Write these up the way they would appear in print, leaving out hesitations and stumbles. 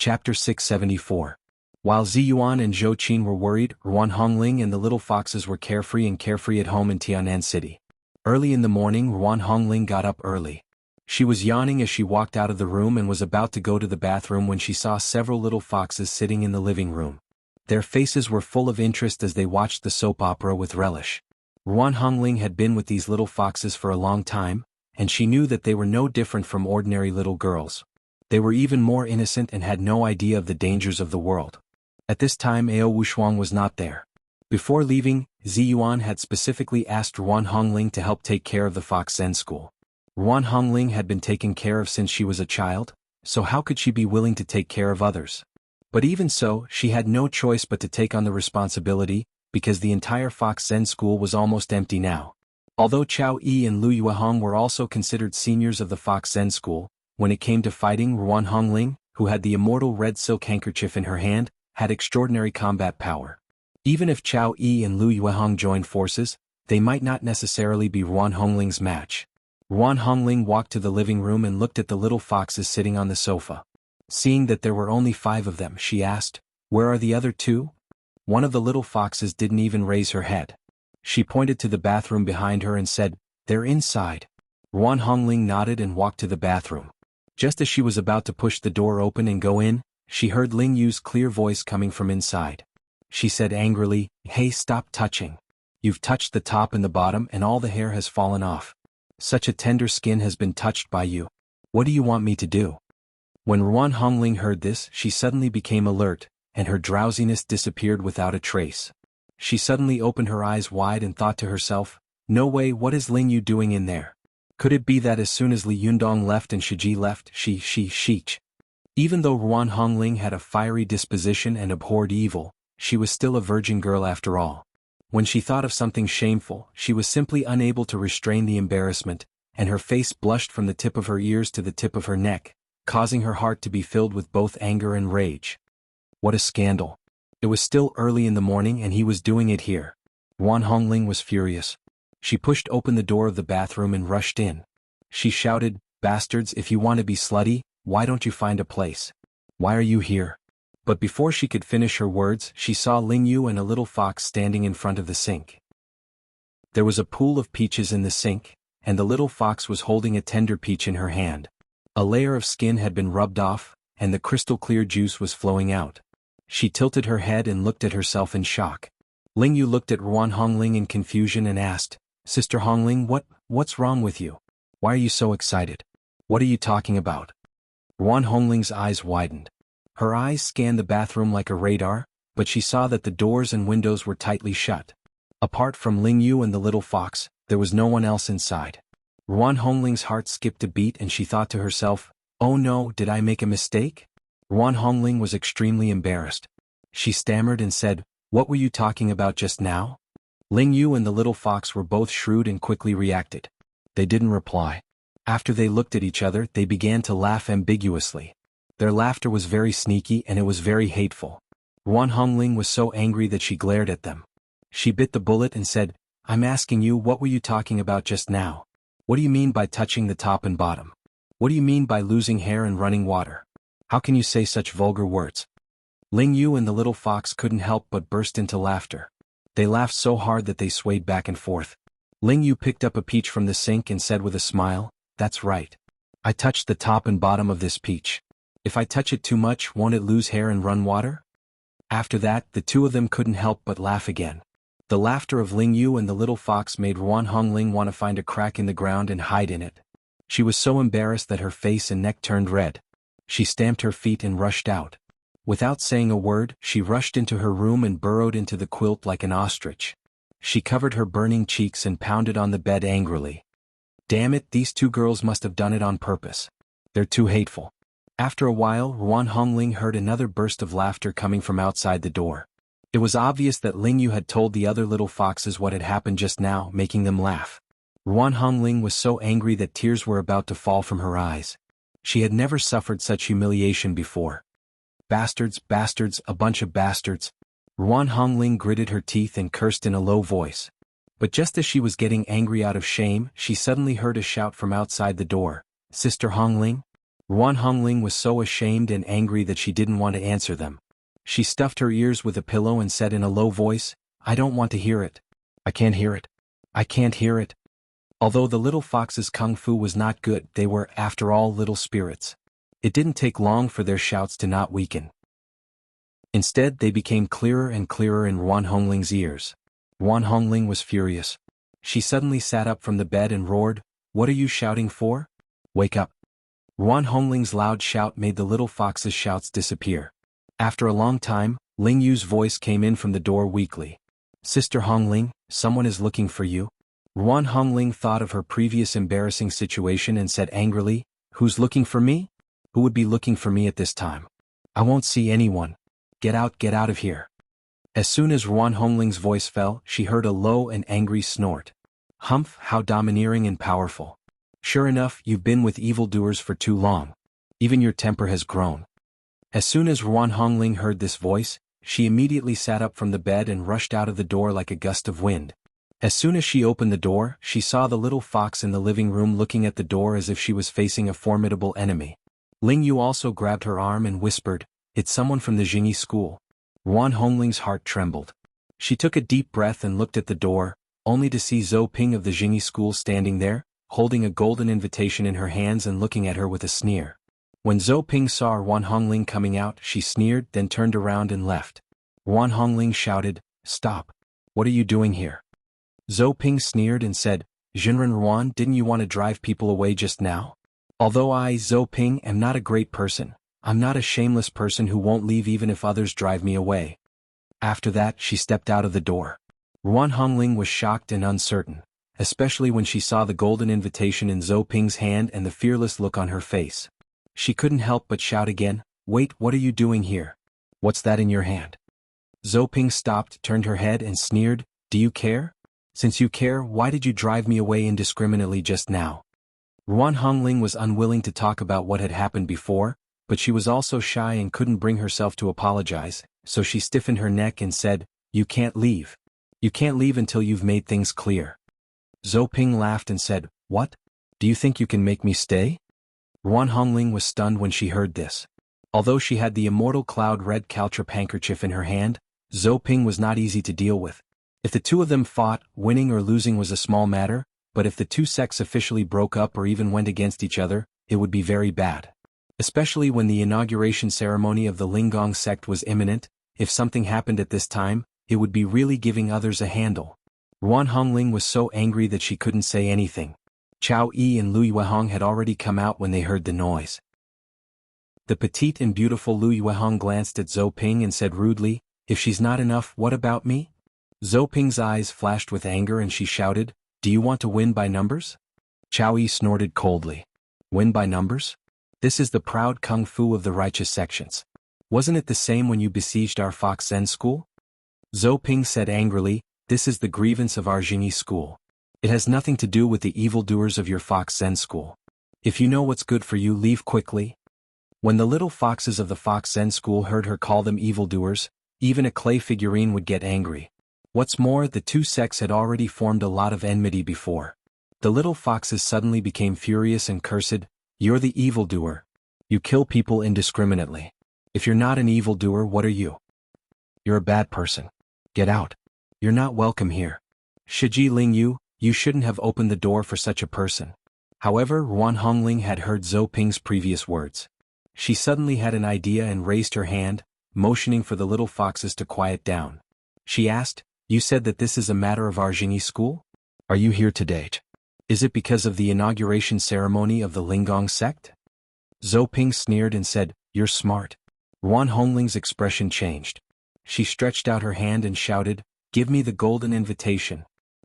Chapter 674. While Ziyuan and Zhou Qin were worried, Ruan Hongling and the little foxes were carefree at home in Tianan City. Early in the morning, Ruan Hongling got up early. She was yawning as she walked out of the room and was about to go to the bathroom when she saw several little foxes sitting in the living room. Their faces were full of interest as they watched the soap opera with relish. Ruan Hongling had been with these little foxes for a long time, and she knew that they were no different from ordinary little girls. They were even more innocent and had no idea of the dangers of the world. At this time Ao Wushuang was not there. Before leaving, Ziyuan had specifically asked Ruan Hongling to help take care of the Fox Zen school. Ruan Hongling had been taken care of since she was a child, so how could she be willing to take care of others? But even so, she had no choice but to take on the responsibility, because the entire Fox Zen school was almost empty now. Although Chao Yi and Lu Yuehong were also considered seniors of the Fox Zen school, when it came to fighting, Ruan Hongling, who had the immortal red silk handkerchief in her hand, had extraordinary combat power. Even if Chao Yi and Lu Yuehong joined forces, they might not necessarily be Ruan Hongling's match. Ruan Hongling walked to the living room and looked at the little foxes sitting on the sofa. Seeing that there were only 5 of them, she asked, "Where are the other 2? One of the little foxes didn't even raise her head. She pointed to the bathroom behind her and said, "They're inside." Ruan Hongling nodded and walked to the bathroom. Just as she was about to push the door open and go in, she heard Ling Yu's clear voice coming from inside. She said angrily, "Hey, stop touching. You've touched the top and the bottom and all the hair has fallen off. Such a tender skin has been touched by you. What do you want me to do?" When Ruan Hongling heard this, she suddenly became alert, and her drowsiness disappeared without a trace. She suddenly opened her eyes wide and thought to herself, "No way, what is Ling Yu doing in there? Could it be that as soon as Li Yundong left and Shiji left, sheech?" Even though Ruan Hongling had a fiery disposition and abhorred evil, she was still a virgin girl after all. When she thought of something shameful, she was simply unable to restrain the embarrassment, and her face blushed from the tip of her ears to the tip of her neck, causing her heart to be filled with both anger and rage. What a scandal. It was still early in the morning and he was doing it here. Ruan Hongling was furious. She pushed open the door of the bathroom and rushed in. She shouted, "Bastards, if you want to be slutty, why don't you find a place? Why are you here?" But before she could finish her words, she saw Ling Yu and a little fox standing in front of the sink. There was a pool of peaches in the sink, and the little fox was holding a tender peach in her hand. A layer of skin had been rubbed off, and the crystal-clear juice was flowing out. She tilted her head and looked at herself in shock. Ling Yu looked at Ruan Hongling in confusion and asked, "Sister Hongling, what's wrong with you? Why are you so excited? What are you talking about?" Ruan Hongling's eyes widened. Her eyes scanned the bathroom like a radar, but she saw that the doors and windows were tightly shut. Apart from Ling Yu and the little fox, there was no one else inside. Ruan Hongling's heart skipped a beat and she thought to herself, "Oh no, did I make a mistake?" Ruan Hongling was extremely embarrassed. She stammered and said, "What were you talking about just now?" Ling Yu and the little fox were both shrewd and quickly reacted. They didn't reply. After they looked at each other, they began to laugh ambiguously. Their laughter was very sneaky and it was very hateful. Ruan Hongling was so angry that she glared at them. She bit the bullet and said, "I'm asking you, what were you talking about just now? What do you mean by touching the top and bottom? What do you mean by losing hair and running water? How can you say such vulgar words?" Ling Yu and the little fox couldn't help but burst into laughter. They laughed so hard that they swayed back and forth. Ling Yu picked up a peach from the sink and said with a smile, "That's right. I touched the top and bottom of this peach. If I touch it too much, won't it lose hair and run water?" After that, the two of them couldn't help but laugh again. The laughter of Ling Yu and the little fox made Ruan Hongling want to find a crack in the ground and hide in it. She was so embarrassed that her face and neck turned red. She stamped her feet and rushed out. Without saying a word, she rushed into her room and burrowed into the quilt like an ostrich. She covered her burning cheeks and pounded on the bed angrily. Damn it, these 2 girls must have done it on purpose. They're too hateful. After a while, Ruan Hongling heard another burst of laughter coming from outside the door. It was obvious that Ling Yu had told the other little foxes what had happened just now, making them laugh. Ruan Hongling was so angry that tears were about to fall from her eyes. She had never suffered such humiliation before. "Bastards, bastards, a bunch of bastards." Ruan Hongling gritted her teeth and cursed in a low voice. But just as she was getting angry out of shame, she suddenly heard a shout from outside the door, "Sister Hongling?" Ruan Hongling was so ashamed and angry that she didn't want to answer them. She stuffed her ears with a pillow and said in a low voice, "I don't want to hear it. I can't hear it. I can't hear it." Although the little fox's kung fu was not good, they were, after all, little spirits. It didn't take long for their shouts to not weaken. Instead, they became clearer and clearer in Ruan Hongling's ears. Ruan Hongling was furious. She suddenly sat up from the bed and roared, "What are you shouting for? Wake up." Ruan Hongling's loud shout made the little fox's shouts disappear. After a long time, Ling Yu's voice came in from the door weakly. "Sister Hongling, someone is looking for you." Ruan Hongling thought of her previous embarrassing situation and said angrily, "Who's looking for me? Who would be looking for me at this time? I won't see anyone. Get out of here." As soon as Ruan Hongling's voice fell, she heard a low and angry snort. "Humph, how domineering and powerful. Sure enough, you've been with evildoers for too long. Even your temper has grown." As soon as Ruan Hongling heard this voice, she immediately sat up from the bed and rushed out of the door like a gust of wind. As soon as she opened the door, she saw the little fox in the living room looking at the door as if she was facing a formidable enemy. Ling Yu also grabbed her arm and whispered, "It's someone from the Jingyi school." Ruan Hongling's heart trembled. She took a deep breath and looked at the door, only to see Zhou Ping of the Jingyi school standing there, holding a golden invitation in her hands and looking at her with a sneer. When Zhou Ping saw Ruan Hongling coming out, she sneered, then turned around and left. Ruan Hongling shouted, "Stop! What are you doing here?" Zhou Ping sneered and said, "Jinren Ruan, didn't you want to drive people away just now? Although I, Zhou Ping, am not a great person, I'm not a shameless person who won't leave even if others drive me away." After that, she stepped out of the door. Ruan Hongling was shocked and uncertain, especially when she saw the golden invitation in Zhou Ping's hand and the fearless look on her face. She couldn't help but shout again, "Wait, what are you doing here? What's that in your hand?" Zhou Ping stopped, turned her head and sneered, "Do you care? Since you care, why did you drive me away indiscriminately just now?" Ruan Hongling was unwilling to talk about what had happened before, but she was also shy and couldn't bring herself to apologize, so she stiffened her neck and said, "You can't leave. You can't leave until you've made things clear." Zhou Ping laughed and said, "What? Do you think you can make me stay?" Ruan Hongling was stunned when she heard this. Although she had the immortal cloud-red caltrip handkerchief in her hand, Zhou Ping was not easy to deal with. If the two of them fought, winning or losing was a small matter, but if the two sects officially broke up or even went against each other, it would be very bad. Especially when the inauguration ceremony of the Linggong sect was imminent, if something happened at this time, it would be really giving others a handle. Ruan Hongling was so angry that she couldn't say anything. Chao Yi and Lu Yuehong had already come out when they heard the noise. The petite and beautiful Lu Yuehong glanced at Zhou Ping and said rudely, "If she's not enough, what about me?" Zhou Ping's eyes flashed with anger and she shouted, "Do you want to win by numbers?" Chao Yi snorted coldly. "Win by numbers? This is the proud kung fu of the righteous sections. Wasn't it the same when you besieged our Fox Zen school?" Zhou Ping said angrily, "This is the grievance of our Jingyi school. It has nothing to do with the evildoers of your Fox Zen school. If you know what's good for you, leave quickly." When the little foxes of the Fox Zen school heard her call them evildoers, even a clay figurine would get angry. What's more, the two sects had already formed a lot of enmity before. The little foxes suddenly became furious and cursed, "You're the evildoer. You kill people indiscriminately. If you're not an evildoer, what are you? You're a bad person. Get out. You're not welcome here. Shiji Ling Yu, you shouldn't have opened the door for such a person." However, Ruan Hongling had heard Zhou Ping's previous words. She suddenly had an idea and raised her hand, motioning for the little foxes to quiet down. She asked, "You said that this is a matter of our Jingyi school? Are you here today? Is it because of the inauguration ceremony of the Linggong sect?" Zhou Ping sneered and said, "You're smart." Ruan Hongling's expression changed. She stretched out her hand and shouted, "Give me the golden invitation."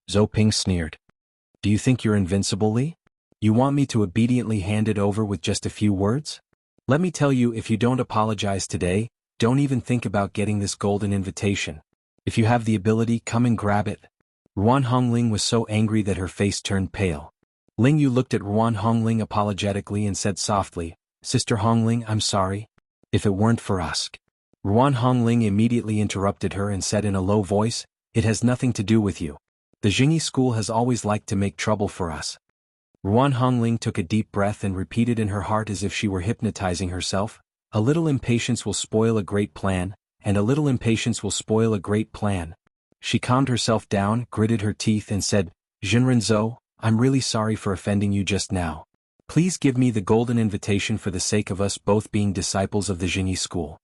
Zhou Ping sneered. "Do you think you're invincible, Li? You want me to obediently hand it over with just a few words? Let me tell you, if you don't apologize today, don't even think about getting this golden invitation. If you have the ability, come and grab it." Ruan Hongling was so angry that her face turned pale. Ling Yu looked at Ruan Hongling apologetically and said softly, "Sister Hongling, I'm sorry. If it weren't for us." Ruan Hongling immediately interrupted her and said in a low voice, "It has nothing to do with you. The Jingyi school has always liked to make trouble for us. Ruan Hongling took a deep breath and repeated in her heart as if she were hypnotizing herself, "A little impatience will spoil a great plan, and a little impatience will spoil a great plan." She calmed herself down, gritted her teeth and said, "Jinren-zo, I'm really sorry for offending you just now. Please give me the golden invitation for the sake of us both being disciples of the Jinyi school."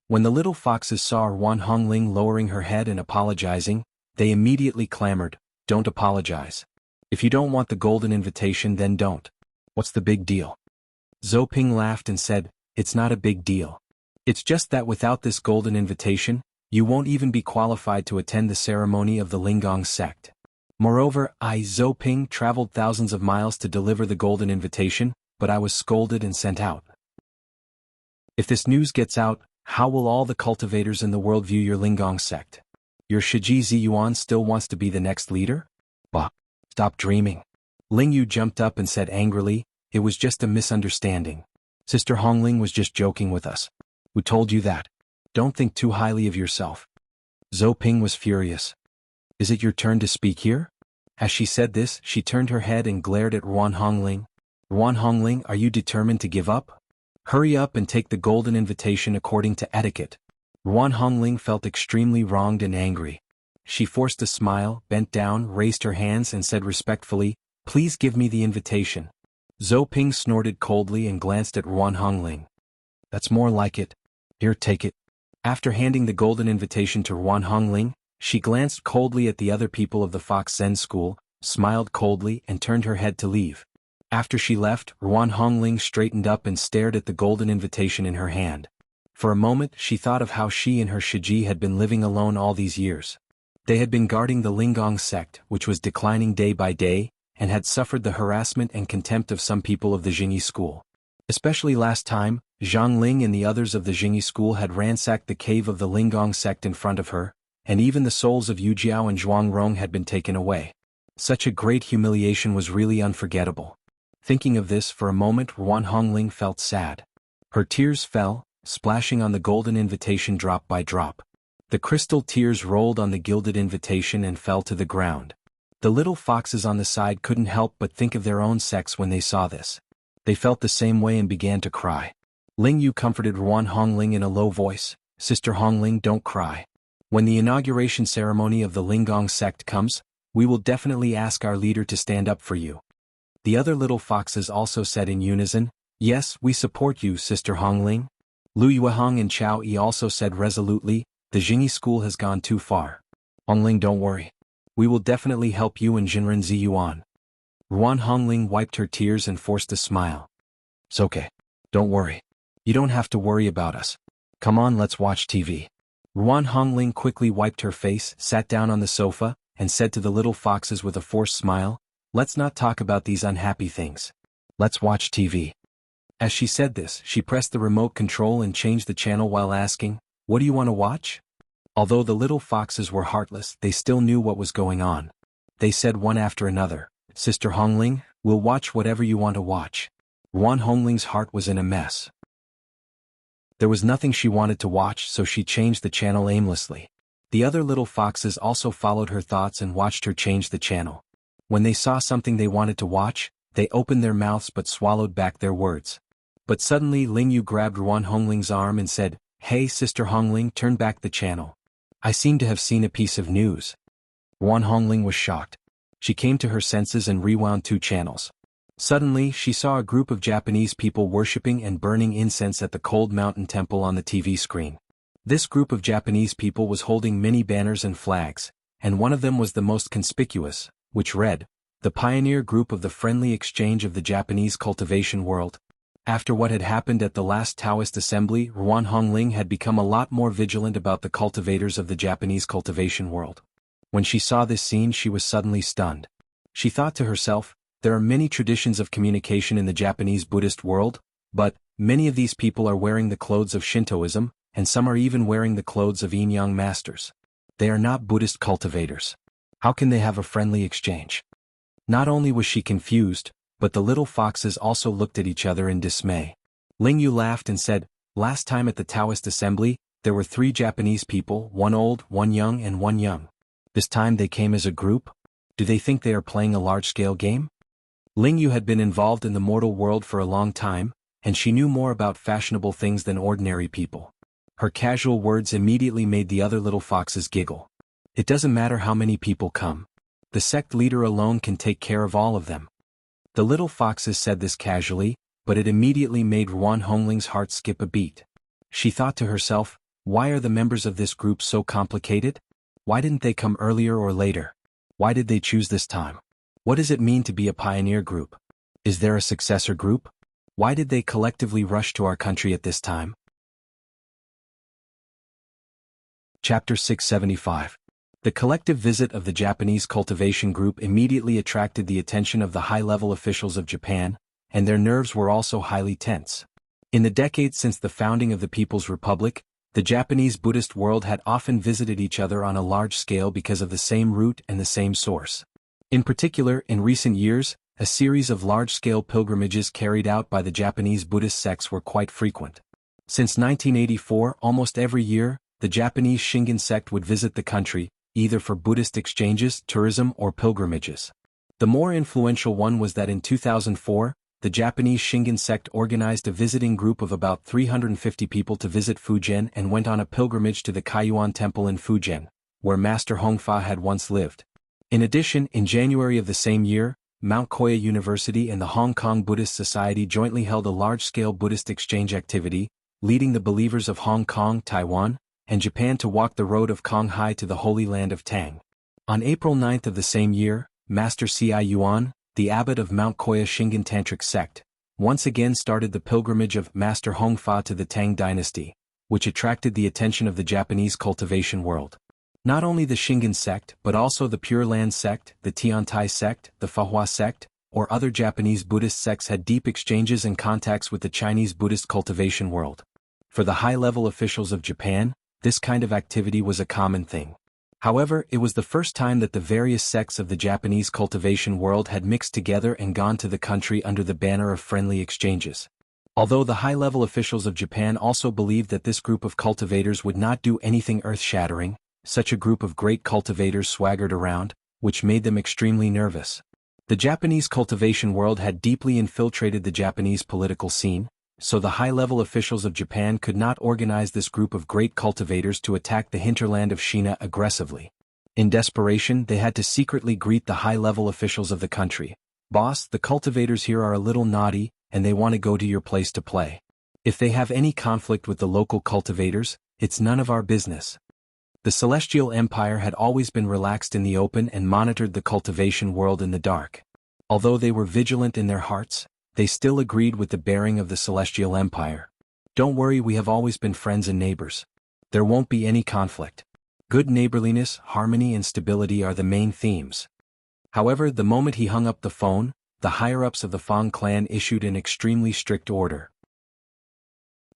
When the little foxes saw Ruan Hongling lowering her head and apologizing, they immediately clamored, "Don't apologize. If you don't want the golden invitation, then don't. What's the big deal?" Zhou Ping laughed and said, "It's not a big deal. It's just that without this golden invitation, you won't even be qualified to attend the ceremony of the Linggong sect. Moreover, I, Zhou Ping, traveled thousands of miles to deliver the golden invitation, but I was scolded and sent out. If this news gets out, how will all the cultivators in the world view your Linggong sect? Your Shiji Ziyuan still wants to be the next leader? Bah! Stop dreaming." Ling Yu jumped up and said angrily, "It was just a misunderstanding. Sister Hongling was just joking with us. Who told you that? Don't think too highly of yourself." Zhou Ping was furious. "Is it your turn to speak here?" As she said this, she turned her head and glared at Ruan Hongling. "Ruan Hongling, are you determined to give up? Hurry up and take the golden invitation according to etiquette." Ruan Hongling felt extremely wronged and angry. She forced a smile, bent down, raised her hands and said respectfully, "Please give me the invitation." Zhou Ping snorted coldly and glanced at Ruan Hongling. "That's more like it. Here, take it." After handing the golden invitation to Ruan Hongling, she glanced coldly at the other people of the Fox Zen school, smiled coldly and turned her head to leave. After she left, Ruan Hongling straightened up and stared at the golden invitation in her hand. For a moment she thought of how she and her Shiji had been living alone all these years. They had been guarding the Linggong sect, which was declining day by day, and had suffered the harassment and contempt of some people of the Jinyi school. Especially last time, Zhang Ling and the others of the Jinyi school had ransacked the cave of the Linggong sect in front of her, and even the souls of Yu Jiao and Zhuang Rong had been taken away. Such a great humiliation was really unforgettable. Thinking of this for a moment, Ruan Hongling felt sad. Her tears fell, splashing on the golden invitation drop by drop. The crystal tears rolled on the gilded invitation and fell to the ground. The little foxes on the side couldn't help but think of their own sex when they saw this. They felt the same way and began to cry. Ling Yu comforted Ruan Hongling in a low voice, "Sister Hongling, don't cry. When the inauguration ceremony of the Linggong sect comes, we will definitely ask our leader to stand up for you." The other little foxes also said in unison, "Yes, we support you, Sister Hongling." Lu Yuehong and Chao Yi also said resolutely, "The Jinyi school has gone too far. Hongling, don't worry. We will definitely help you and Jinren Ziyuan." Ruan Hongling wiped her tears and forced a smile. "It's okay. Don't worry. You don't have to worry about us. Come on, let's watch TV." Ruan Hongling quickly wiped her face, sat down on the sofa, and said to the little foxes with a forced smile, "Let's not talk about these unhappy things. Let's watch TV." As she said this, she pressed the remote control and changed the channel while asking, "What do you want to watch?" Although the little foxes were heartless, they still knew what was going on. They said one after another, "Sister Hongling, we'll watch whatever you want to watch." Ruan Hongling's heart was in a mess. There was nothing she wanted to watch, so she changed the channel aimlessly. The other little foxes also followed her thoughts and watched her change the channel. When they saw something they wanted to watch, they opened their mouths but swallowed back their words. But suddenly Ling Yu grabbed Ruan Hongling's arm and said, "Hey, Sister Hongling, turn back the channel. I seem to have seen a piece of news." Ruan Hongling was shocked. She came to her senses and rewound 2 channels. Suddenly, she saw a group of Japanese people worshipping and burning incense at the Cold Mountain Temple on the TV screen. This group of Japanese people was holding many banners and flags, and one of them was the most conspicuous, which read, "The Pioneer Group of the Friendly Exchange of the Japanese Cultivation World." After what had happened at the last Taoist assembly, Ruan Hongling had become a lot more vigilant about the cultivators of the Japanese cultivation world. When she saw this scene, she was suddenly stunned. She thought to herself, there are many traditions of communication in the Japanese Buddhist world, but many of these people are wearing the clothes of Shintoism, and some are even wearing the clothes of yin-yang masters. They are not Buddhist cultivators. How can they have a friendly exchange? Not only was she confused, but the little foxes also looked at each other in dismay. Ling Yu laughed and said, "Last time at the Taoist assembly, there were 3 Japanese people, 1 old, 1 young and 1 young. This time they came as a group? Do they think they are playing a large-scale game?" Ling Yu had been involved in the mortal world for a long time, and she knew more about fashionable things than ordinary people. Her casual words immediately made the other little foxes giggle. It doesn't matter how many people come. The sect leader alone can take care of all of them. The little foxes said this casually, but it immediately made Ruan Hongling's heart skip a beat. She thought to herself, why are the members of this group so complicated? Why didn't they come earlier or later? Why did they choose this time? What does it mean to be a pioneer group? Is there a successor group? Why did they collectively rush to our country at this time? Chapter 675. The collective visit of the Japanese cultivation group immediately attracted the attention of the high-level officials of Japan, and their nerves were also highly tense. In the decades since the founding of the People's Republic, the Japanese Buddhist world had often visited each other on a large scale because of the same root and the same source. In particular, in recent years, a series of large-scale pilgrimages carried out by the Japanese Buddhist sects were quite frequent. Since 1984, almost every year, the Japanese Shingon sect would visit the country, either for Buddhist exchanges, tourism, or pilgrimages. The more influential one was that in 2004, the Japanese Shingon sect organized a visiting group of about 350 people to visit Fujian and went on a pilgrimage to the Kaiyuan Temple in Fujian, where Master Hongfa had once lived. In addition, in January of the same year, Mount Koya University and the Hong Kong Buddhist Society jointly held a large-scale Buddhist exchange activity, leading the believers of Hong Kong, Taiwan, and Japan to walk the road of Konghai to the Holy Land of Tang. On April 9 of the same year, Master C.I. Yuan, the abbot of Mount Koya Shingon Tantric sect, once again started the pilgrimage of Master Hongfa to the Tang dynasty, which attracted the attention of the Japanese cultivation world. Not only the Shingon sect but also the Pure Land sect, the Tiantai sect, the Fahua sect, or other Japanese Buddhist sects had deep exchanges and contacts with the Chinese Buddhist cultivation world. For the high-level officials of Japan, this kind of activity was a common thing. However, it was the first time that the various sects of the Japanese cultivation world had mixed together and gone to the country under the banner of friendly exchanges. Although the high-level officials of Japan also believed that this group of cultivators would not do anything earth-shattering, such a group of great cultivators swaggered around, which made them extremely nervous. The Japanese cultivation world had deeply infiltrated the Japanese political scene, so the high-level officials of Japan could not organize this group of great cultivators to attack the hinterland of China aggressively. In desperation, they had to secretly greet the high-level officials of the country. "Boss, the cultivators here are a little naughty, and they want to go to your place to play. If they have any conflict with the local cultivators, it's none of our business." The Celestial Empire had always been relaxed in the open and monitored the cultivation world in the dark. Although they were vigilant in their hearts, they still agreed with the bearing of the Celestial Empire. "Don't worry, we have always been friends and neighbors. There won't be any conflict. Good neighborliness, harmony and stability are the main themes." However, the moment he hung up the phone, the higher-ups of the Fang clan issued an extremely strict order.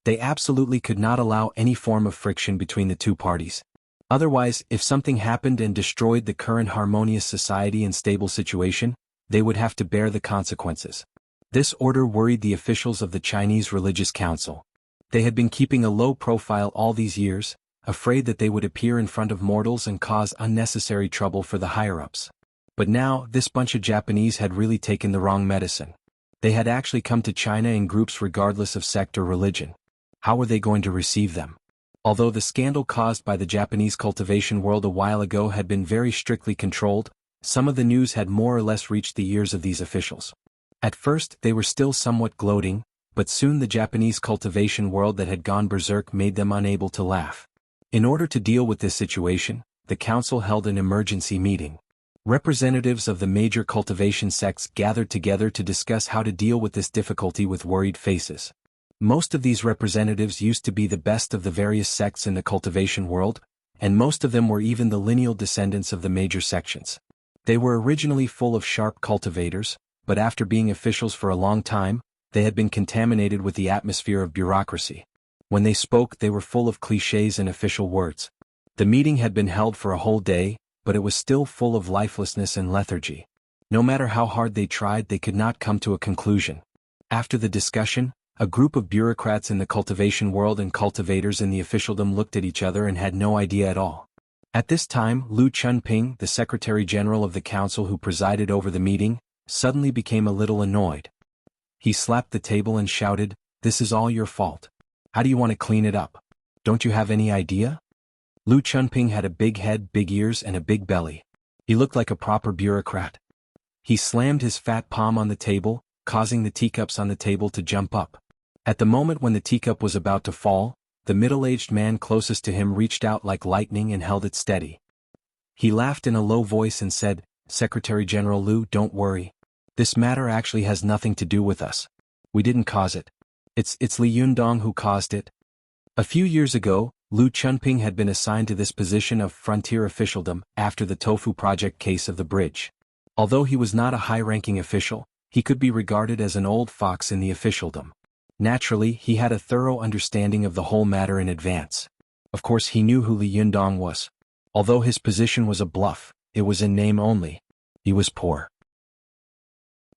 They absolutely could not allow any form of friction between the two parties. Otherwise, if something happened and destroyed the current harmonious society and stable situation, they would have to bear the consequences. This order worried the officials of the Chinese Religious Council. They had been keeping a low profile all these years, afraid that they would appear in front of mortals and cause unnecessary trouble for the higher-ups. But now, this bunch of Japanese had really taken the wrong medicine. They had actually come to China in groups regardless of sect or religion. How were they going to receive them? Although the scandal caused by the Japanese cultivation world a while ago had been very strictly controlled, some of the news had more or less reached the ears of these officials. At first, they were still somewhat gloating, but soon the Japanese cultivation world that had gone berserk made them unable to laugh. In order to deal with this situation, the council held an emergency meeting. Representatives of the major cultivation sects gathered together to discuss how to deal with this difficulty with worried faces. Most of these representatives used to be the best of the various sects in the cultivation world, and most of them were even the lineal descendants of the major sections. They were originally full of sharp cultivators, but after being officials for a long time, they had been contaminated with the atmosphere of bureaucracy. When they spoke, they were full of clichés and official words. The meeting had been held for a whole day, but it was still full of lifelessness and lethargy. No matter how hard they tried, they could not come to a conclusion. After the discussion, a group of bureaucrats in the cultivation world and cultivators in the officialdom looked at each other and had no idea at all. At this time, Lu Chunping, the Secretary General of the Council who presided over the meeting, suddenly became a little annoyed. He slapped the table and shouted, "This is all your fault. How do you want to clean it up? Don't you have any idea?" Lu Chunping had a big head, big ears and a big belly. He looked like a proper bureaucrat. He slammed his fat palm on the table, causing the teacups on the table to jump up. At the moment when the teacup was about to fall, the middle-aged man closest to him reached out like lightning and held it steady. He laughed in a low voice and said, "Secretary General Lu, don't worry. This matter actually has nothing to do with us. We didn't cause it. It's Li Yundong who caused it." A few years ago, Lu Chunping had been assigned to this position of frontier officialdom after the Tofu Project case of the bridge. Although he was not a high-ranking official, he could be regarded as an old fox in the officialdom. Naturally, he had a thorough understanding of the whole matter in advance. Of course, he knew who Li Yundong was. Although his position was a bluff, it was in name only. He was poor.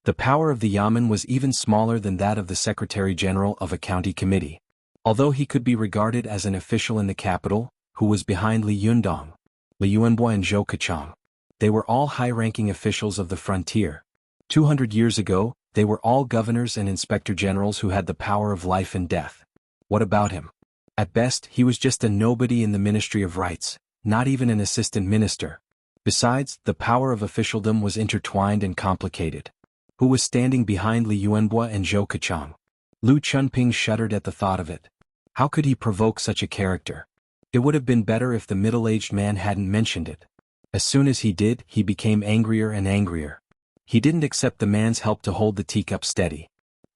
The power of the Yamen was even smaller than that of the Secretary General of a county committee. Although he could be regarded as an official in the capital, who was behind Li Yundong, Li Yuanbo and Zhou Kechang. They were all high-ranking officials of the frontier. 200 years ago, they were all governors and inspector generals who had the power of life and death. What about him? At best, he was just a nobody in the Ministry of Rights, not even an assistant minister. Besides, the power of officialdom was intertwined and complicated. Who was standing behind Li Yuanbo and Zhou Kechang? Lu Chunping shuddered at the thought of it. How could he provoke such a character? It would have been better if the middle-aged man hadn't mentioned it. As soon as he did, he became angrier and angrier. He didn't accept the man's help to hold the teacup steady.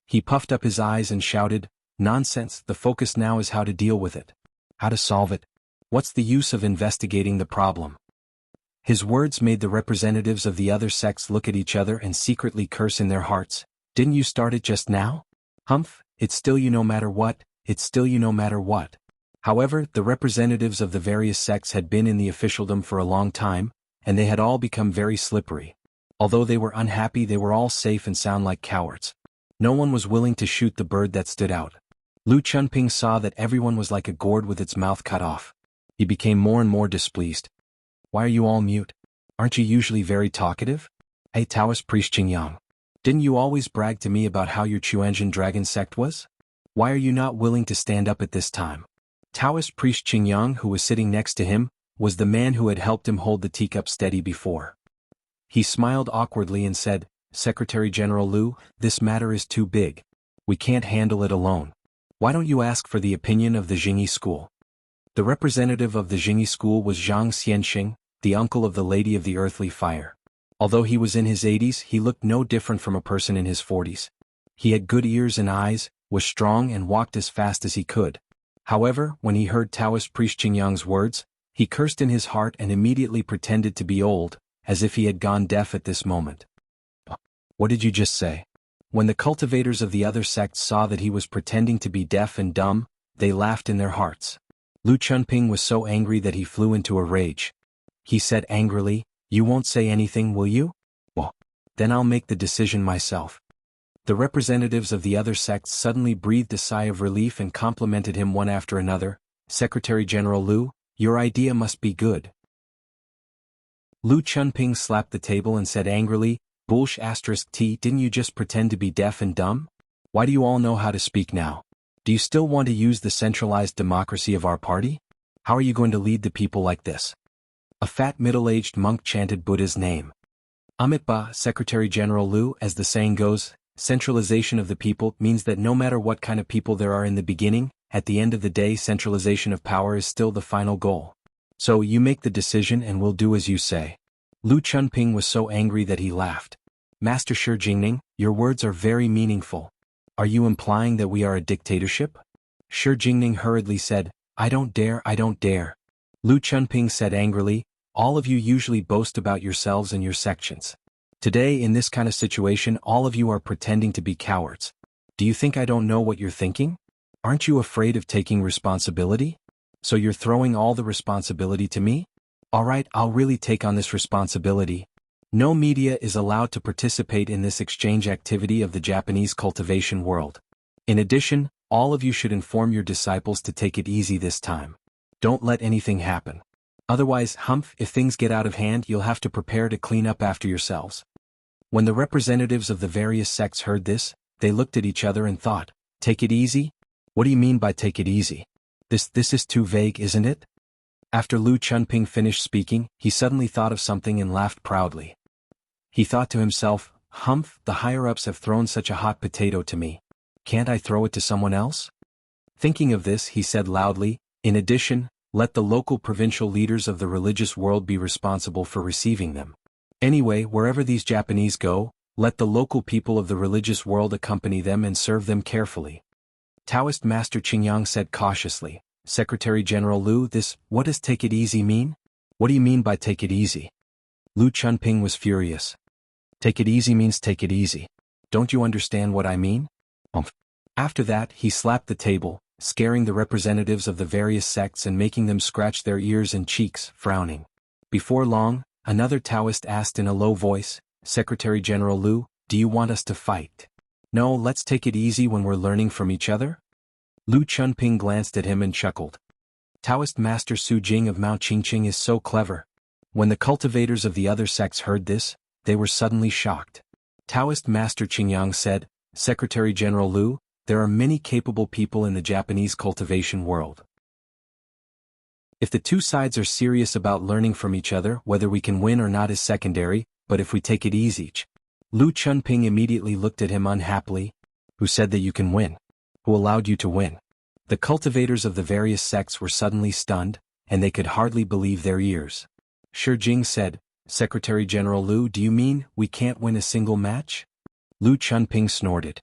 He puffed up his eyes and shouted, "Nonsense, the focus now is how to deal with it. How to solve it. What's the use of investigating the problem?" His words made the representatives of the other sects look at each other and secretly curse in their hearts. "Didn't you start it just now? Humph, it's still you no matter what, it's still you no matter what." However, the representatives of the various sects had been in the officialdom for a long time, and they had all become very slippery. Although they were unhappy, they were all safe and sound like cowards. No one was willing to shoot the bird that stood out. Lu Chunping saw that everyone was like a gourd with its mouth cut off. He became more and more displeased. "Why are you all mute? Aren't you usually very talkative? Hey Taoist priest Qingyang. Didn't you always brag to me about how your Chuanjin dragon sect was? Why are you not willing to stand up at this time?" Taoist priest Qingyang, who was sitting next to him, was the man who had helped him hold the teacup steady before. He smiled awkwardly and said, "Secretary General Lu, this matter is too big. We can't handle it alone. Why don't you ask for the opinion of the Jingyi school?" The representative of the Jingyi school was Zhang Xianxing, the uncle of the Lady of the Earthly Fire. Although he was in his 80s, he looked no different from a person in his 40s. He had good ears and eyes, was strong and walked as fast as he could. However, when he heard Taoist priest Qingyang's words, he cursed in his heart and immediately pretended to be old, as if he had gone deaf at this moment. "What did you just say?" When the cultivators of the other sects saw that he was pretending to be deaf and dumb, they laughed in their hearts. Lu Chunping was so angry that he flew into a rage. He said angrily, "You won't say anything, will you? Well, then I'll make the decision myself." The representatives of the other sects suddenly breathed a sigh of relief and complimented him one after another. "Secretary General Lu, your idea must be good." Lu Chunping slapped the table and said angrily, "Bullsh *T, didn't you just pretend to be deaf and dumb? Why do you all know how to speak now? Do you still want to use the centralized democracy of our party? How are you going to lead the people like this?" A fat middle-aged monk chanted Buddha's name. "Amitba, Secretary General Lu, as the saying goes, centralization of the people means that no matter what kind of people there are in the beginning, at the end of the day centralization of power is still the final goal. So you make the decision and we'll do as you say." Lu Chunping was so angry that he laughed. "Master Shi Jingning, your words are very meaningful. Are you implying that we are a dictatorship?" Shi Jingning hurriedly said, I don't dare. Lu Chunping said angrily, "All of you usually boast about yourselves and your sections. Today in this kind of situation all of you are pretending to be cowards. Do you think I don't know what you're thinking? Aren't you afraid of taking responsibility? So you're throwing all the responsibility to me? Alright, I'll really take on this responsibility. No media is allowed to participate in this exchange activity of the Japanese cultivation world. In addition, all of you should inform your disciples to take it easy this time. Don't let anything happen. Otherwise, if things get out of hand you'll have to prepare to clean up after yourselves." When the representatives of the various sects heard this, they looked at each other and thought, "Take it easy? What do you mean by take it easy? This is too vague, isn't it?" After Lu Chunping finished speaking, he suddenly thought of something and laughed proudly. He thought to himself, "Humph, the higher-ups have thrown such a hot potato to me. Can't I throw it to someone else?" Thinking of this, he said loudly, "In addition, let the local provincial leaders of the religious world be responsible for receiving them. Anyway, wherever these Japanese go, let the local people of the religious world accompany them and serve them carefully." Taoist Master Qingyang said cautiously, "Secretary General Lu, what does take it easy mean? What do you mean by take it easy?" Lu Chunping was furious. "Take it easy means take it easy. Don't you understand what I mean?" After that, he slapped the table, scaring the representatives of the various sects and making them scratch their ears and cheeks, frowning. Before long, another Taoist asked in a low voice, "Secretary General Lu, do you want us to fight? No, let's take it easy when we're learning from each other?" Lu Chunping glanced at him and chuckled. Taoist Master Su Jing of Mount Qingqing is so clever. When the cultivators of the other sects heard this, they were suddenly shocked. Taoist Master Qingyang said, "Secretary General Lu, there are many capable people in the Japanese cultivation world. If the two sides are serious about learning from each other, whether we can win or not is secondary, but if we take it easy..." Lu Chunping immediately looked at him unhappily. "Who said that you can win? Who allowed you to win?" The cultivators of the various sects were suddenly stunned, and they could hardly believe their ears. Shi Jing said, "Secretary General Lu, do you mean we can't win a single match?" Lu Chunping snorted.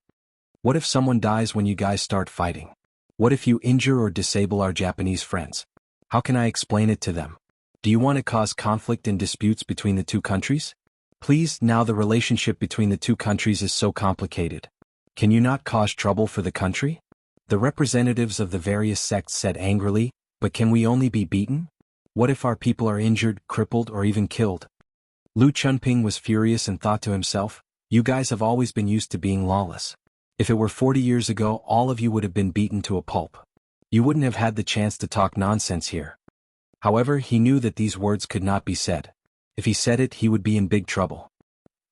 "What if someone dies when you guys start fighting? What if you injure or disable our Japanese friends? How can I explain it to them? Do you want to cause conflict and disputes between the two countries? Please, now the relationship between the two countries is so complicated. Can you not cause trouble for the country?" The representatives of the various sects said angrily, "But can we only be beaten? What if our people are injured, crippled, or even killed?" Lu Chunping was furious and thought to himself, "You guys have always been used to being lawless. If it were 40 years ago, all of you would have been beaten to a pulp. You wouldn't have had the chance to talk nonsense here." However, he knew that these words could not be said. If he said it, he would be in big trouble.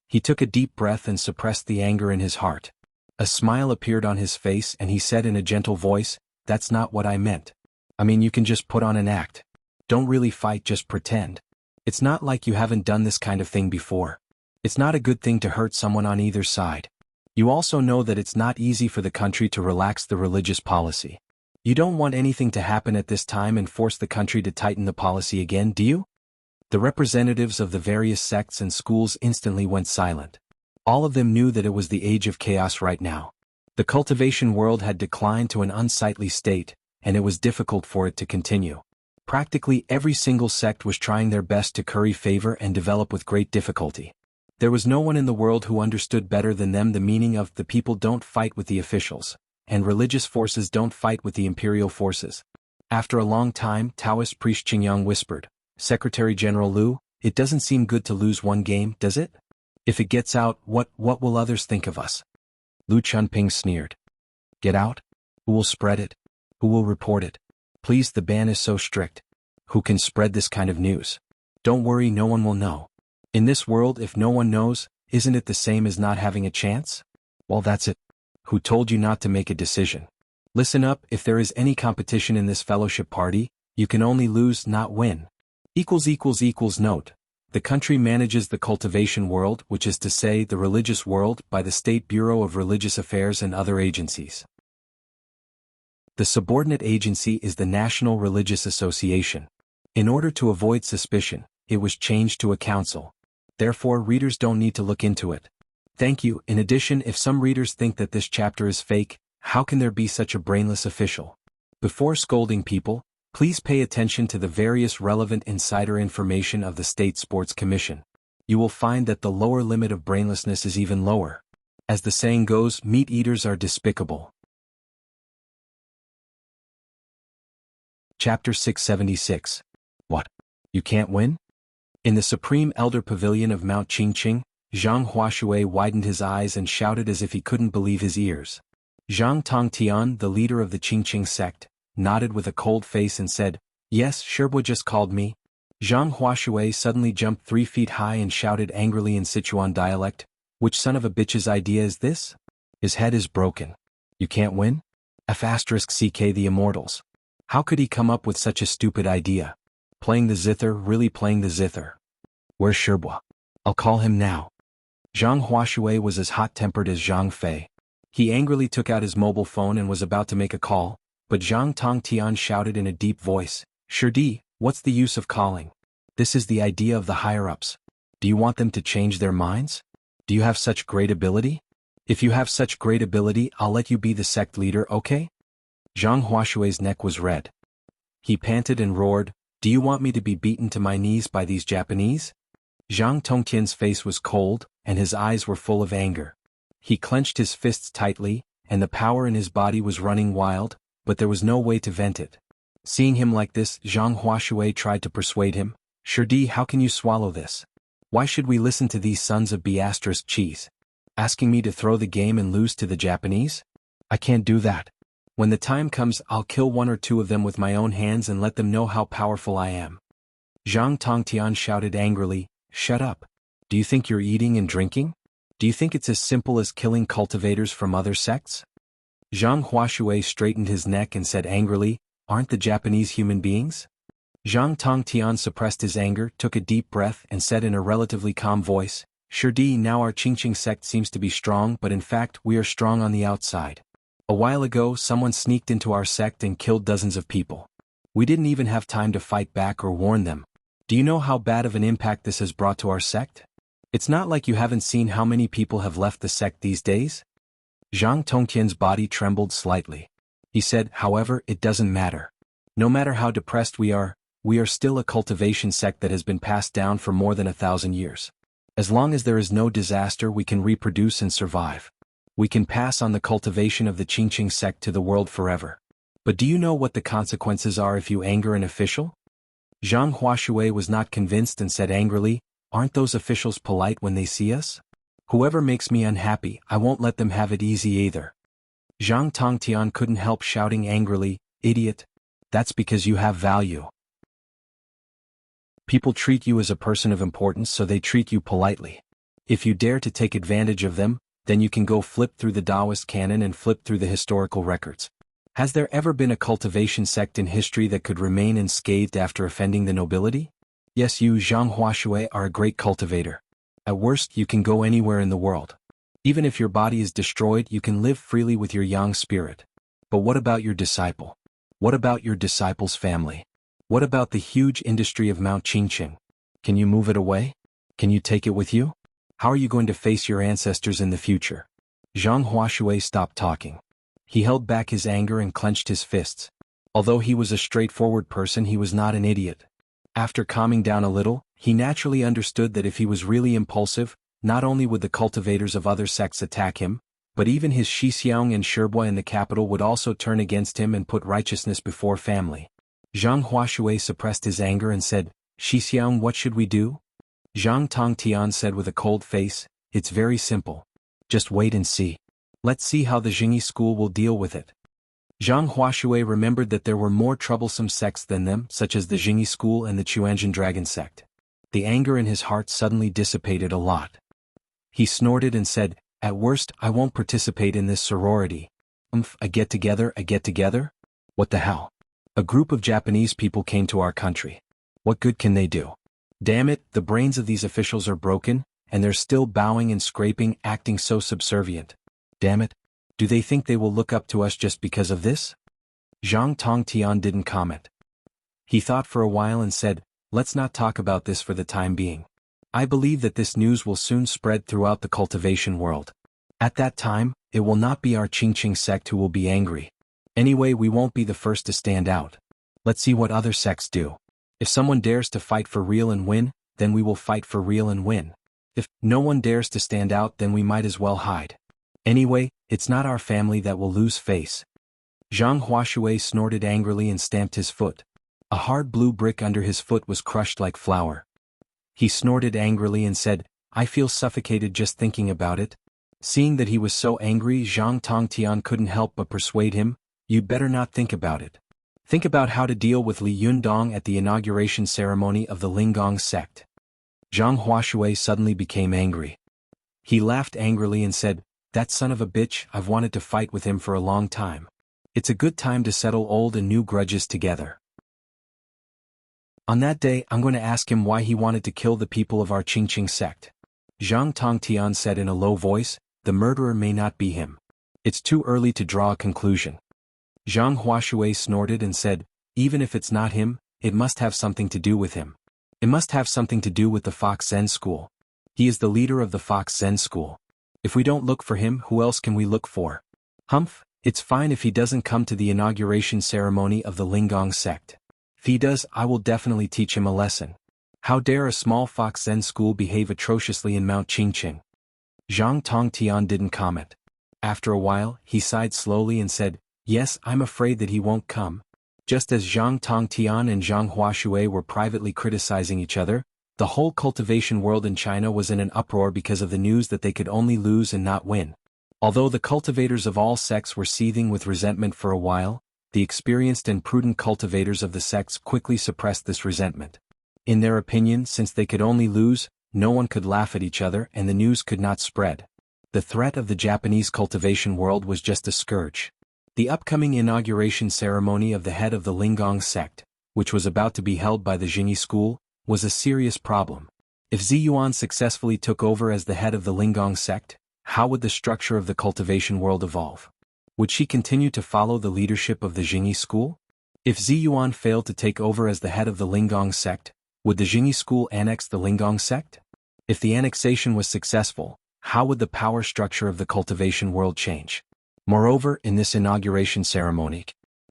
He took a deep breath and suppressed the anger in his heart. A smile appeared on his face and he said in a gentle voice, "That's not what I meant. I mean, you can just put on an act. Don't really fight, just pretend. It's not like you haven't done this kind of thing before. It's not a good thing to hurt someone on either side. You also know that it's not easy for the country to relax the religious policy. You don't want anything to happen at this time and force the country to tighten the policy again, do you?" The representatives of the various sects and schools instantly went silent. All of them knew that it was the age of chaos right now. The cultivation world had declined to an unsightly state, and it was difficult for it to continue. Practically every single sect was trying their best to curry favor and develop with great difficulty. There was no one in the world who understood better than them the meaning of "the people don't fight with the officials, and religious forces don't fight with the imperial forces." After a long time, Taoist priest Qingyang whispered, "Secretary General Lu, it doesn't seem good to lose one game, does it? If it gets out, what will others think of us?" Lu Chunping sneered. "Get out? Who will spread it? Who will report it? Please, the ban is so strict. Who can spread this kind of news? Don't worry, no one will know. In this world, if no one knows, isn't it the same as not having a chance? Well, that's it. Who told you not to make a decision? Listen up, if there is any competition in this fellowship party, you can only lose, not win. Note. The country manages the cultivation world, which is to say the religious world, by the State Bureau of Religious Affairs and other agencies. The subordinate agency is the National Religious Association. In order to avoid suspicion, it was changed to a council. Therefore, readers don't need to look into it. Thank you. In addition, if some readers think that this chapter is fake, how can there be such a brainless official? Before scolding people, please pay attention to the various relevant insider information of the State Sports Commission. You will find that the lower limit of brainlessness is even lower. As the saying goes, meat eaters are despicable. Chapter 676. What? You can't win? In the Supreme Elder Pavilion of Mount Qingqing, Zhang Huashui widened his eyes and shouted as if he couldn't believe his ears. Zhang Tongtian, the leader of the Qingqing sect, nodded with a cold face and said, "Yes, Sherbo just called me." Zhang Huashui suddenly jumped 3 feet high and shouted angrily in Sichuan dialect, Which son of a bitch's idea is this? His head is broken. You can't win? F***CK the Immortals. How could he come up with such a stupid idea? Playing the zither, really playing the zither. Where's Shirbo? I'll call him now. Zhang Huashui was as hot-tempered as Zhang Fei. He angrily took out his mobile phone and was about to make a call, but Zhang Tongtian shouted in a deep voice, Shirdi, what's the use of calling? This is the idea of the higher-ups. Do you want them to change their minds? Do you have such great ability? If you have such great ability, I'll let you be the sect leader, okay? Zhang Huashui's neck was red. He panted and roared, do you want me to be beaten to my knees by these Japanese? Zhang Tongtian's face was cold, and his eyes were full of anger. He clenched his fists tightly, and the power in his body was running wild, but there was no way to vent it. Seeing him like this, Zhang Huashui tried to persuade him, Shirdi, how can you swallow this? Why should we listen to these sons of B***cheese? Asking me to throw the game and lose to the Japanese? I can't do that. When the time comes, I'll kill one or two of them with my own hands and let them know how powerful I am. Zhang Tongtian shouted angrily, shut up. Do you think you're eating and drinking? Do you think it's as simple as killing cultivators from other sects? Zhang Huashui straightened his neck and said angrily, aren't the Japanese human beings? Zhang Tongtian suppressed his anger, took a deep breath and said in a relatively calm voice, Shirdi, now our Qingqing sect seems to be strong, but in fact we are strong on the outside. A while ago someone sneaked into our sect and killed dozens of people. We didn't even have time to fight back or warn them. Do you know how bad of an impact this has brought to our sect? It's not like you haven't seen how many people have left the sect these days. Zhang Tongtian's body trembled slightly. He said, however, it doesn't matter. No matter how depressed we are still a cultivation sect that has been passed down for more than 1,000 years. As long as there is no disaster, we can reproduce and survive. We can pass on the cultivation of the Qingqing sect to the world forever. But do you know what the consequences are if you anger an official? Zhang Huashui was not convinced and said angrily, aren't those officials polite when they see us? Whoever makes me unhappy, I won't let them have it easy either. Zhang Tongtian couldn't help shouting angrily, idiot. That's because you have value. People treat you as a person of importance, so they treat you politely. If you dare to take advantage of them, then you can go flip through the Taoist canon and flip through the historical records. Has there ever been a cultivation sect in history that could remain unscathed after offending the nobility? Yes, you, Zhang Huashui, are a great cultivator. At worst, you can go anywhere in the world. Even if your body is destroyed, you can live freely with your yang spirit. But what about your disciple? What about your disciple's family? What about the huge industry of Mount Qingqing? Can you move it away? Can you take it with you? How are you going to face your ancestors in the future? Zhang Huashui stopped talking. He held back his anger and clenched his fists. Although he was a straightforward person, he was not an idiot. After calming down a little, he naturally understood that if he was really impulsive, not only would the cultivators of other sects attack him, but even his Shixiang and Shirbo in the capital would also turn against him and put righteousness before family. Zhang Huashui suppressed his anger and said, Shixiang, what should we do? Zhang Tongtian said with a cold face, it's very simple. Just wait and see. Let's see how the Jingyi school will deal with it. Zhang Huashui remembered that there were more troublesome sects than them, such as the Jingyi school and the Chuanjin dragon sect. The anger in his heart suddenly dissipated a lot. He snorted and said, at worst, I won't participate in this sorority. A get-together? What the hell? A group of Japanese people came to our country. What good can they do? Damn it, the brains of these officials are broken, and they're still bowing and scraping, acting so subservient. Damn it. Do they think they will look up to us just because of this? Zhang Tongtian didn't comment. He thought for a while and said, let's not talk about this for the time being. I believe that this news will soon spread throughout the cultivation world. At that time, it will not be our Qingqing sect who will be angry. Anyway, we won't be the first to stand out. Let's see what other sects do. If someone dares to fight for real and win, then we will fight for real and win. If no one dares to stand out, then we might as well hide. Anyway, it's not our family that will lose face. Zhang Huashui snorted angrily and stamped his foot. A hard blue brick under his foot was crushed like flour. He snorted angrily and said, I feel suffocated just thinking about it. Seeing that he was so angry, Zhang Tongtian couldn't help but persuade him, you'd better not think about it. Think about how to deal with Li Yundong at the inauguration ceremony of the Linggong sect. Zhang Huashui suddenly became angry. He laughed angrily and said, "That son of a bitch, I've wanted to fight with him for a long time. It's a good time to settle old and new grudges together. On that day I'm going to ask him why he wanted to kill the people of our Qingqing sect." Zhang Tongtian said in a low voice, "The murderer may not be him. It's too early to draw a conclusion." Zhang Huashui snorted and said, "Even if it's not him, it must have something to do with him. It must have something to do with the Fox Zen School. He is the leader of the Fox Zen School. If we don't look for him, who else can we look for? Humph, it's fine if he doesn't come to the inauguration ceremony of the Linggong sect. If he does, I will definitely teach him a lesson. How dare a small Fox Zen school behave atrociously in Mount Qingqing?" Zhang Tongtian didn't comment. After a while, he sighed slowly and said, "Yes, I'm afraid that he won't come." Just as Zhang Tongtian and Zhang Huashui were privately criticizing each other, the whole cultivation world in China was in an uproar because of the news that they could only lose and not win. Although the cultivators of all sects were seething with resentment for a while, the experienced and prudent cultivators of the sects quickly suppressed this resentment. In their opinion, since they could only lose, no one could laugh at each other and the news could not spread. The threat of the Japanese cultivation world was just a scourge. The upcoming inauguration ceremony of the head of the Linggong sect, which was about to be held by the Jingyi school, was a serious problem. If Ziyuan successfully took over as the head of the Linggong sect, how would the structure of the cultivation world evolve? Would she continue to follow the leadership of the Jingyi school? If Ziyuan failed to take over as the head of the Linggong sect, would the Jingyi school annex the Linggong sect? If the annexation was successful, how would the power structure of the cultivation world change? Moreover, in this inauguration ceremony,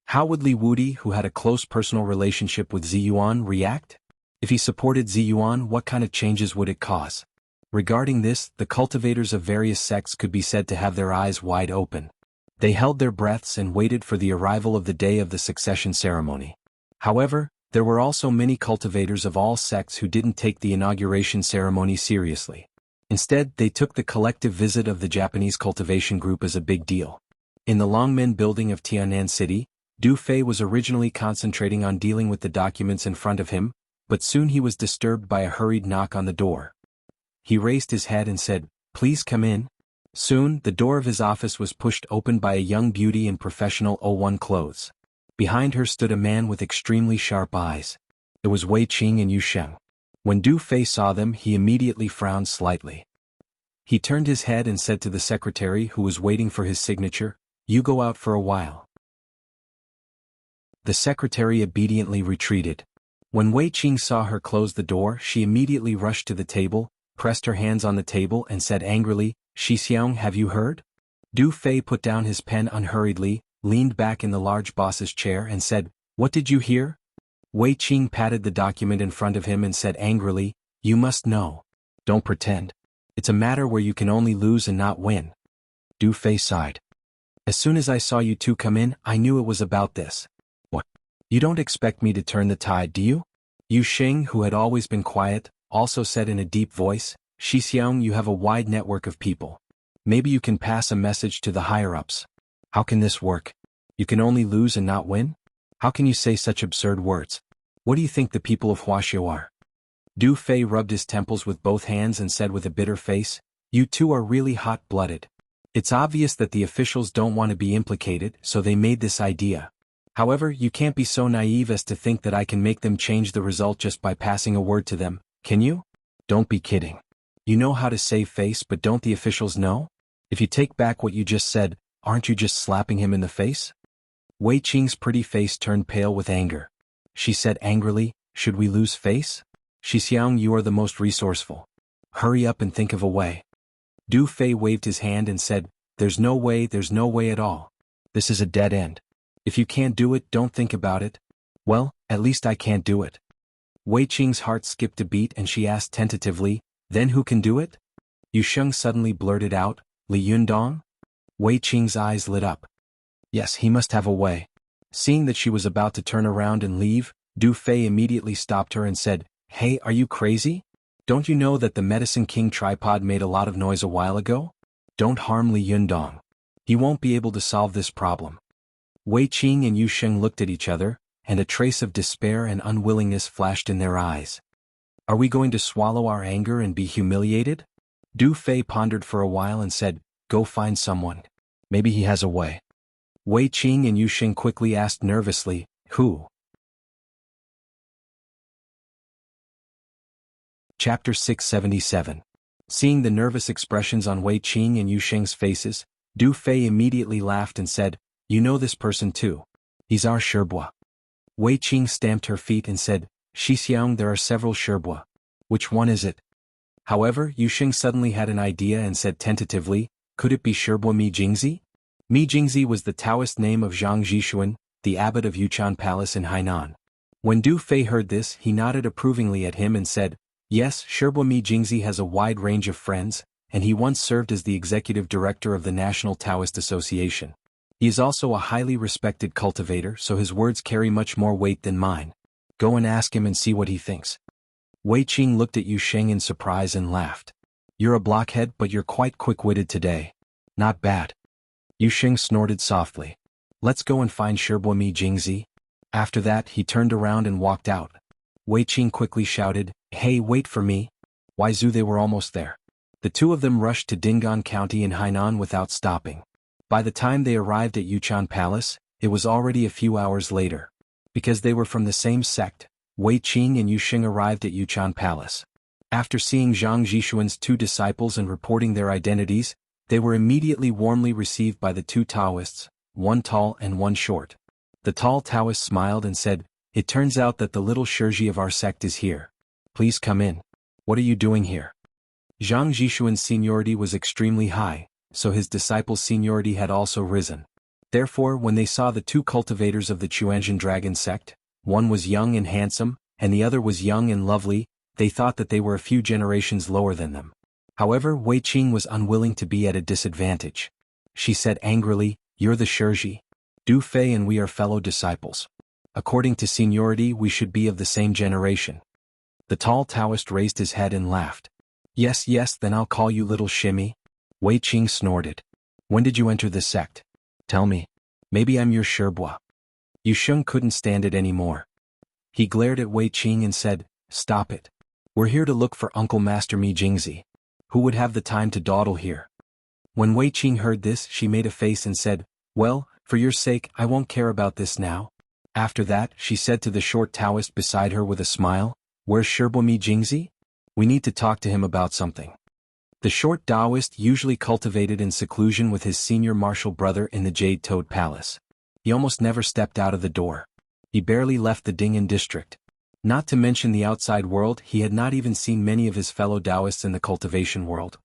how would Li Wudi, who had a close personal relationship with Ziyuan, react? If he supported Ziyuan, what kind of changes would it cause? Regarding this, the cultivators of various sects could be said to have their eyes wide open. They held their breaths and waited for the arrival of the day of the succession ceremony. However, there were also many cultivators of all sects who didn't take the inauguration ceremony seriously. Instead, they took the collective visit of the Japanese cultivation group as a big deal. In the Longmen building of Tianan City, Du Fei was originally concentrating on dealing with the documents in front of him, but soon he was disturbed by a hurried knock on the door. He raised his head and said, "Please come in." Soon, the door of his office was pushed open by a young beauty in professional O1 clothes. Behind her stood a man with extremely sharp eyes. It was Wei Qing and Yu Sheng. When Du Fei saw them, he immediately frowned slightly. He turned his head and said to the secretary who was waiting for his signature, "You go out for a while." The secretary obediently retreated. When Wei Qing saw her close the door, she immediately rushed to the table, pressed her hands on the table and said angrily, "Shi Xiang, have you heard?" Du Fei put down his pen unhurriedly, leaned back in the large boss's chair and said, "What did you hear?" Wei Qing patted the document in front of him and said angrily, "You must know. Don't pretend. It's a matter where you can only lose and not win." Du Fei sighed. "As soon as I saw you two come in, I knew it was about this." "What? You don't expect me to turn the tide, do you?" Yu Sheng, who had always been quiet, also said in a deep voice, "Shi Xiang, you have a wide network of people. Maybe you can pass a message to the higher-ups. How can this work? You can only lose and not win? How can you say such absurd words? What do you think the people of Huaxiao are?" Du Fei rubbed his temples with both hands and said with a bitter face, "You two are really hot-blooded. It's obvious that the officials don't want to be implicated, so they made this idea. However, you can't be so naive as to think that I can make them change the result just by passing a word to them, can you? Don't be kidding. You know how to save face, but don't the officials know? If you take back what you just said, aren't you just slapping him in the face?" Wei Qing's pretty face turned pale with anger. She said angrily, "Should we lose face? Shi Xiang, you are the most resourceful. Hurry up and think of a way." Du Fei waved his hand and said, there's no way at all. This is a dead end. If you can't do it, don't think about it." "Well, at least I can't do it." Wei Qing's heart skipped a beat and she asked tentatively, "Then who can do it?" Yu Sheng suddenly blurted out, "Li Yundong?" Wei Qing's eyes lit up. Yes, he must have a way. Seeing that she was about to turn around and leave, Du Fei immediately stopped her and said, "Hey, are you crazy? Don't you know that the Medicine King tripod made a lot of noise a while ago? Don't harm Li Yundong. He won't be able to solve this problem." Wei Qing and Yu Sheng looked at each other, and a trace of despair and unwillingness flashed in their eyes. "Are we going to swallow our anger and be humiliated? Du Fei pondered for a while and said, "Go find someone. Maybe he has a way." Wei Qing and Yu Xing quickly asked nervously, "Who?" Chapter 677. Seeing the nervous expressions on Wei Qing and Yu Xing's faces, Du Fei immediately laughed and said, "You know this person too. He's our Sherbois." Wei Qing stamped her feet and said, "Xixiang, there are several Sherbois. Which one is it?" However, Yu Xing suddenly had an idea and said tentatively, "Could it be Sherbois Mi Jingzi?" Mi Jingzi was the Taoist name of Zhang Zhishuan, the abbot of Yuchan Palace in Hainan. When Du Fei heard this, he nodded approvingly at him and said, "Yes, Sherbois Mi Jingzi has a wide range of friends, and he once served as the executive director of the National Taoist Association. He is also a highly respected cultivator, so his words carry much more weight than mine. Go and ask him and see what he thinks." Wei Qing looked at Yu Xing in surprise and laughed. "You're a blockhead, but you're quite quick-witted today. Not bad." Yu Xing snorted softly. "Let's go and find Sherbois Mi Jingzi." After that, he turned around and walked out. Wei Qing quickly shouted, "Hey, wait for me." Wai Zhu, they were almost there. The two of them rushed to Dingan County in Hainan without stopping. By the time they arrived at Yuchan Palace, it was already a few hours later. Because they were from the same sect, Wei Qing and Yu Xing arrived at Yuchan Palace. After seeing Zhang Zhishuan's two disciples and reporting their identities, they were immediately warmly received by the two Taoists, one tall and one short. The tall Taoist smiled and said, "It turns out that the little Shirji of our sect is here. Please come in. What are you doing here?" Zhang Zhishuan's seniority was extremely high, so his disciples' seniority had also risen. Therefore, when they saw the two cultivators of the Chuanzhen Dragon sect, one was young and handsome, and the other was young and lovely, they thought that they were a few generations lower than them. However, Wei Qing was unwilling to be at a disadvantage. She said angrily, "You're the Shirji. Du Fei and we are fellow disciples. According to seniority, we should be of the same generation." The tall Taoist raised his head and laughed. Yes, then I'll call you little Shimmy." Wei Qing snorted. "When did you enter the sect? Tell me. Maybe I'm your Sherbois." Yu Xing couldn't stand it anymore. He glared at Wei Qing and said, "Stop it. We're here to look for Uncle Master Mi Jingzi. Who would have the time to dawdle here?" When Wei Qing heard this, she made a face and said, "Well, for your sake, I won't care about this now." After that, she said to the short Taoist beside her with a smile, "Where's Sherbois Mi Jingzi? We need to talk to him about something." The short Taoist usually cultivated in seclusion with his senior martial brother in the Jade Toad Palace. He almost never stepped out of the door. He barely left the Ding'an district. Not to mention the outside world, he had not even seen many of his fellow Taoists in the cultivation world.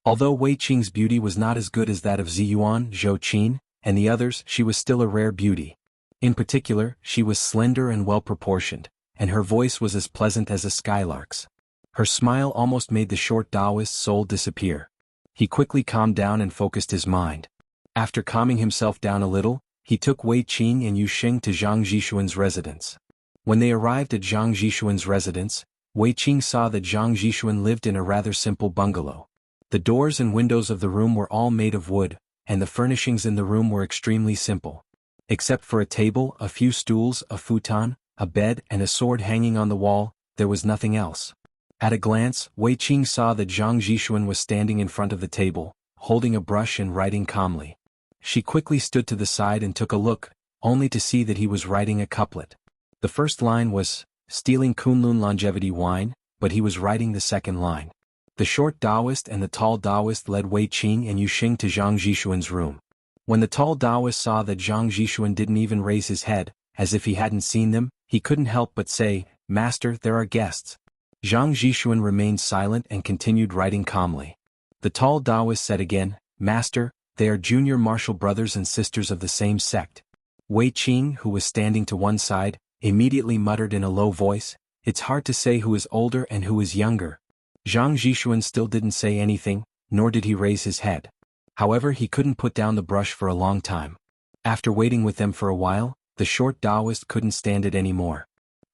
Although Wei Qing's beauty was not as good as that of Ziyuan, Zhou Qin, and the others, she was still a rare beauty. In particular, she was slender and well-proportioned, and her voice was as pleasant as a skylark's. Her smile almost made the short Taoist's soul disappear. He quickly calmed down and focused his mind. After calming himself down a little, he took Wei Qing and Yu Xing to Zhang Zhishuan's residence. When they arrived at Zhang Zhishuan's residence, Wei Qing saw that Zhang Zhishuan lived in a rather simple bungalow. The doors and windows of the room were all made of wood, and the furnishings in the room were extremely simple. Except for a table, a few stools, a futon, a bed, and a sword hanging on the wall, there was nothing else. At a glance, Wei Qing saw that Zhang Zhishuan was standing in front of the table, holding a brush and writing calmly. She quickly stood to the side and took a look, only to see that he was writing a couplet. The first line was, "Stealing Kunlun longevity wine," but he was writing the second line. The short Taoist and the tall Taoist led Wei Qing and Yu Xing to Zhang Zhishuan's room. When the tall Taoist saw that Zhang Zhishuan didn't even raise his head, as if he hadn't seen them, he couldn't help but say, "Master, there are guests." Zhang Zhishuan remained silent and continued writing calmly. The tall Taoist said again, "Master, they are junior martial brothers and sisters of the same sect." Wei Qing, who was standing to one side, immediately muttered in a low voice, "It's hard to say who is older and who is younger." Zhang Zhishuan still didn't say anything, nor did he raise his head. However, he couldn't put down the brush for a long time. After waiting with them for a while, the short Taoist couldn't stand it anymore.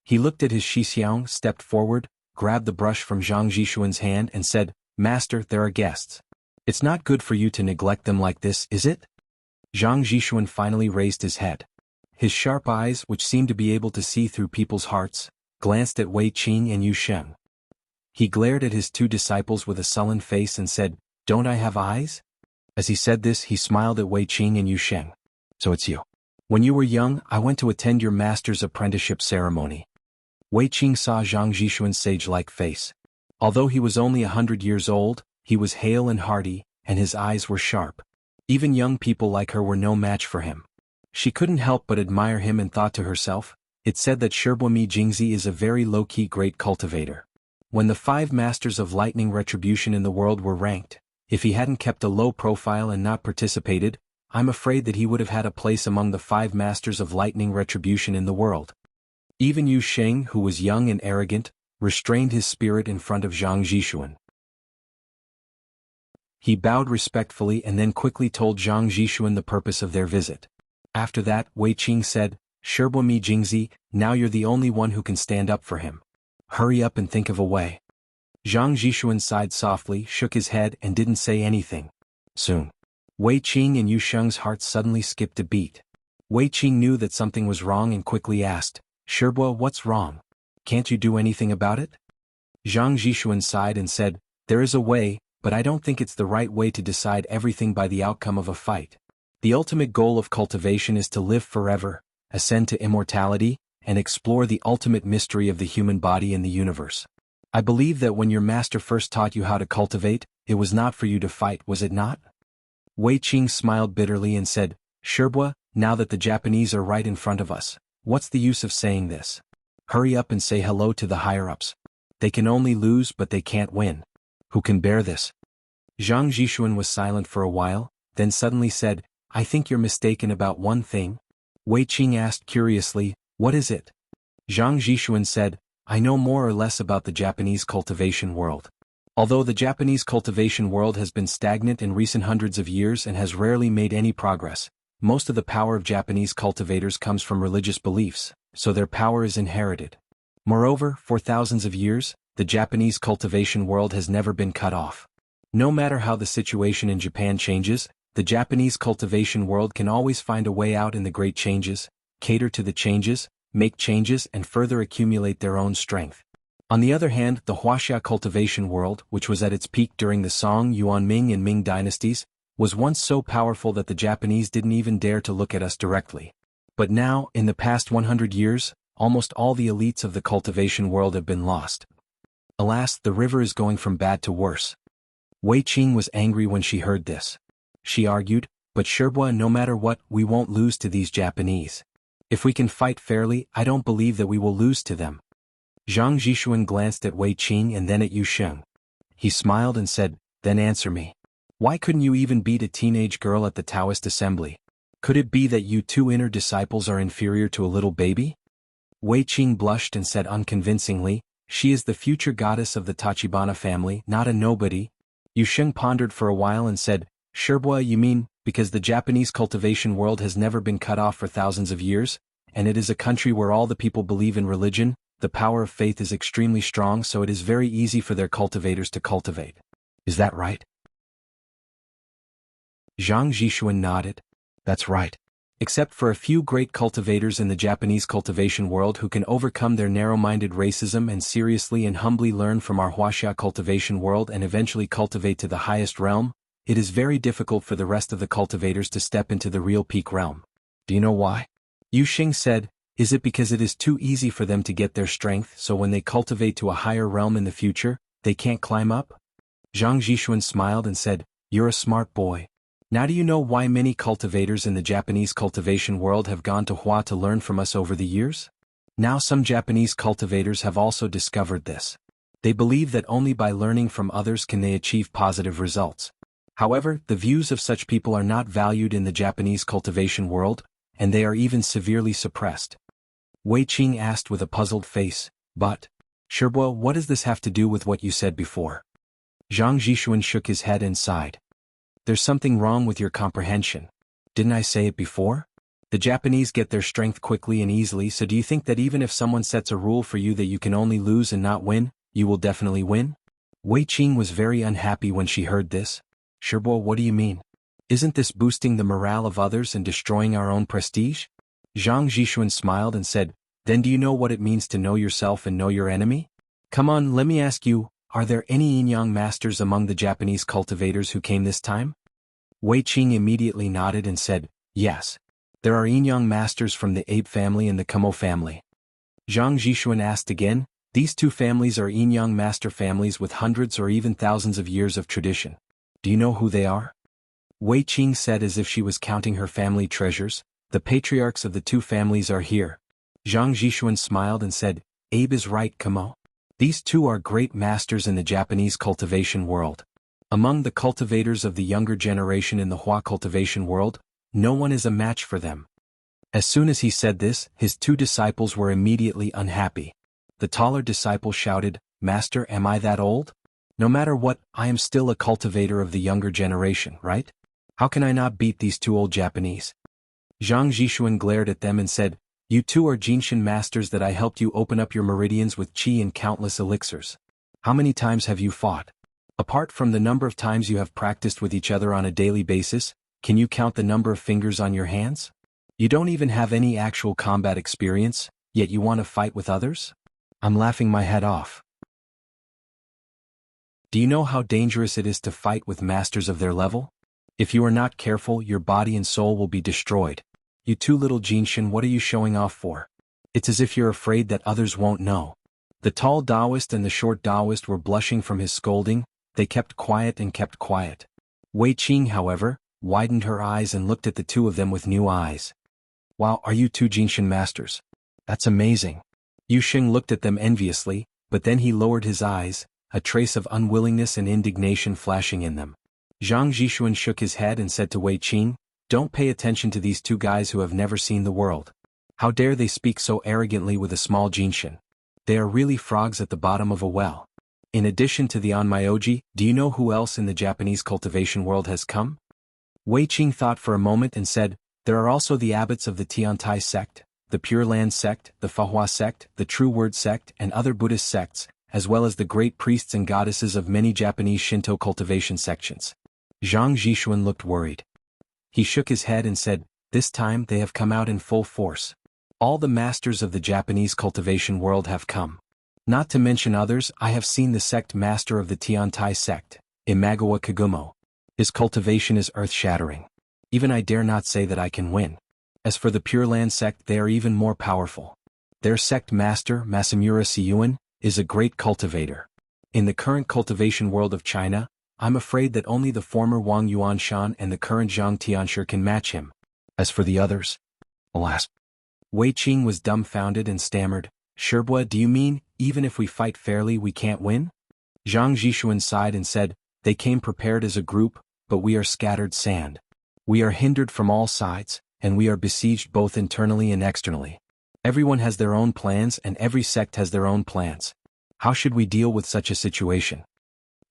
He looked at his Xixiang, stepped forward, grabbed the brush from Zhang Zhishuan's hand and said, "Master, there are guests. It's not good for you to neglect them like this, is it?" Zhang Zhishuan finally raised his head. His sharp eyes, which seemed to be able to see through people's hearts, glanced at Wei Qing and Yu Xing. He glared at his two disciples with a sullen face and said, "Don't I have eyes?" As he said this, he smiled at Wei Qing and Yu Sheng. "So it's you. When you were young, I went to attend your master's apprenticeship ceremony." Wei Qing saw Zhang Zhishuan's sage-like face. Although he was only 100 years old, he was hale and hearty, and his eyes were sharp. Even young people like her were no match for him. She couldn't help but admire him and thought to herself, "It's said that Shibuami Jingzi is a very low-key great cultivator." When the 5 masters of lightning retribution in the world were ranked, if he hadn't kept a low profile and not participated, I'm afraid that he would have had a place among the 5 masters of lightning retribution in the world. Even Yu Sheng, who was young and arrogant, restrained his spirit in front of Zhang Zhishuan. He bowed respectfully and then quickly told Zhang Zhishuan the purpose of their visit. After that, Wei Qing said, "Shibuami Jingzi, now you're the only one who can stand up for him. Hurry up and think of a way." Zhang Zhishuan sighed softly, shook his head and didn't say anything. Soon, Wei Qing and Yu Sheng's hearts suddenly skipped a beat. Wei Qing knew that something was wrong and quickly asked, "Shibua, what's wrong? Can't you do anything about it?" Zhang Zhishuan sighed and said, "There is a way, but I don't think it's the right way to decide everything by the outcome of a fight. The ultimate goal of cultivation is to live forever, ascend to immortality, and explore the ultimate mystery of the human body and the universe. I believe that when your master first taught you how to cultivate, it was not for you to fight, was it not?" Wei Qing smiled bitterly and said, "Shibua, now that the Japanese are right in front of us, what's the use of saying this? Hurry up and say hello to the higher-ups. They can only lose but they can't win. Who can bear this?" Zhang Zhishuan was silent for a while, then suddenly said, "I think you're mistaken about one thing." Wei Qing asked curiously, "What is it?" Zhang Zhishuan said, "I know more or less about the Japanese cultivation world. Although the Japanese cultivation world has been stagnant in recent hundreds of years and has rarely made any progress, most of the power of Japanese cultivators comes from religious beliefs, so their power is inherited. Moreover, for thousands of years, the Japanese cultivation world has never been cut off. No matter how the situation in Japan changes, the Japanese cultivation world can always find a way out in the great changes, cater to the changes, make changes and further accumulate their own strength. On the other hand, the Wuxia cultivation world, which was at its peak during the Song, Yuan Ming and Ming dynasties, was once so powerful that the Japanese didn't even dare to look at us directly. But now, in the past 100 years, almost all the elites of the cultivation world have been lost. Alas, the river is going from bad to worse." Wei Qing was angry when she heard this. She argued, "But Shibua, no matter what, we won't lose to these Japanese. If we can fight fairly, I don't believe that we will lose to them." Zhang Zhishuan glanced at Wei Qing and then at Yu Sheng. He smiled and said, "Then answer me. Why couldn't you even beat a teenage girl at the Taoist assembly? Could it be that you 2 inner disciples are inferior to a little baby?" Wei Qing blushed and said unconvincingly, "She is the future goddess of the Tachibana family, not a nobody." Yu Sheng pondered for a while and said, "Shibua, you mean, because the Japanese cultivation world has never been cut off for thousands of years, and it is a country where all the people believe in religion, the power of faith is extremely strong, so it is very easy for their cultivators to cultivate. Is that right?" Zhang Zhishuan nodded. "That's right. Except for a few great cultivators in the Japanese cultivation world who can overcome their narrow-minded racism and seriously and humbly learn from our Wuxia cultivation world and eventually cultivate to the highest realm, it is very difficult for the rest of the cultivators to step into the real peak realm. Do you know why?" Yu Sheng said, "Is it because it is too easy for them to get their strength, so when they cultivate to a higher realm in the future, they can't climb up?" Zhang Zhishuan smiled and said, "You're a smart boy. Now do you know why many cultivators in the Japanese cultivation world have gone to Hua to learn from us over the years? Now some Japanese cultivators have also discovered this. They believe that only by learning from others can they achieve positive results. However, the views of such people are not valued in the Japanese cultivation world, and they are even severely suppressed." Wei Qing asked with a puzzled face, "But, Shibua, what does this have to do with what you said before?" Zhang Zhishuan shook his head and sighed. "There's something wrong with your comprehension. Didn't I say it before? The Japanese get their strength quickly and easily, so do you think that even if someone sets a rule for you that you can only lose and not win, you will definitely win?" Wei Qing was very unhappy when she heard this. "Shibua, what do you mean? Isn't this boosting the morale of others and destroying our own prestige?" Zhang Zhishuan smiled and said, "Then do you know what it means to know yourself and know your enemy? Come on, let me ask you, are there any yin-yang masters among the Japanese cultivators who came this time? Wei Qing immediately nodded and said, yes. There are yin-yang masters from the Abe family and the Kamo family. Zhang Zhishuan asked again, these two families are yin-yang master families with hundreds or even thousands of years of tradition. Do you know who they are? Wei Qing said as if she was counting her family treasures, the patriarchs of the two families are here. Zhang Zhishuan smiled and said, Abe is right, Kamo. These two are great masters in the Japanese cultivation world. Among the cultivators of the younger generation in the Hua cultivation world, no one is a match for them. As soon as he said this, his two disciples were immediately unhappy. The taller disciple shouted, Master, am I that old? No matter what, I am still a cultivator of the younger generation, right? How can I not beat these two old Japanese? Zhang Zhishuan glared at them and said, you two are Jinshin masters that I helped you open up your meridians with qi and countless elixirs. How many times have you fought? Apart from the number of times you have practiced with each other on a daily basis, can you count the number of fingers on your hands? You don't even have any actual combat experience, yet you want to fight with others? I'm laughing my head off. Do you know how dangerous it is to fight with masters of their level? If you are not careful, your body and soul will be destroyed. You two little Jinshin, what are you showing off for? It's as if you're afraid that others won't know. The tall Taoist and the short Taoist were blushing from his scolding. They kept quiet and kept quiet. Wei Qing, however, widened her eyes and looked at the two of them with new eyes. Wow, are you two Jinshin masters? That's amazing. Yu Xing looked at them enviously, but then he lowered his eyes, a trace of unwillingness and indignation flashing in them. Zhang Zhishuan shook his head and said to Wei Qing, don't pay attention to these two guys who have never seen the world. How dare they speak so arrogantly with a small Jinshin? They are really frogs at the bottom of a well. In addition to the Onmyoji, do you know who else in the Japanese cultivation world has come? Wei Qing thought for a moment and said, there are also the abbots of the Tiantai sect, the Pure Land sect, the Fahua sect, the True Word sect, and other Buddhist sects, as well as the great priests and goddesses of many Japanese Shinto cultivation sections. Zhang Zhishuan looked worried. He shook his head and said, this time they have come out in full force. All the masters of the Japanese cultivation world have come. Not to mention others, I have seen the sect master of the Tiantai sect, Imagawa Kagumo. His cultivation is earth-shattering. Even I dare not say that I can win. As for the Pure Land sect, they are even more powerful. Their sect master, Masamura Siyuan, is a great cultivator. In the current cultivation world of China, I'm afraid that only the former Wang Yuanshan and the current Zhang Tianshi can match him. As for the others, alas. Wei Qing was dumbfounded and stammered, Sherbua, do you mean, even if we fight fairly we can't win? Zhang Zhishuan sighed and said, they came prepared as a group, but we are scattered sand. We are hindered from all sides, and we are besieged both internally and externally. Everyone has their own plans and every sect has their own plans. How should we deal with such a situation?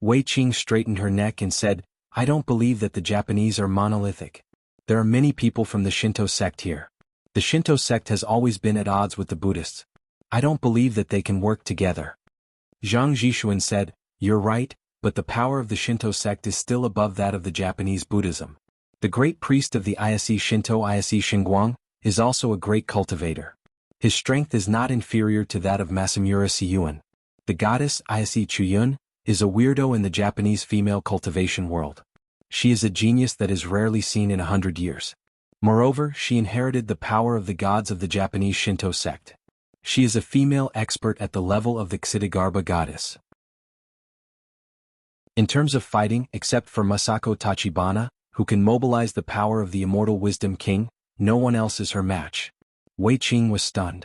Wei Qing straightened her neck and said, I don't believe that the Japanese are monolithic. There are many people from the Shinto sect here. The Shinto sect has always been at odds with the Buddhists. I don't believe that they can work together. Zhang Zhishuan said, you're right, but the power of the Shinto sect is still above that of the Japanese Buddhism. The great priest of the Ise Shinto Ise Xinguang is also a great cultivator. His strength is not inferior to that of Masamura Siyuan. The goddess Ise Chuyun is a weirdo in the Japanese female cultivation world. She is a genius that is rarely seen in 100 years. Moreover, she inherited the power of the gods of the Japanese Shinto sect. She is a female expert at the level of the Ksitigarbha goddess. In terms of fighting, except for Masako Tachibana, who can mobilize the power of the immortal Wisdom King, no one else is her match. Wei Qing was stunned.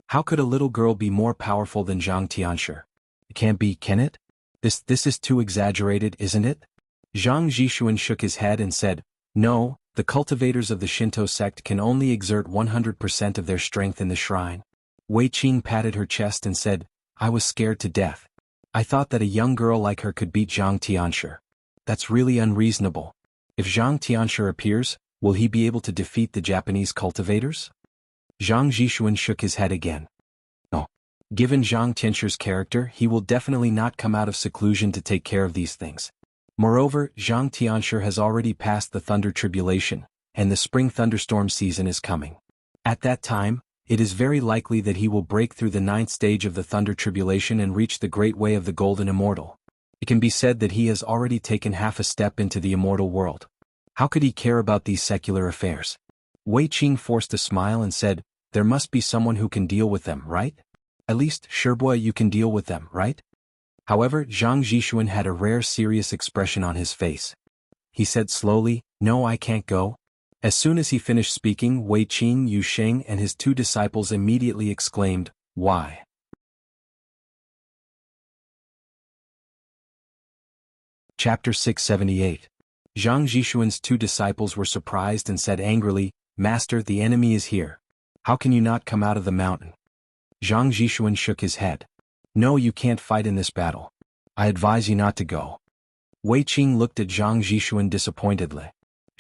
How could a little girl be more powerful than Zhang Tianshi? It can't be, can it? This is too exaggerated, isn't it? Zhang Zhishuan shook his head and said, no, the cultivators of the Shinto sect can only exert 100% of their strength in the shrine. Wei Qing patted her chest and said, I was scared to death. I thought that a young girl like her could beat Zhang Tianshi. That's really unreasonable. If Zhang Tianshi appears, will he be able to defeat the Japanese cultivators? Zhang Zhishuan shook his head again. No. Given Zhang Tianshi's character, he will definitely not come out of seclusion to take care of these things. Moreover, Zhang Tianshi has already passed the thunder tribulation, and the spring thunderstorm season is coming. At that time, It is very likely that he will break through the ninth stage of the Thunder Tribulation and reach the great way of the Golden Immortal. It can be said that he has already taken half a step into the immortal world. How could he care about these secular affairs? Wei Qing forced a smile and said, there must be someone who can deal with them, right? At least, Shibua, you can deal with them, right? However, Zhang Zhishuan had a rare serious expression on his face. He said slowly, no, I can't go. As soon as he finished speaking, Wei Qing, Yu Sheng and his two disciples immediately exclaimed, why? Chapter 678. Zhang Zhishuan's two disciples were surprised and said angrily, Master, the enemy is here. How can you not come out of the mountain? Zhang Zhishuan shook his head. No, you can't fight in this battle. I advise you not to go. Wei Qing looked at Zhang Zhishuan disappointedly.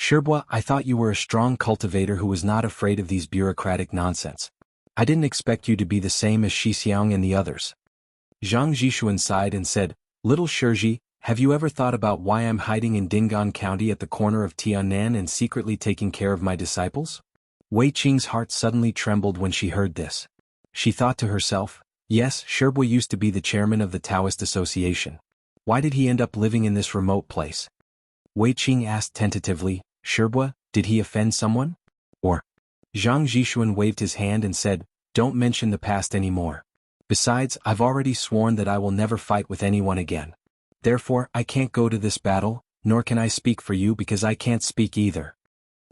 Shibua, I thought you were a strong cultivator who was not afraid of these bureaucratic nonsense. I didn't expect you to be the same as Shixiang and the others. Zhang Zhishuan sighed and said, Little Shirji, have you ever thought about why I'm hiding in Dingan County at the corner of Tiannan and secretly taking care of my disciples? Wei Qing's heart suddenly trembled when she heard this. She thought to herself, yes, Shibua used to be the chairman of the Taoist Association. Why did he end up living in this remote place? Wei Qing asked tentatively, Shibua, did he offend someone? Or? Zhang Zhishuan waved his hand and said, don't mention the past anymore. Besides, I've already sworn that I will never fight with anyone again. Therefore, I can't go to this battle, nor can I speak for you because I can't speak either.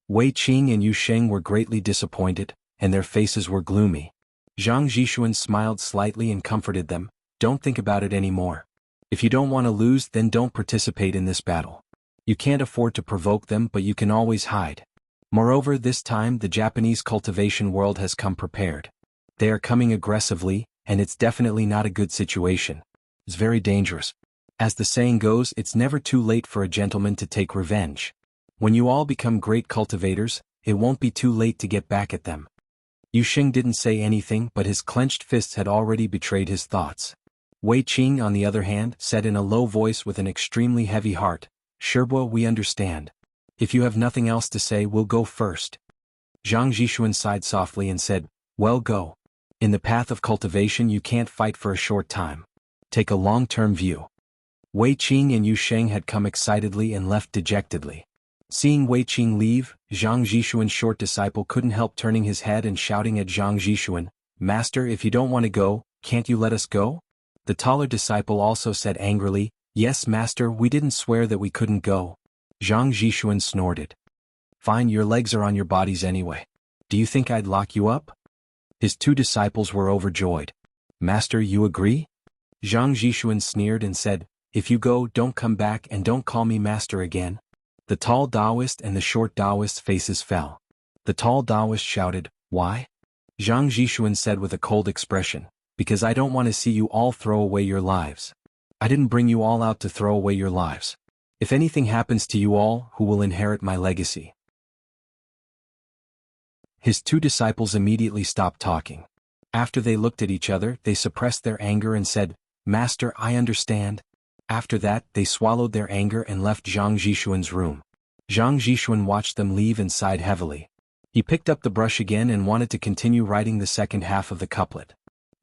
Wei Qing and Yu Sheng were greatly disappointed, and their faces were gloomy. Zhang Zhishuan smiled slightly and comforted them, don't think about it anymore. If you don't want to lose, then don't participate in this battle. You can't afford to provoke them, but you can always hide. Moreover, this time the Japanese cultivation world has come prepared. They are coming aggressively, and it's definitely not a good situation. It's very dangerous. As the saying goes, it's never too late for a gentleman to take revenge. When you all become great cultivators, it won't be too late to get back at them. Yu Sheng didn't say anything, but his clenched fists had already betrayed his thoughts. Wei Qing, on the other hand, said in a low voice with an extremely heavy heart, Shibua, we understand. If you have nothing else to say, we'll go first. Zhang Zhishuan sighed softly and said, well, go. In the path of cultivation you can't fight for a short time. Take a long-term view. Wei Qing and Yu Sheng had come excitedly and left dejectedly. Seeing Wei Qing leave, Zhang Zhishuan's short disciple couldn't help turning his head and shouting at Zhang Zhishuan, Master, if you don't want to go, can't you let us go? The taller disciple also said angrily, Yes, Master, we didn't swear that we couldn't go. Zhang Zhishuan snorted. Fine, your legs are on your bodies anyway. Do you think I'd lock you up? His two disciples were overjoyed. Master, you agree? Zhang Zhishuan sneered and said, If you go, don't come back and don't call me master again. The tall Taoist and the short Taoist's faces fell. The tall Taoist shouted, Why? Zhang Zhishuan said with a cold expression, Because I don't want to see you all throw away your lives. I didn't bring you all out to throw away your lives. If anything happens to you all, who will inherit my legacy? His two disciples immediately stopped talking. After they looked at each other, they suppressed their anger and said, Master, I understand. After that, they swallowed their anger and left Zhang Zhishuan's room. Zhang Zhishuan watched them leave and sighed heavily. He picked up the brush again and wanted to continue writing the second half of the couplet.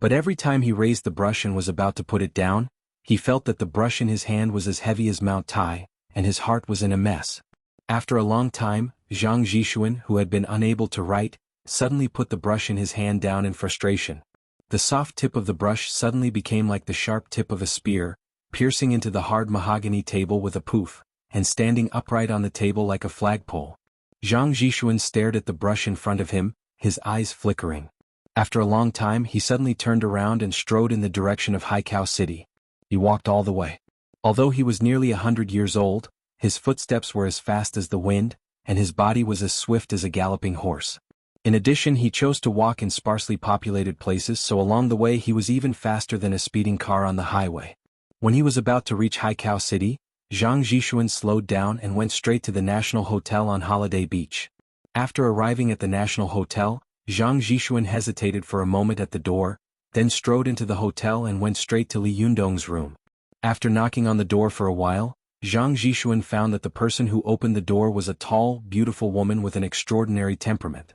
But every time he raised the brush and was about to put it down, he felt that the brush in his hand was as heavy as Mount Tai, and his heart was in a mess. After a long time, Zhang Zhishuan, who had been unable to write, suddenly put the brush in his hand down in frustration. The soft tip of the brush suddenly became like the sharp tip of a spear, piercing into the hard mahogany table with a poof, and standing upright on the table like a flagpole. Zhang Zhishuan stared at the brush in front of him, his eyes flickering. After a long time he suddenly turned around and strode in the direction of Haikao City. He walked all the way. Although he was nearly 100 years old, his footsteps were as fast as the wind, and his body was as swift as a galloping horse. In addition, he chose to walk in sparsely populated places, so along the way he was even faster than a speeding car on the highway. When he was about to reach Haikao City, Zhang Zhishuan slowed down and went straight to the National Hotel on Holiday Beach. After arriving at the National Hotel, Zhang Zhishuan hesitated for a moment at the door, then strode into the hotel and went straight to Li Yundong's room. After knocking on the door for a while, Zhang Zhishuan found that the person who opened the door was a tall, beautiful woman with an extraordinary temperament.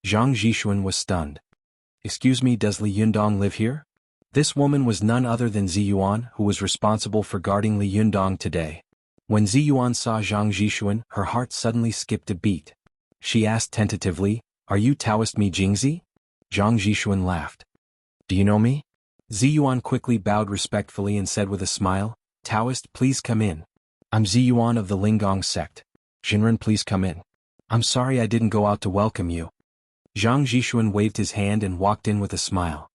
Zhang Zhishuan was stunned. "Excuse me, does Li Yundong live here?" This woman was none other than Ziyuan, who was responsible for guarding Li Yundong today. When Ziyuan saw Zhang Zhishuan, her heart suddenly skipped a beat. She asked tentatively, "Are you Taoist Mi Jingzi?" Zhang Zhishuan laughed. "Do you know me?" Ziyuan quickly bowed respectfully and said with a smile, "Taoist, please come in. I'm Ziyuan of the Linggong sect. Jinren, please come in. I'm sorry I didn't go out to welcome you." Zhang Zhishuan waved his hand and walked in with a smile.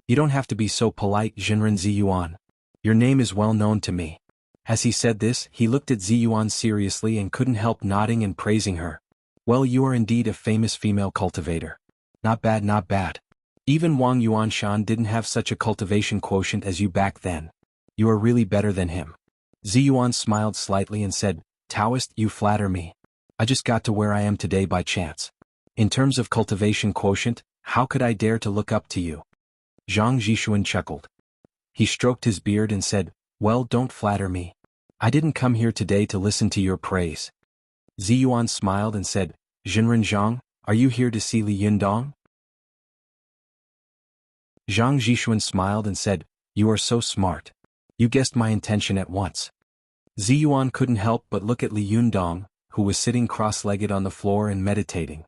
"You don't have to be so polite, Jinren Ziyuan. Your name is well known to me." As he said this, he looked at Ziyuan seriously and couldn't help nodding and praising her. "Well, you are indeed a famous female cultivator. Not bad, not bad. Even Wang Yuanshan didn't have such a cultivation quotient as you back then. You are really better than him." Ziyuan smiled slightly and said, "Taoist, you flatter me. I just got to where I am today by chance. In terms of cultivation quotient, how could I dare to look up to you?" Zhang Zhishuan chuckled. He stroked his beard and said, "Well, don't flatter me. I didn't come here today to listen to your praise." Ziyuan smiled and said, "Jinren Zhang, are you here to see Li Yundong?" Zhang Zhishuan smiled and said, "You are so smart. You guessed my intention at once." Ziyuan couldn't help but look at Li Yundong, who was sitting cross-legged on the floor and meditating.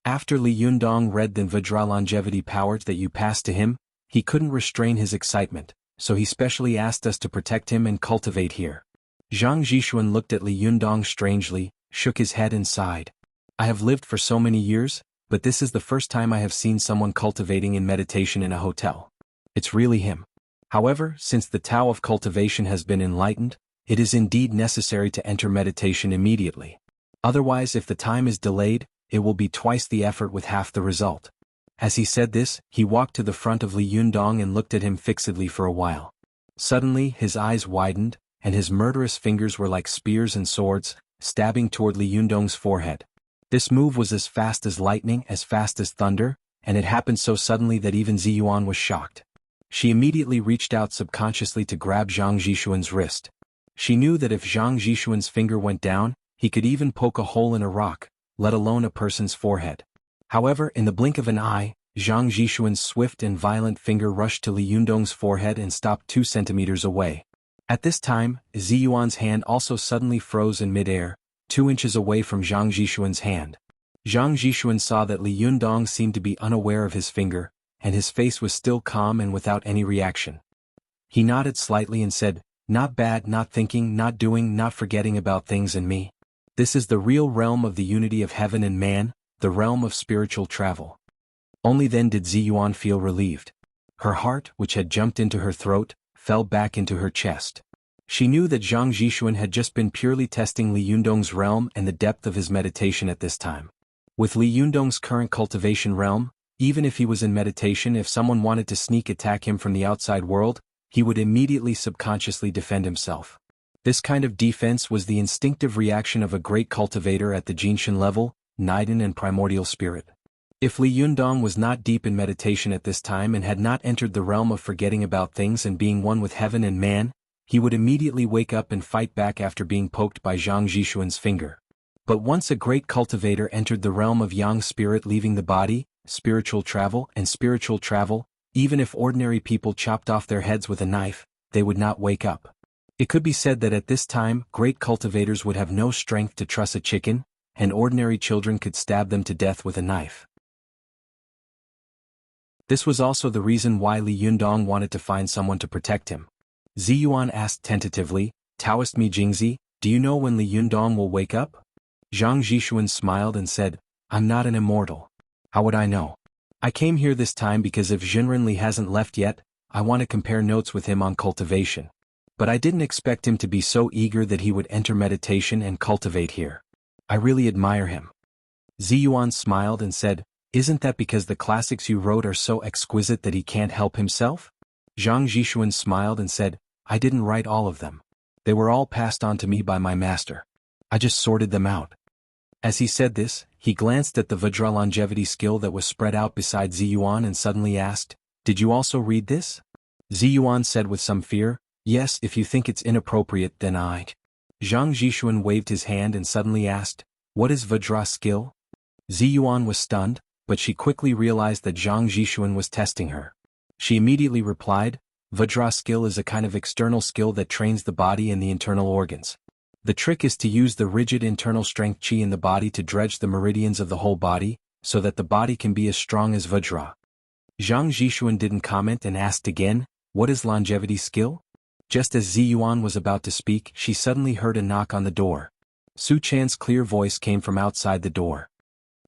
After Li Yundong read the Vajra longevity powers that you passed to him, he couldn't restrain his excitement, so he specially asked us to protect him and cultivate here. Zhang Zhishuan looked at Li Yundong strangely, shook his head and sighed. "I have lived for so many years, but this is the first time I have seen someone cultivating in meditation in a hotel. It's really him. However, since the Tao of cultivation has been enlightened, it is indeed necessary to enter meditation immediately. Otherwise, if the time is delayed, it will be twice the effort with half the result." As he said this, he walked to the front of Li Yundong and looked at him fixedly for a while. Suddenly, his eyes widened, and his murderous fingers were like spears and swords, stabbing toward Li Yundong's forehead. This move was as fast as lightning, as fast as thunder, and it happened so suddenly that even Ziyuan was shocked. She immediately reached out subconsciously to grab Zhang Zhishuan's wrist. She knew that if Zhang Zhishuan's finger went down, he could even poke a hole in a rock, let alone a person's forehead. However, in the blink of an eye, Zhang Zhishuan's swift and violent finger rushed to Li Yundong's forehead and stopped 2 centimeters away. At this time, Ziyuan's hand also suddenly froze in midair, 2 inches away from Zhang Zhishuan's hand. Zhang Zhishuan saw that Li Yundong seemed to be unaware of his finger, and his face was still calm and without any reaction. He nodded slightly and said, "Not bad, not thinking, not doing, not forgetting about things and me. This is the real realm of the unity of heaven and man, the realm of spiritual travel." Only then did Ziyuan feel relieved. Her heart, which had jumped into her throat, fell back into her chest. She knew that Zhang Zhishuan had just been purely testing Li Yundong's realm and the depth of his meditation at this time. With Li Yundong's current cultivation realm, even if he was in meditation, if someone wanted to sneak attack him from the outside world, he would immediately subconsciously defend himself. This kind of defense was the instinctive reaction of a great cultivator at the Jinshan level, Niden and primordial spirit. If Li Yundong was not deep in meditation at this time and had not entered the realm of forgetting about things and being one with heaven and man, he would immediately wake up and fight back after being poked by Zhang Zhishuan's finger. But once a great cultivator entered the realm of yang spirit, leaving the body, spiritual travel, even if ordinary people chopped off their heads with a knife, they would not wake up. It could be said that at this time, great cultivators would have no strength to truss a chicken, and ordinary children could stab them to death with a knife. This was also the reason why Li Yundong wanted to find someone to protect him. Ziyuan asked tentatively, "Taoist Mi Jingzi, do you know when Li Yundong will wake up?" Zhang Zhishuan smiled and said, "I'm not an immortal. How would I know? I came here this time because if Jinren Li hasn't left yet, I want to compare notes with him on cultivation. But I didn't expect him to be so eager that he would enter meditation and cultivate here. I really admire him." Ziyuan smiled and said, "Isn't that because the classics you wrote are so exquisite that he can't help himself?" Zhang Zhishuan smiled and said, "I didn't write all of them. They were all passed on to me by my master. I just sorted them out." As he said this, he glanced at the Vajra longevity skill that was spread out beside Ziyuan and suddenly asked, "Did you also read this?" Ziyuan said with some fear, "Yes, if you think it's inappropriate, then I." Zhang Zhishuan waved his hand and suddenly asked, "What is Vajra skill?" Ziyuan was stunned, but she quickly realized that Zhang Zhishuan was testing her. She immediately replied, Vajra skill is a kind of external skill that trains the body and the internal organs. The trick is to use the rigid internal strength qi in the body to dredge the meridians of the whole body, so that the body can be as strong as Vajra. Zhang Zhishuan didn't comment and asked again, what is longevity skill? Just as Ziyuan was about to speak, she suddenly heard a knock on the door. Su Chan's clear voice came from outside the door.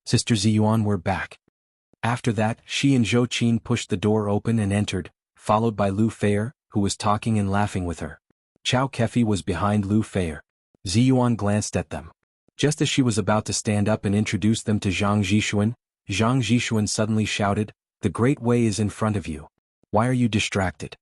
Sister Ziyuan, we're back. After that, she and Zhou Qin pushed the door open and entered, followed by Lu Feier, who was talking and laughing with her. Chao Kefi was behind Lu Feier. Ziyuan glanced at them. Just as she was about to stand up and introduce them to Zhang Zhishuan suddenly shouted, the Great Way is in front of you. Why are you distracted?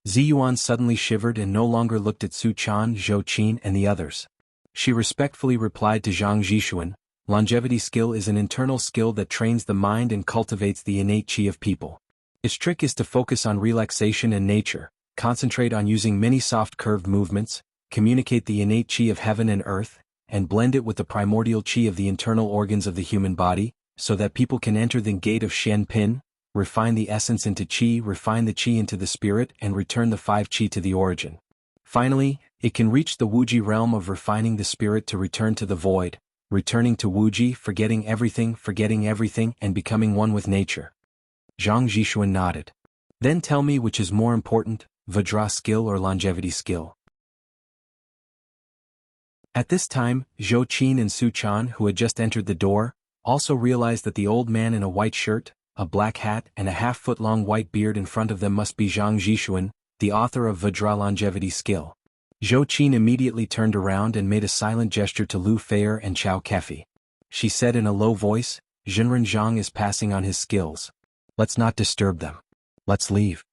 Ziyuan suddenly shivered and no longer looked at Su Chan, Zhou Qin and the others. She respectfully replied to Zhang Zhishuan, longevity skill is an internal skill that trains the mind and cultivates the innate qi of people. Its trick is to focus on relaxation and nature, concentrate on using many soft curved movements, communicate the innate qi of heaven and earth, and blend it with the primordial qi of the internal organs of the human body, so that people can enter the gate of Shen Pin, refine the essence into qi, refine the qi into the spirit and return the 5 qi to the origin. Finally, it can reach the Wuji realm of refining the spirit to return to the void, returning to Wuji, forgetting everything and becoming one with nature. Zhang Zhishuan nodded. Then tell me which is more important, Vajra skill or longevity skill. At this time, Zhou Qin and Su Chan, who had just entered the door, also realized that the old man in a white shirt, a black hat and a half-foot-long white beard in front of them must be Zhang Zhishuan, the author of Vajra longevity skill. Zhou Qin immediately turned around and made a silent gesture to Lu Feier and Chao Kefi. She said in a low voice, Jinren Zhang is passing on his skills. Let's not disturb them. Let's leave.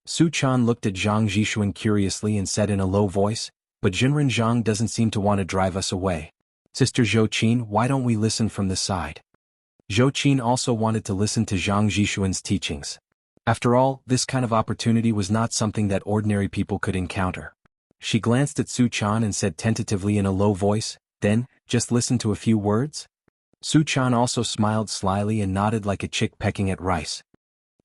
Su Chan looked at Zhang Zhishuan curiously and said in a low voice, but Jinren Zhang doesn't seem to want to drive us away. Sister Zhou Qin, why don't we listen from the side? Zhou Qin also wanted to listen to Zhang Zhishuan's teachings. After all, this kind of opportunity was not something that ordinary people could encounter. She glanced at Su Chan and said tentatively in a low voice, then, just listen to a few words? Su Chan also smiled slyly and nodded like a chick pecking at rice.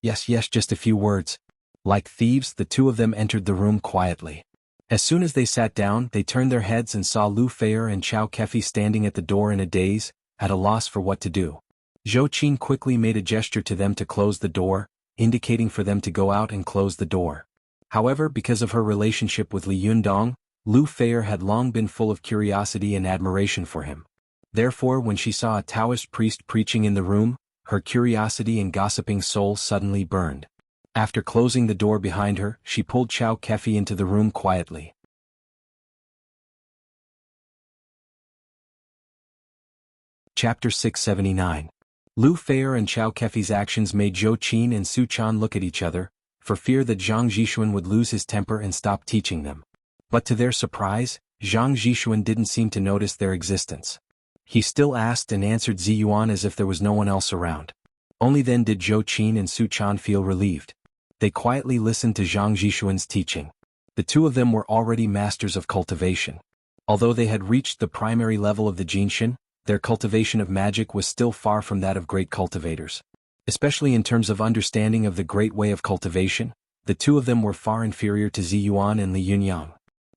Yes, just a few words. Like thieves, the two of them entered the room quietly. As soon as they sat down, they turned their heads and saw Lu Feier and Chao Kefi standing at the door in a daze, at a loss for what to do. Zhou Qin quickly made a gesture to them to close the door, indicating for them to go out and close the door. However, because of her relationship with Li Yundong, Lu Feier had long been full of curiosity and admiration for him. Therefore, when she saw a Taoist priest preaching in the room, her curiosity and gossiping soul suddenly burned. After closing the door behind her, she pulled Chao Kefi into the room quietly. Chapter 679. Lu Feier and Chao Kefi's actions made Zhou Qin and Su Chan look at each other, for fear that Zhang Zhishuan would lose his temper and stop teaching them. But to their surprise, Zhang Zhishuan didn't seem to notice their existence. He still asked and answered Ziyuan as if there was no one else around. Only then did Zhou Qin and Su Chan feel relieved. They quietly listened to Zhang Zhishuan's teaching. The two of them were already masters of cultivation. Although they had reached the primary level of the Jinshin, their cultivation of magic was still far from that of great cultivators. Especially in terms of understanding of the great way of cultivation, the two of them were far inferior to Ziyuan and Li Yunyang.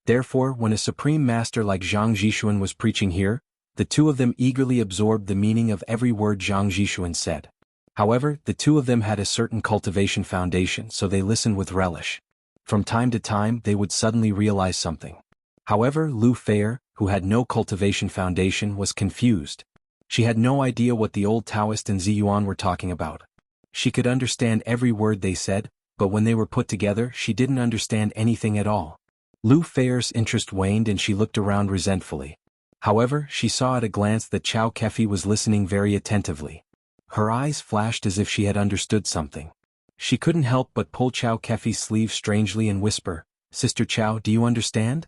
Therefore, when a supreme master like Zhang Zhishuan was preaching here, the two of them eagerly absorbed the meaning of every word Zhang Zhishuan said. However, the two of them had a certain cultivation foundation, so they listened with relish. From time to time, they would suddenly realize something. However, Lu Feier, who had no cultivation foundation, was confused. She had no idea what the old Taoist and Ziyuan were talking about. She could understand every word they said, but when they were put together, she didn't understand anything at all. Lu Feier's interest waned and she looked around resentfully. However, she saw at a glance that Chao Kefi was listening very attentively. Her eyes flashed as if she had understood something. She couldn't help but pull Chao Kefi's sleeve strangely and whisper, "Sister Chao, do you understand?"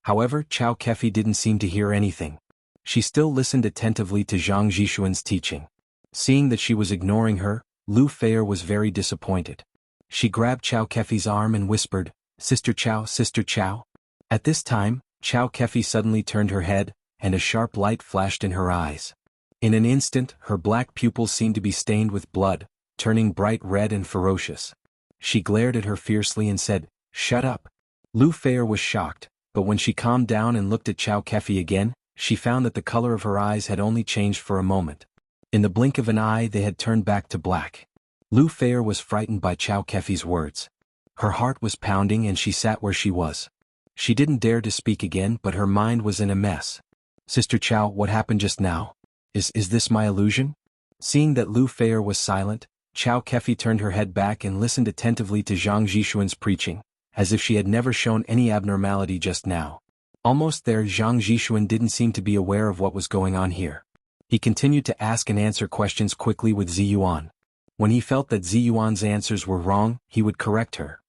However, Chao Kefi didn't seem to hear anything. She still listened attentively to Zhang Zhishuan's teaching. Seeing that she was ignoring her, Lu Feier was very disappointed. She grabbed Chao Kefi's arm and whispered, Sister Chao, Sister Chao." At this time, Chao Kefi suddenly turned her head, and a sharp light flashed in her eyes. In an instant, her black pupils seemed to be stained with blood, turning bright red and ferocious. She glared at her fiercely and said, "Shut up." Lu Feier was shocked, but when she calmed down and looked at Chao Kefi again, she found that the color of her eyes had only changed for a moment. In the blink of an eye they had turned back to black. Lu Feier was frightened by Chao Kefi's words. Her heart was pounding and she sat where she was. She didn't dare to speak again, but her mind was in a mess. "Sister Chao, what happened just now? Is this my illusion?" Seeing that Lu Feier was silent, Chao Kefi turned her head back and listened attentively to Zhang Zhishuan's preaching, as if she had never shown any abnormality just now. Almost there, Zhang Zhishuan didn't seem to be aware of what was going on here. He continued to ask and answer questions quickly with Ziyuan. When he felt that Ziyuan's answers were wrong, he would correct her.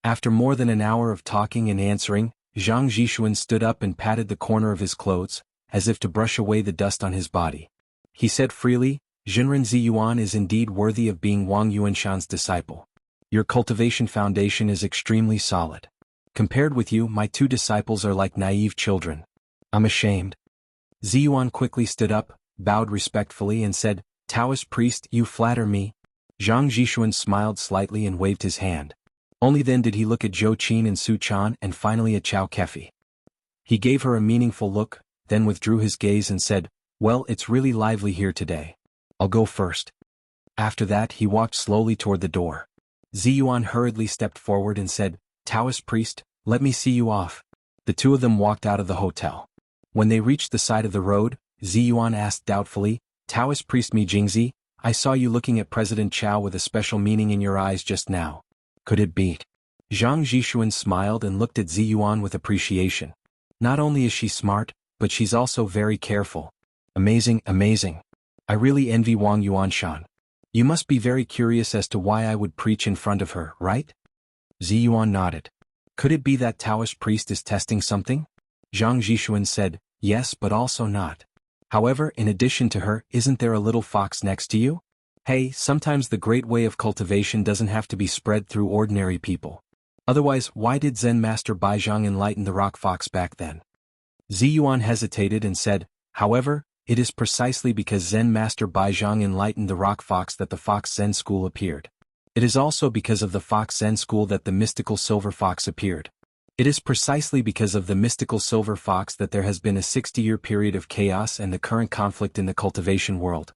After more than an hour of talking and answering, Zhang Zhishuan stood up and patted the corner of his clothes, as if to brush away the dust on his body. He said freely, "Jinren Ziyuan is indeed worthy of being Wang Yuanshan's disciple. Your cultivation foundation is extremely solid. Compared with you, my two disciples are like naive children. I'm ashamed." Ziyuan quickly stood up, bowed respectfully and said, "Taoist priest, you flatter me." Zhang Zhishuan smiled slightly and waved his hand. Only then did he look at Zhou Qin and Su Chan and finally at Chao Kefi. He gave her a meaningful look, then withdrew his gaze and said, "Well, it's really lively here today. I'll go first." After that he walked slowly toward the door. Ziyuan hurriedly stepped forward and said, "Taoist priest, let me see you off." The two of them walked out of the hotel. When they reached the side of the road, Ziyuan asked doubtfully, "Taoist priest Mi Jingzi, I saw you looking at President Chao with a special meaning in your eyes just now. Could it be?" Zhang Zhishuan smiled and looked at Ziyuan with appreciation. Not only is she smart, but she's also very careful. Amazing, amazing. I really envy Wang Yuanshan. You must be very curious as to why I would preach in front of her, right? Ziyuan nodded. Could it be that Taoist priest is testing something? Zhang Zhishuan said, "Yes, but also not. However, in addition to her, isn't there a little fox next to you? Hey, sometimes the great way of cultivation doesn't have to be spread through ordinary people. Otherwise, why did Zen Master Baizhang enlighten the rock fox back then?" Ziyuan hesitated and said, "However, it is precisely because Zen Master Baizhang enlightened the rock fox that the Fox Zen school appeared. It is also because of the Fox Zen school that the mystical silver fox appeared. It is precisely because of the mystical silver fox that there has been a 60-year period of chaos and the current conflict in the cultivation world."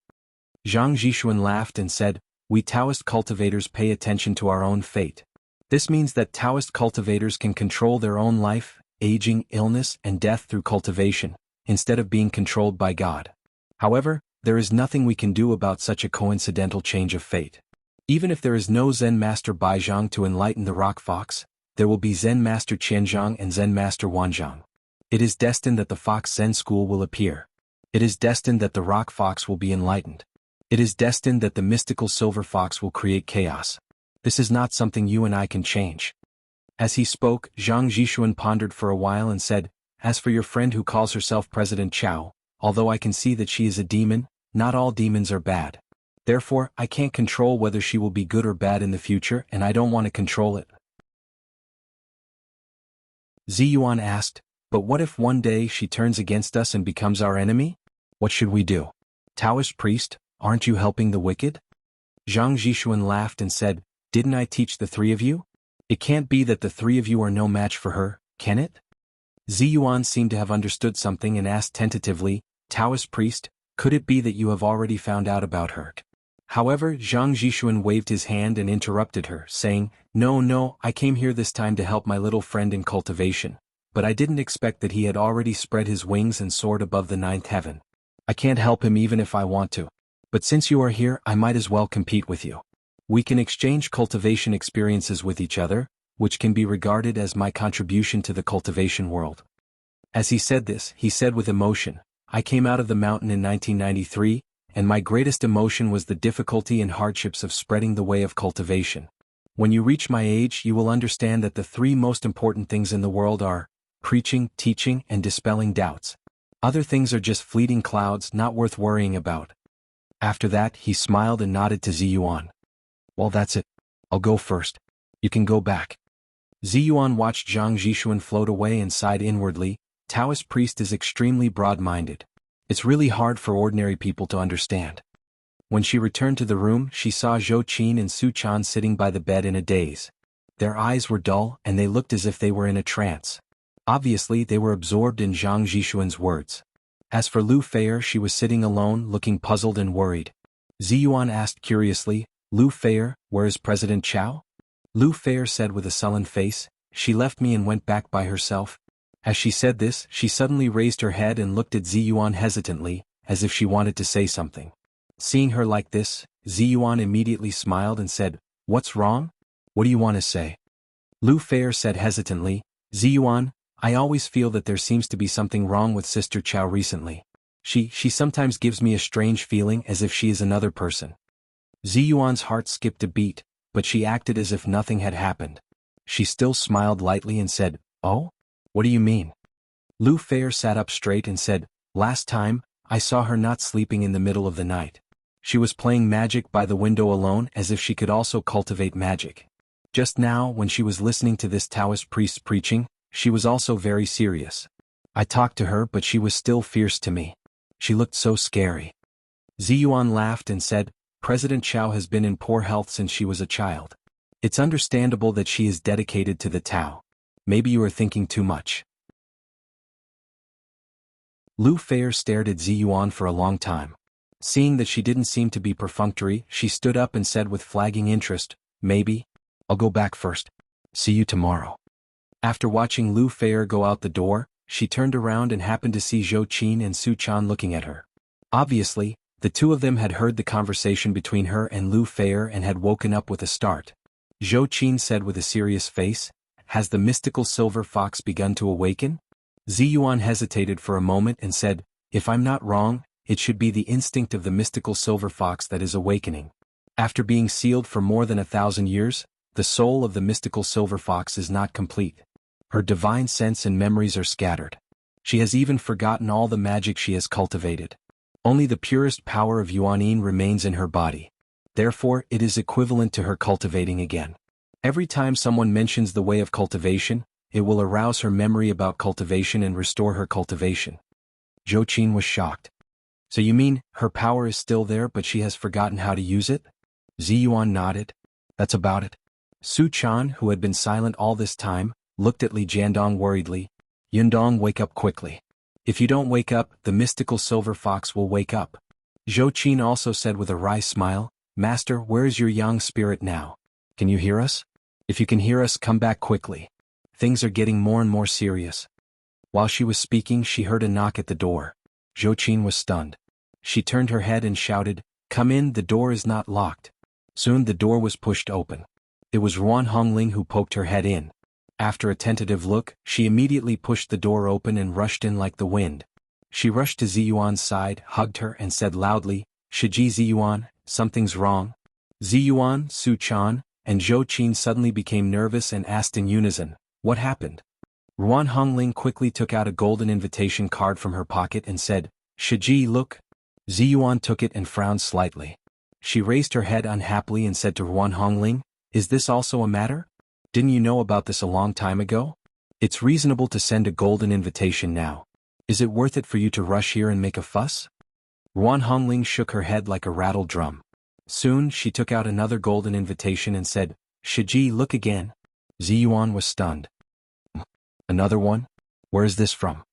Zhang Zhishuan laughed and said, "We Taoist cultivators pay attention to our own fate. This means that Taoist cultivators can control their own life, aging, illness, and death through cultivation, instead of being controlled by God. However, there is nothing we can do about such a coincidental change of fate. Even if there is no Zen Master Baizhang to enlighten the rock fox, there will be Zen Master Qianzhang and Zen Master Wanzhang. It is destined that the Fox Zen school will appear. It is destined that the rock fox will be enlightened. It is destined that the mystical silver fox will create chaos. This is not something you and I can change." As he spoke, Zhang Zhishuan pondered for a while and said, "As for your friend who calls herself President Chao, although I can see that she is a demon, not all demons are bad. Therefore, I can't control whether she will be good or bad in the future, and I don't want to control it." Ziyuan asked, "But what if one day she turns against us and becomes our enemy? What should we do? Taoist priest, aren't you helping the wicked?" Zhang Zhishuan laughed and said, "Didn't I teach the three of you? It can't be that the three of you are no match for her, can it?" Ziyuan seemed to have understood something and asked tentatively, "Taoist priest, could it be that you have already found out about her?" However, Zhang Zhishuan waved his hand and interrupted her, saying, No, I came here this time to help my little friend in cultivation, but I didn't expect that he had already spread his wings and soared above the ninth heaven. I can't help him even if I want to. But since you are here, I might as well compete with you. We can exchange cultivation experiences with each other, which can be regarded as my contribution to the cultivation world." As he said this, he said with emotion, "I came out of the mountain in 1993, and my greatest emotion was the difficulty and hardships of spreading the way of cultivation. When you reach my age, you will understand that the three most important things in the world are preaching, teaching, and dispelling doubts. Other things are just fleeting clouds not worth worrying about." After that, he smiled and nodded to Ziyuan. "Well, that's it. I'll go first. You can go back." Ziyuan watched Zhang Zhishuan float away and sighed inwardly. Taoist priest is extremely broad-minded. It's really hard for ordinary people to understand. When she returned to the room, she saw Zhou Qin and Su Chan sitting by the bed in a daze. Their eyes were dull, and they looked as if they were in a trance. Obviously, they were absorbed in Zhang Zhishuan's words. As for Lu Feier, she was sitting alone, looking puzzled and worried. Ziyuan asked curiously, "Lu Feier, where is President Chao?" Lu Feier said with a sullen face, "She left me and went back by herself." As she said this, she suddenly raised her head and looked at Ziyuan hesitantly, as if she wanted to say something. Seeing her like this, Ziyuan immediately smiled and said, "What's wrong? What do you want to say?" Lu Feier said hesitantly, "Ziyuan, I always feel that there seems to be something wrong with Sister Chao recently. She sometimes gives me a strange feeling as if she is another person." Ziyuan's heart skipped a beat, but she acted as if nothing had happened. She still smiled lightly and said, "Oh? What do you mean?" Lu Feier sat up straight and said, "Last time, I saw her not sleeping in the middle of the night. She was playing magic by the window alone as if she could also cultivate magic. Just now, when she was listening to this Taoist priest preaching, she was also very serious. I talked to her, but she was still fierce to me. She looked so scary." Ziyuan laughed and said, "President Chao has been in poor health since she was a child. It's understandable that she is dedicated to the Tao. Maybe you are thinking too much." Lu Feier stared at Ziyuan for a long time. Seeing that she didn't seem to be perfunctory, she stood up and said with flagging interest, "Maybe. I'll go back first. See you tomorrow." After watching Lu Feier go out the door, she turned around and happened to see Zhou Qin and Su Chan looking at her. Obviously, the two of them had heard the conversation between her and Lu Feier and had woken up with a start. Zhou Qin said with a serious face, "Has the mystical silver fox begun to awaken?" Ziyuan hesitated for a moment and said, "If I'm not wrong, it should be the instinct of the mystical silver fox that is awakening. After being sealed for more than 1,000 years, the soul of the mystical silver fox is not complete. Her divine sense and memories are scattered. She has even forgotten all the magic she has cultivated. Only the purest power of Yuanyin remains in her body. Therefore, it is equivalent to her cultivating again. Every time someone mentions the way of cultivation, it will arouse her memory about cultivation and restore her cultivation." Zhou Qin was shocked. "So you mean, her power is still there but she has forgotten how to use it?" Ziyuan nodded. "That's about it." Su Chan, who had been silent all this time, looked at Li Jiandong worriedly. "Yundong, wake up quickly. If you don't wake up, the mystical silver fox will wake up." Zhou Qin also said with a wry smile, "Master, where is your yang spirit now? Can you hear us? If you can hear us, come back quickly. Things are getting more and more serious." While she was speaking, she heard a knock at the door. Zhou Qin was stunned. She turned her head and shouted, "Come in, the door is not locked." Soon the door was pushed open. It was Ruan Hongling who poked her head in. After a tentative look, she immediately pushed the door open and rushed in like the wind. She rushed to Ziyuan's side, hugged her and said loudly, "Shiji Ziyuan, something's wrong." Ziyuan, Su Chan, and Zhou Qin suddenly became nervous and asked in unison, "What happened?" Ruan Hongling quickly took out a golden invitation card from her pocket and said, "Shiji, look." Ziyuan took it and frowned slightly. She raised her head unhappily and said to Ruan Hongling, "Is this also a matter? Didn't you know about this a long time ago? It's reasonable to send a golden invitation now. Is it worth it for you to rush here and make a fuss?" Ruan Hongling shook her head like a rattled drum. Soon she took out another golden invitation and said, "Shiji, look again." Ziyuan was stunned. "Another one? Where is this from?"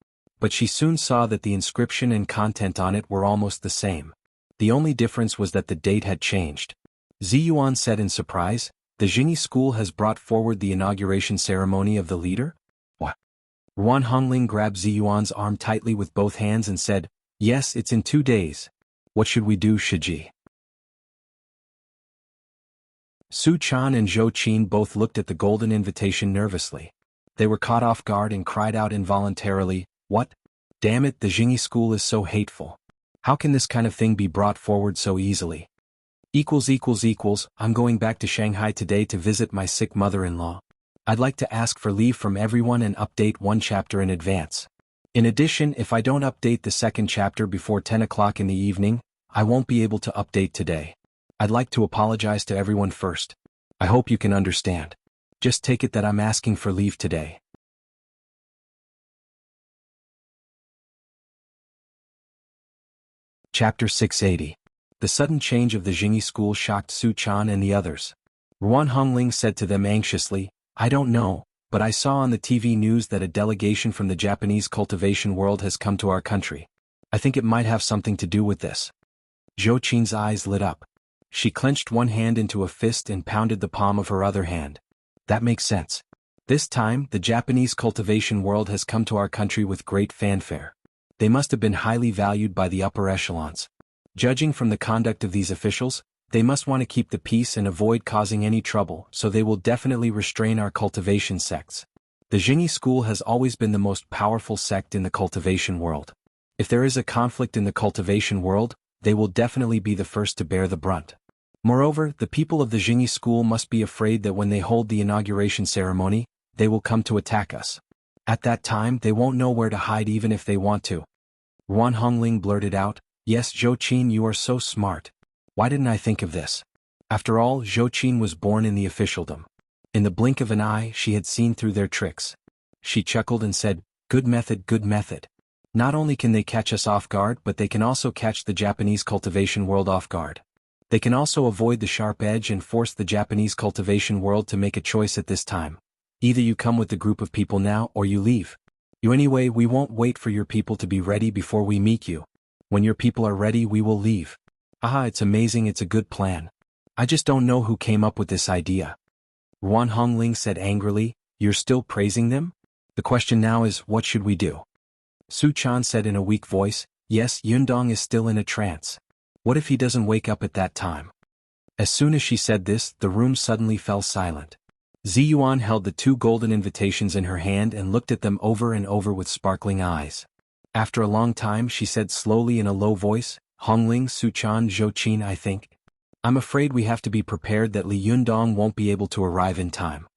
But she soon saw that the inscription and content on it were almost the same. The only difference was that the date had changed. Ziyuan said in surprise, "The Jingyi school has brought forward the inauguration ceremony of the leader?" "What?" Ruan Hongling grabbed Ziyuan's arm tightly with both hands and said, "Yes, it's in 2 days. What should we do, Shiji?" Su Chan and Zhou Qin both looked at the golden invitation nervously. They were caught off guard and cried out involuntarily, "What? Damn it, the Jingyi school is so hateful. How can this kind of thing be brought forward so easily? I'm going back to Shanghai today to visit my sick mother-in-law. I'd like to ask for leave from everyone and update 1 chapter in advance. In addition, if I don't update the 2nd chapter before 10 o'clock in the evening, I won't be able to update today. I'd like to apologize to everyone first. I hope you can understand. Just take it that I'm asking for leave today." Chapter 680. The sudden change of the Jingyi school shocked Su Chan and the others. Ruan Hongling said to them anxiously, "I don't know, but I saw on the TV news that a delegation from the Japanese cultivation world has come to our country. I think it might have something to do with this." Zhou Qin's eyes lit up. She clenched one hand into a fist and pounded the palm of her other hand. That makes sense. This time, the Japanese cultivation world has come to our country with great fanfare. They must have been highly valued by the upper echelons. Judging from the conduct of these officials, they must want to keep the peace and avoid causing any trouble, so they will definitely restrain our cultivation sects. The Jingyi school has always been the most powerful sect in the cultivation world. If there is a conflict in the cultivation world, they will definitely be the first to bear the brunt. Moreover, the people of the Jingyi school must be afraid that when they hold the inauguration ceremony, they will come to attack us. At that time, they won't know where to hide even if they want to. Ruan Hongling blurted out, "Yes, Zhou Qin, you are so smart. Why didn't I think of this?" After all, Zhou Qin was born in the officialdom. In the blink of an eye, she had seen through their tricks. She chuckled and said, "Good method, good method. Not only can they catch us off guard, but they can also catch the Japanese cultivation world off guard. They can also avoid the sharp edge and force the Japanese cultivation world to make a choice at this time. Either you come with the group of people now or you leave. Anyway, we won't wait for your people to be ready before we meet you. When your people are ready, we will leave." "Aha, it's amazing, it's a good plan. I just don't know who came up with this idea." Ruan Hongling said angrily, "You're still praising them? The question now is, what should we do?" Su Chan said in a weak voice, "Yes, Yundong is still in a trance. What if he doesn't wake up at that time?" As soon as she said this, the room suddenly fell silent. Ziyuan held the 2 golden invitations in her hand and looked at them over and over with sparkling eyes. After a long time she said slowly in a low voice, "Hongling, Su Chan, Zhou Qin, I think. I'm afraid we have to be prepared that Li Yundong won't be able to arrive in time."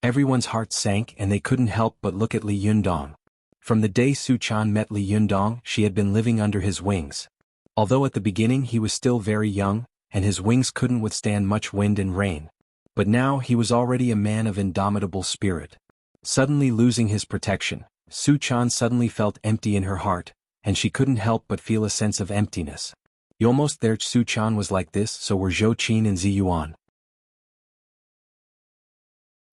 Everyone's heart sank and they couldn't help but look at Li Yundong. From the day Su Chan met Li Yundong, she had been living under his wings. Although at the beginning he was still very young, and his wings couldn't withstand much wind and rain. But now he was already a man of indomitable spirit. Suddenly losing his protection, Su Chan suddenly felt empty in her heart, and she couldn't help but feel a sense of emptiness. Almost there Su Chan was like this, so were Zhou Qin and Ziyuan.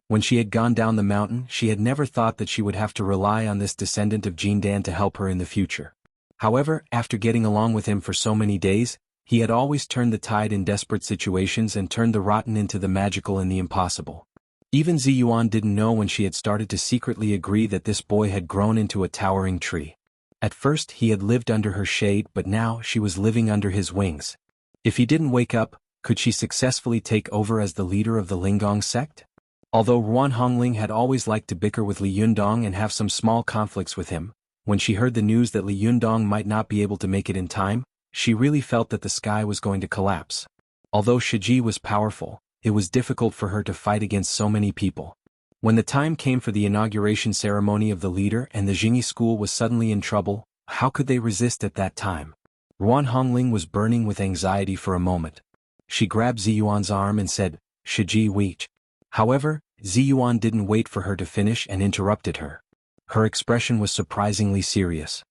When she had gone down the mountain, she had never thought that she would have to rely on this descendant of Jindan to help her in the future. However, after getting along with him for so many days, he had always turned the tide in desperate situations and turned the rotten into the magical and the impossible. Even Ziyuan didn't know when she had started to secretly agree that this boy had grown into a towering tree. At first he had lived under her shade, but now she was living under his wings. If he didn't wake up, could she successfully take over as the leader of the Linggong sect? Although Ruan Hongling had always liked to bicker with Li Yundong and have some small conflicts with him, when she heard the news that Li Yundong might not be able to make it in time, she really felt that the sky was going to collapse. Although Shiji was powerful, it was difficult for her to fight against so many people. When the time came for the inauguration ceremony of the leader and the Jingyi school was suddenly in trouble, how could they resist at that time? Ruan Hongling was burning with anxiety for a moment. She grabbed Ziyuan's arm and said, "Shiji, wait." However, Ziyuan didn't wait for her to finish and interrupted her. Her expression was surprisingly serious.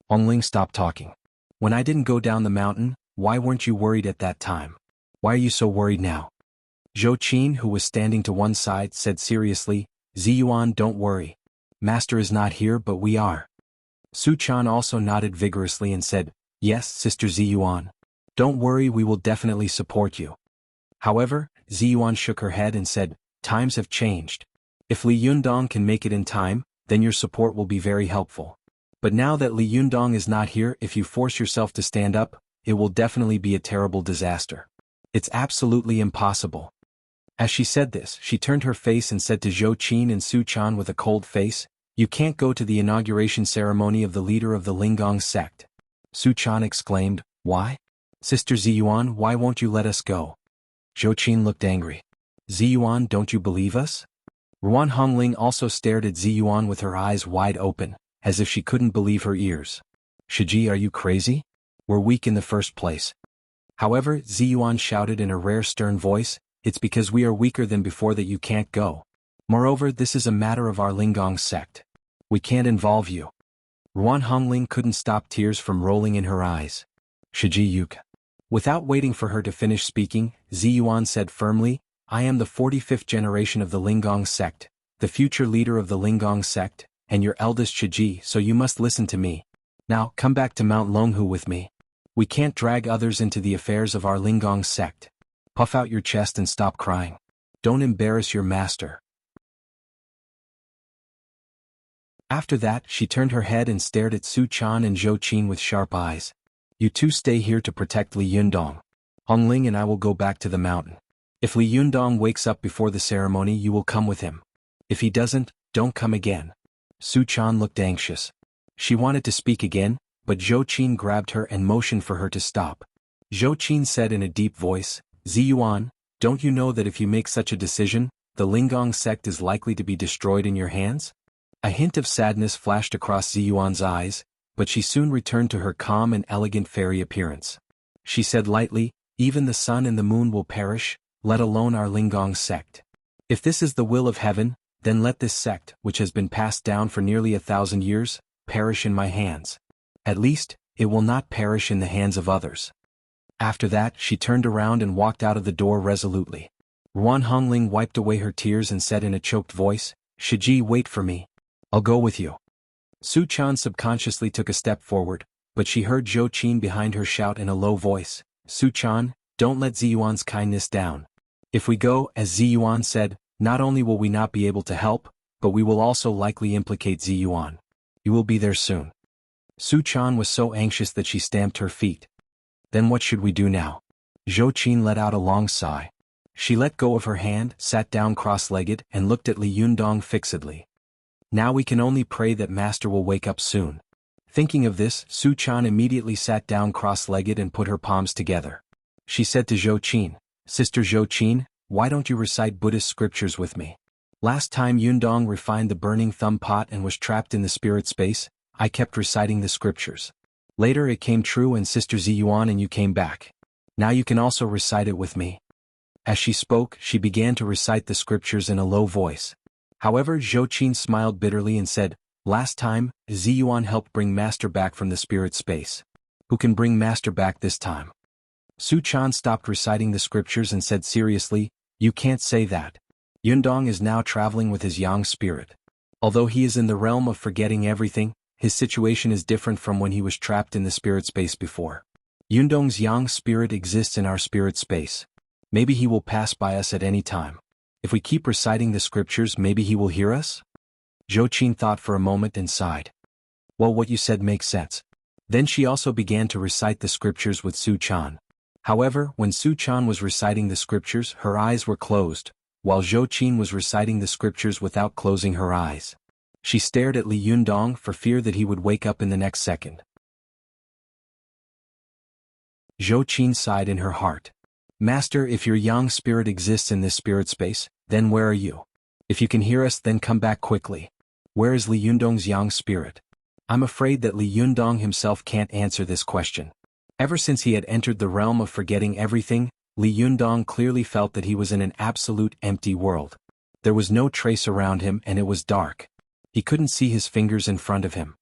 Hongling, stop talking. When I didn't go down the mountain, why weren't you worried at that time? Why are you so worried now? Zhou Qin, who was standing to one side, said seriously, "Ziyuan, don't worry. Master is not here, but we are." Su Chan also nodded vigorously and said, "Yes, Sister Ziyuan. Don't worry, we will definitely support you." However, Ziyuan shook her head and said, "Times have changed. If Li Yundong can make it in time, then your support will be very helpful. But now that Li Yundong is not here, if you force yourself to stand up, it will definitely be a terrible disaster. It's absolutely impossible." As she said this, she turned her face and said to Zhou Qin and Su Chan with a cold face, "You can't go to the inauguration ceremony of the leader of the Linggong sect." Su Chan exclaimed, "Why? Sister Ziyuan, why won't you let us go?" Zhou Qin looked angry. "Ziyuan, don't you believe us?" Ruan Hongling also stared at Ziyuan with her eyes wide open, as if she couldn't believe her ears. "Shiji, are you crazy? We're weak in the first place." However, Ziyuan shouted in a rare stern voice, "It's because we are weaker than before that you can't go. Moreover, this is a matter of our Linggong sect. We can't involve you." Ruan Hongling couldn't stop tears from rolling in her eyes. Shiji Yuka. Without waiting for her to finish speaking, Ziyuan said firmly, I am the 45th generation of the Lingong sect, the future leader of the Lingong sect, and your eldest Shiji, so you must listen to me. Now, come back to Mount Longhu with me. We can't drag others into the affairs of our Lingong sect. Puff out your chest and stop crying. Don't embarrass your master. After that, she turned her head and stared at Su Chan and Zhou Qin with sharp eyes. You two stay here to protect Li Yundong. Hongling and I will go back to the mountain. If Li Yundong wakes up before the ceremony, you will come with him. If he doesn't, don't come again. Su Chan looked anxious. She wanted to speak again, but Zhou Qin grabbed her and motioned for her to stop. Zhou Qin said in a deep voice, Ziyuan, don't you know that if you make such a decision, the Lingong sect is likely to be destroyed in your hands? A hint of sadness flashed across Ziyuan's eyes, but she soon returned to her calm and elegant fairy appearance. She said lightly, even the sun and the moon will perish, let alone our Lingong sect. If this is the will of heaven, then let this sect, which has been passed down for nearly 1,000 years, perish in my hands. At least, it will not perish in the hands of others. After that, she turned around and walked out of the door resolutely. Ruan Hongling wiped away her tears and said in a choked voice, Shiji, wait for me. I'll go with you. Su Chan subconsciously took a step forward, but she heard Zhou Qin behind her shout in a low voice, Su Chan, don't let Ziyuan's kindness down. If we go, as Ziyuan said, not only will we not be able to help, but we will also likely implicate Ziyuan. You will be there soon. Su Chan was so anxious that she stamped her feet. Then what should we do now? Zhou Qin let out a long sigh. She let go of her hand, sat down cross-legged, and looked at Li Yundong fixedly. Now we can only pray that Master will wake up soon. Thinking of this, Su Chan immediately sat down cross-legged and put her palms together. She said to Zhou Qin, Sister Zhou Qin, why don't you recite Buddhist scriptures with me? Last time Yundong refined the burning thumb pot and was trapped in the spirit space, I kept reciting the scriptures. Later it came true and Sister Ziyuan and you came back. Now you can also recite it with me. As she spoke, she began to recite the scriptures in a low voice. However, Zhou Qin smiled bitterly and said, Last time, Ziyuan helped bring Master back from the spirit space. Who can bring Master back this time? Su Chan stopped reciting the scriptures and said seriously, You can't say that. Yundong is now traveling with his yang spirit. Although he is in the realm of forgetting everything, his situation is different from when he was trapped in the spirit space before. Yundong's yang spirit exists in our spirit space. Maybe he will pass by us at any time. If we keep reciting the scriptures, maybe he will hear us? Zhou Qin thought for a moment and sighed. Well, what you said makes sense. Then she also began to recite the scriptures with Su Chan. However, when Su Chan was reciting the scriptures, her eyes were closed, while Zhou Qin was reciting the scriptures without closing her eyes. She stared at Li Yundong for fear that he would wake up in the next second. Zhou Qin sighed in her heart. Master, if your yang spirit exists in this spirit space, then where are you? If you can hear us, then come back quickly. Where is Li Yundong's yang spirit? I'm afraid that Li Yundong himself can't answer this question. Ever since he had entered the realm of forgetting everything, Li Yundong clearly felt that he was in an absolute empty world. There was no trace around him and it was dark. He couldn't see his fingers in front of him.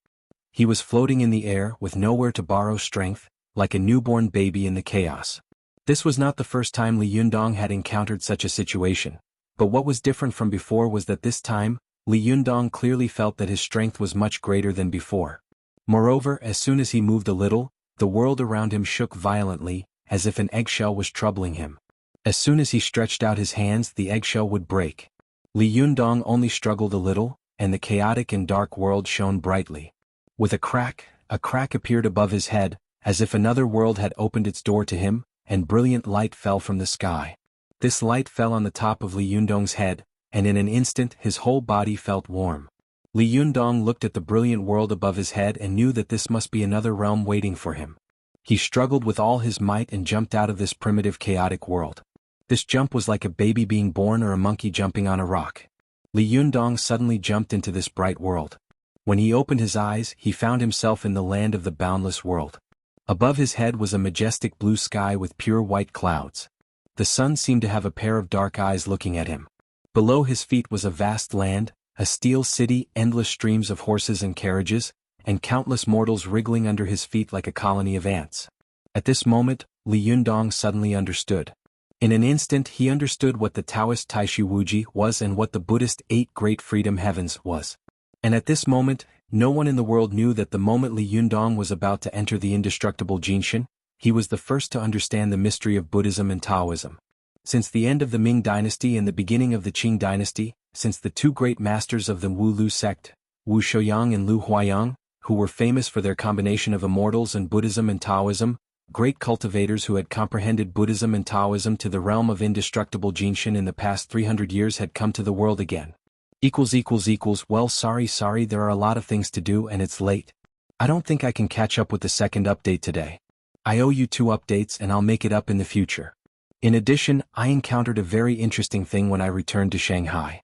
He was floating in the air with nowhere to borrow strength, like a newborn baby in the chaos. This was not the first time Li Yundong had encountered such a situation, but what was different from before was that this time, Li Yundong clearly felt that his strength was much greater than before. Moreover, as soon as he moved a little, the world around him shook violently, as if an eggshell was troubling him. As soon as he stretched out his hands, the eggshell would break. Li Yundong only struggled a little, and the chaotic and dark world shone brightly. With a crack appeared above his head, as if another world had opened its door to him, and brilliant light fell from the sky. This light fell on the top of Li Yundong's head, and in an instant his whole body felt warm. Li Yundong looked at the brilliant world above his head and knew that this must be another realm waiting for him. He struggled with all his might and jumped out of this primitive chaotic world. This jump was like a baby being born or a monkey jumping on a rock. Li Yundong suddenly jumped into this bright world. When he opened his eyes, he found himself in the land of the boundless world. Above his head was a majestic blue sky with pure white clouds. The sun seemed to have a pair of dark eyes looking at him. Below his feet was a vast land, a steel city, endless streams of horses and carriages, and countless mortals wriggling under his feet like a colony of ants. At this moment, Li Yundong suddenly understood. In an instant he understood what the Taoist Taishu Wuji was and what the Buddhist Eight Great Freedom Heavens was. And at this moment, no one in the world knew that the moment Li Yundong was about to enter the indestructible Jinshin, he was the first to understand the mystery of Buddhism and Taoism. Since the end of the Ming dynasty and the beginning of the Qing dynasty, since the two great masters of the Wu Lu sect, Wu Shouyang and Lu Huayang, who were famous for their combination of immortals and Buddhism and Taoism, great cultivators who had comprehended Buddhism and Taoism to the realm of indestructible Jinshin in the past 300 years had come to the world again. Well, sorry, there are a lot of things to do and it's late. I don't think I can catch up with the second update today. I owe you 2 updates and I'll make it up in the future. In addition, I encountered a very interesting thing when I returned to Shanghai.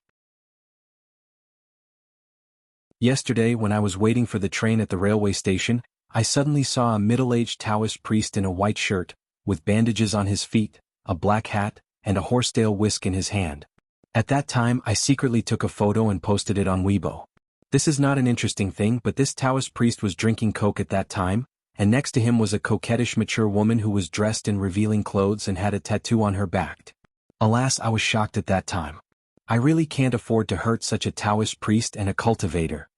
Yesterday when I was waiting for the train at the railway station, I suddenly saw a middle-aged Taoist priest in a white shirt, with bandages on his feet, a black hat, and a horsetail whisk in his hand. At that time I secretly took a photo and posted it on Weibo. This is not an interesting thing, but this Taoist priest was drinking coke at that time, and next to him was a coquettish mature woman who was dressed in revealing clothes and had a tattoo on her back. Alas, I was shocked at that time. I really can't afford to hurt such a Taoist priest and a cultivator.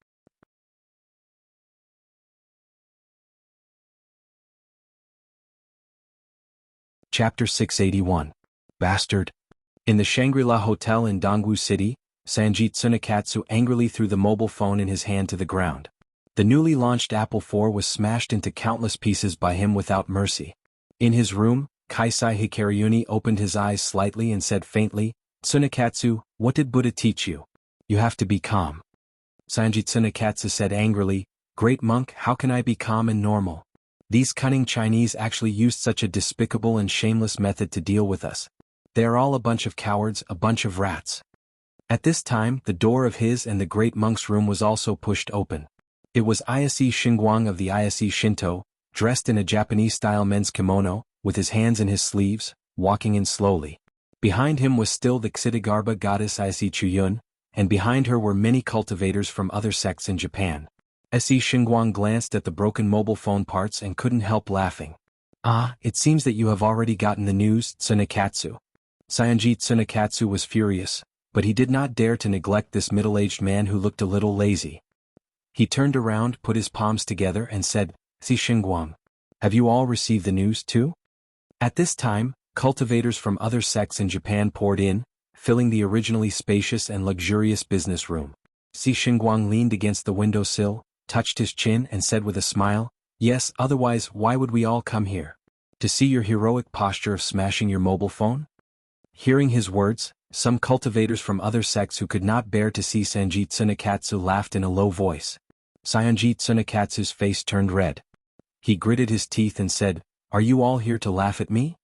Chapter 681. Bastard. In the Shangri-La Hotel in Dongwu City, Sanjit Tsunekatsu angrily threw the mobile phone in his hand to the ground. The newly launched Apple IV was smashed into countless pieces by him without mercy. In his room, Kaisai Hikaryuni opened his eyes slightly and said faintly, "Tsunekatsu, what did Buddha teach you? You have to be calm." Sanjit Tsunekatsu said angrily, "Great monk, how can I be calm and normal? These cunning Chinese actually used such a despicable and shameless method to deal with us. They are all a bunch of cowards, a bunch of rats." At this time, the door of his and the great monk's room was also pushed open. It was Ise Xingguang of the Ise Shinto, dressed in a Japanese-style men's kimono, with his hands in his sleeves, walking in slowly. Behind him was still the Xitigarbha goddess Ise Chuyun, and behind her were many cultivators from other sects in Japan. Ise Xingguang glanced at the broken mobile phone parts and couldn't help laughing. "Ah, it seems that you have already gotten the news, Tsunekatsu." Sanjit Tsunekatsu was furious, but he did not dare to neglect this middle-aged man who looked a little lazy. He turned around, put his palms together and said, "Si Xingguang, have you all received the news too?" At this time, cultivators from other sects in Japan poured in, filling the originally spacious and luxurious business room. Si Xingguang leaned against the windowsill, touched his chin and said with a smile, "Yes, otherwise why would we all come here? To see your heroic posture of smashing your mobile phone?" Hearing his words, some cultivators from other sects who could not bear to see Sanjit Tsunekatsu laughed in a low voice. Sanjit Tsunekatsu's face turned red. He gritted his teeth and said, "Are you all here to laugh at me?"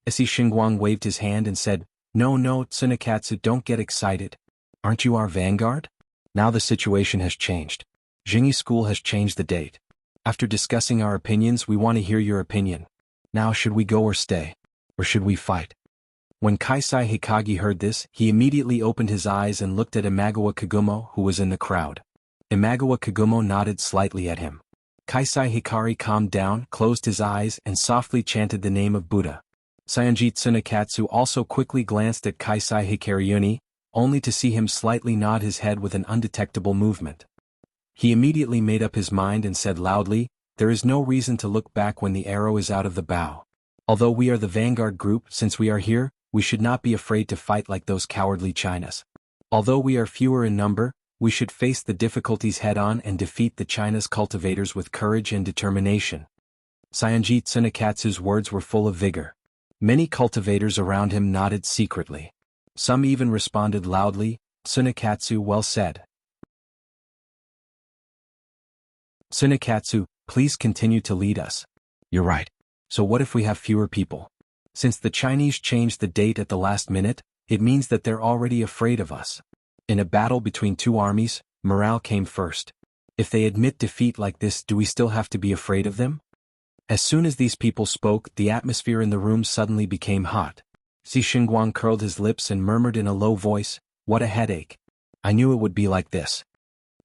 Ise Xingguang waved his hand and said, No, Tsunekatsu, don't get excited. Aren't you our vanguard? Now the situation has changed. Jingyi School has changed the date. After discussing our opinions, we want to hear your opinion. Now should we go or stay? Or should we fight? When Kaisai Hikagi heard this, he immediately opened his eyes and looked at Imagawa Kagumo, who was in the crowd. Imagawa Kagumo nodded slightly at him. Kaisai Hikari calmed down, closed his eyes, and softly chanted the name of Buddha. Sanjit Tsunekatsu also quickly glanced at Kaisai Hikaryuni, only to see him slightly nod his head with an undetectable movement. He immediately made up his mind and said loudly, "There is no reason to look back when the arrow is out of the bow. Although we are the vanguard group, since we are here, we should not be afraid to fight like those cowardly Chinas. Although we are fewer in number, we should face the difficulties head-on and defeat the China's cultivators with courage and determination." Sanjit Tsunekatsu's words were full of vigor. Many cultivators around him nodded secretly. Some even responded loudly, "Tsunekatsu, well said. Tsunekatsu, please continue to lead us." "You're right. So what if we have fewer people? Since the Chinese changed the date at the last minute, it means that they're already afraid of us. In a battle between two armies, morale came first. If they admit defeat like this, do we still have to be afraid of them?" As soon as these people spoke, the atmosphere in the room suddenly became hot. Si Xingguang curled his lips and murmured in a low voice, "What a headache. I knew it would be like this."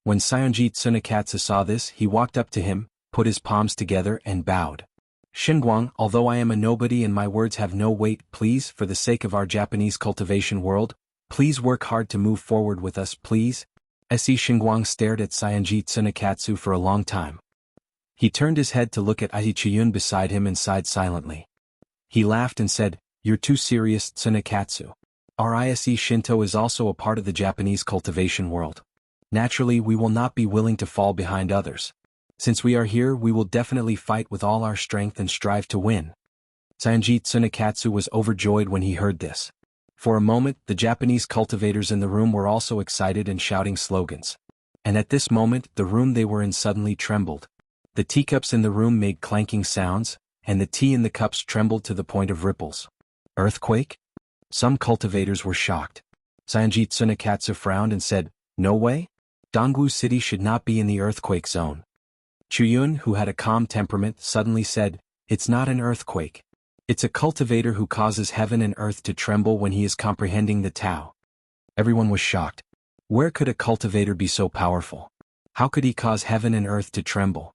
When Sanjit Tsunekatsu saw this, he walked up to him, put his palms together and bowed. Xinguang, although I am a nobody and my words have no weight, please, for the sake of our Japanese cultivation world, please work hard to move forward with us, please. Se Xinguang stared at Cyanji Tsunekatsu for a long time. He turned his head to look at Aichiyun beside him and sighed silently. He laughed and said, "You're too serious, Tsunekatsu. Our ISE Shinto is also a part of the Japanese cultivation world. Naturally, we will not be willing to fall behind others. Since we are here, we will definitely fight with all our strength and strive to win." Cyanji Tsunekatsu was overjoyed when he heard this. For a moment, the Japanese cultivators in the room were also excited and shouting slogans. And at this moment, the room they were in suddenly trembled. The teacups in the room made clanking sounds, and the tea in the cups trembled to the point of ripples. Earthquake? Some cultivators were shocked. Cyanji Tsunekatsu frowned and said, "No way? Dongwu City should not be in the earthquake zone." Chuyun, who had a calm temperament, suddenly said, "It's not an earthquake. It's a cultivator who causes heaven and earth to tremble when he is comprehending the Tao." Everyone was shocked. Where could a cultivator be so powerful? How could he cause heaven and earth to tremble?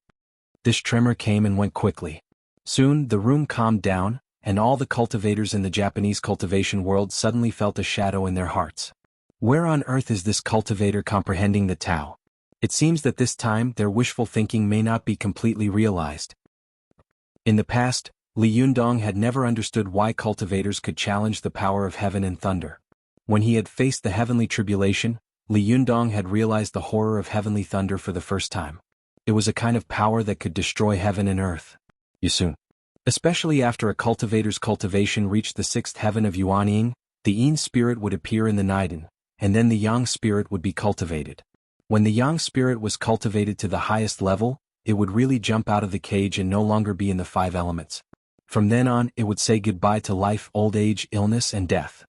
This tremor came and went quickly. Soon, the room calmed down, and all the cultivators in the Japanese cultivation world suddenly felt a shadow in their hearts. Where on earth is this cultivator comprehending the Tao? It seems that this time their wishful thinking may not be completely realized. In the past, Li Yundong had never understood why cultivators could challenge the power of heaven and thunder. When he had faced the heavenly tribulation, Li Yundong had realized the horror of heavenly thunder for the first time. It was a kind of power that could destroy heaven and earth. Yusun. Especially after a cultivator's cultivation reached the sixth heaven of Yuanying, the Yin spirit would appear in the Niden, and then the Yang spirit would be cultivated. When the Yang spirit was cultivated to the highest level, it would really jump out of the cage and no longer be in the five elements. From then on, it would say goodbye to life, old age, illness, and death.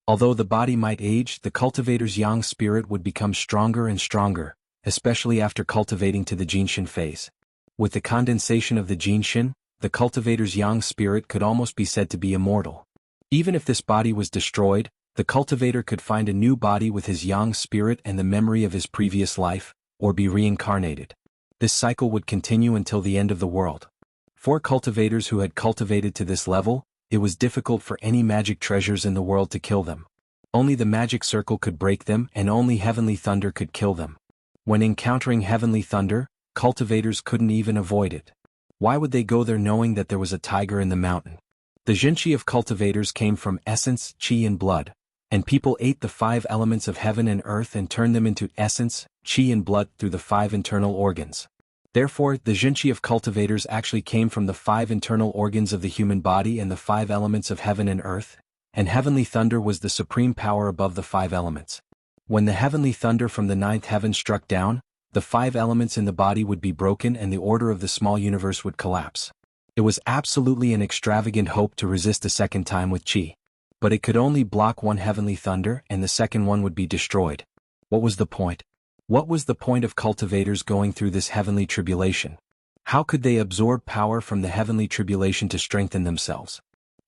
Although the body might age, the cultivator's Yang spirit would become stronger and stronger, especially after cultivating to the Jinshin phase. With the condensation of the Jinshin, the cultivator's Yang spirit could almost be said to be immortal. Even if this body was destroyed, the cultivator could find a new body with his Yang spirit and the memory of his previous life, or be reincarnated. This cycle would continue until the end of the world. For cultivators who had cultivated to this level, it was difficult for any magic treasures in the world to kill them. Only the magic circle could break them, and only heavenly thunder could kill them. When encountering heavenly thunder, cultivators couldn't even avoid it. Why would they go there knowing that there was a tiger in the mountain? The Jinchi of cultivators came from essence, chi and blood, and people ate the five elements of heaven and earth and turned them into essence, chi and blood through the five internal organs. Therefore, the Jinchi of cultivators actually came from the five internal organs of the human body and the five elements of heaven and earth, and heavenly thunder was the supreme power above the five elements. When the heavenly thunder from the ninth heaven struck down, the five elements in the body would be broken and the order of the small universe would collapse. It was absolutely an extravagant hope to resist a second time with chi. But it could only block one heavenly thunder and the second one would be destroyed. What was the point? What was the point of cultivators going through this heavenly tribulation? How could they absorb power from the heavenly tribulation to strengthen themselves?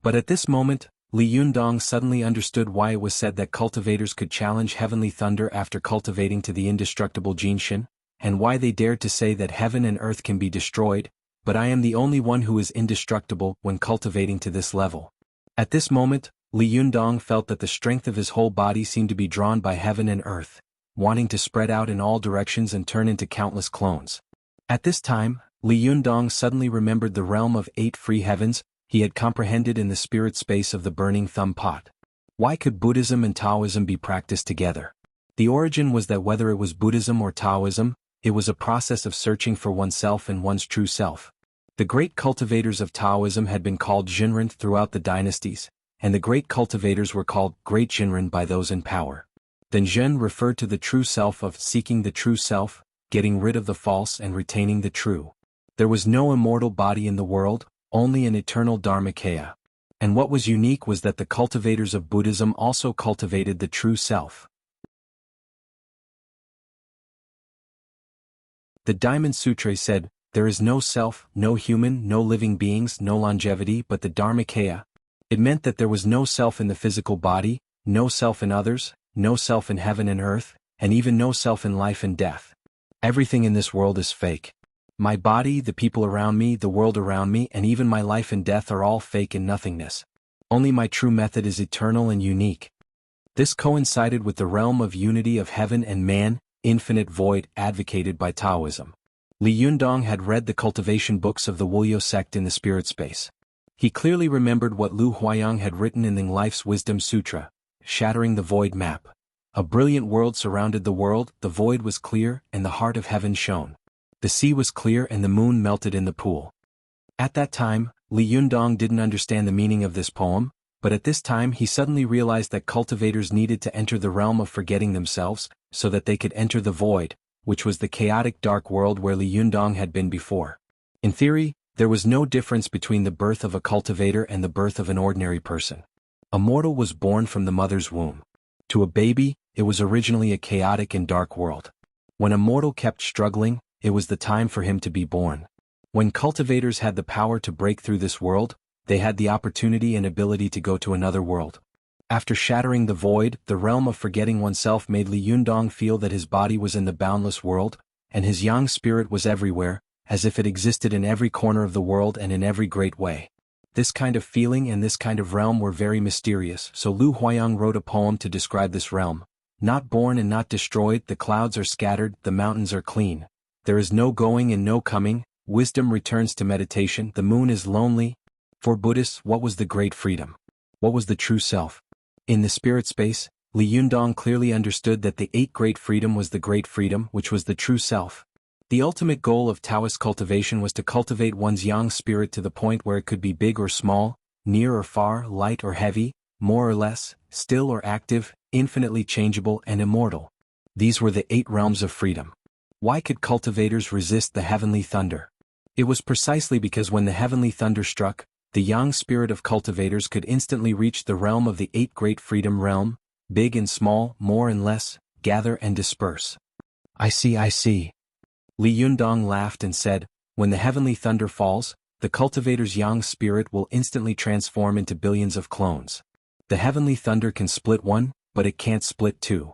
But at this moment, Li Yundong suddenly understood why it was said that cultivators could challenge heavenly thunder after cultivating to the indestructible Jinshin, and why they dared to say that heaven and earth can be destroyed, but I am the only one who is indestructible when cultivating to this level. At this moment, Li Yundong felt that the strength of his whole body seemed to be drawn by heaven and earth, wanting to spread out in all directions and turn into countless clones. At this time, Li Yundong suddenly remembered the realm of 8 free heavens he had comprehended in the spirit space of the burning thumb pot. Why could Buddhism and Taoism be practiced together? The origin was that whether it was Buddhism or Taoism, it was a process of searching for oneself and one's true self. The great cultivators of Taoism had been called Jinren throughout the dynasties, and the great cultivators were called Great Jinren by those in power. Then Zhen referred to the true self of seeking the true self, getting rid of the false and retaining the true. There was no immortal body in the world, only an eternal Dharmakaya. And what was unique was that the cultivators of Buddhism also cultivated the true self. The Diamond Sutra said, "There is no self, no human, no living beings, no longevity but the Dharmakaya." It meant that there was no self in the physical body, no self in others, no self in heaven and earth, and even no self in life and death. Everything in this world is fake. My body, the people around me, the world around me, and even my life and death are all fake and nothingness. Only my true method is eternal and unique. This coincided with the realm of unity of heaven and man, infinite void, advocated by Taoism. Li Yundong had read the cultivation books of the Wuxia sect in the spirit space. He clearly remembered what Lu Huayang had written in the Life's Wisdom Sutra, shattering the void map. A brilliant world surrounded the world, the void was clear, and the heart of heaven shone. The sea was clear and the moon melted in the pool. At that time, Li Yundong didn't understand the meaning of this poem, but at this time he suddenly realized that cultivators needed to enter the realm of forgetting themselves, so that they could enter the void, which was the chaotic dark world where Li Yundong had been before. In theory, there was no difference between the birth of a cultivator and the birth of an ordinary person. A mortal was born from the mother's womb. To a baby, it was originally a chaotic and dark world. When a mortal kept struggling, it was the time for him to be born. When cultivators had the power to break through this world, they had the opportunity and ability to go to another world. After shattering the void, the realm of forgetting oneself made Li Yundong feel that his body was in the boundless world, and his yang spirit was everywhere, as if it existed in every corner of the world and in every great way. This kind of feeling and this kind of realm were very mysterious, so Lu Huayang wrote a poem to describe this realm. Not born and not destroyed, the clouds are scattered, the mountains are clean. There is no going and no coming, wisdom returns to meditation, the moon is lonely. For Buddhists, what was the great freedom? What was the true self? In the spirit space, Li Yundong clearly understood that the eight great freedom was the great freedom, which was the true self. The ultimate goal of Taoist cultivation was to cultivate one's yang spirit to the point where it could be big or small, near or far, light or heavy, more or less, still or active, infinitely changeable and immortal. These were the 8 realms of freedom. Why could cultivators resist the heavenly thunder? It was precisely because when the heavenly thunder struck, the yang spirit of cultivators could instantly reach the realm of the 8 great freedom realm, big and small, more and less, gather and disperse. I see. Li Yundong laughed and said, when the heavenly thunder falls, the cultivator's yang spirit will instantly transform into billions of clones. The heavenly thunder can split 1, but it can't split 2.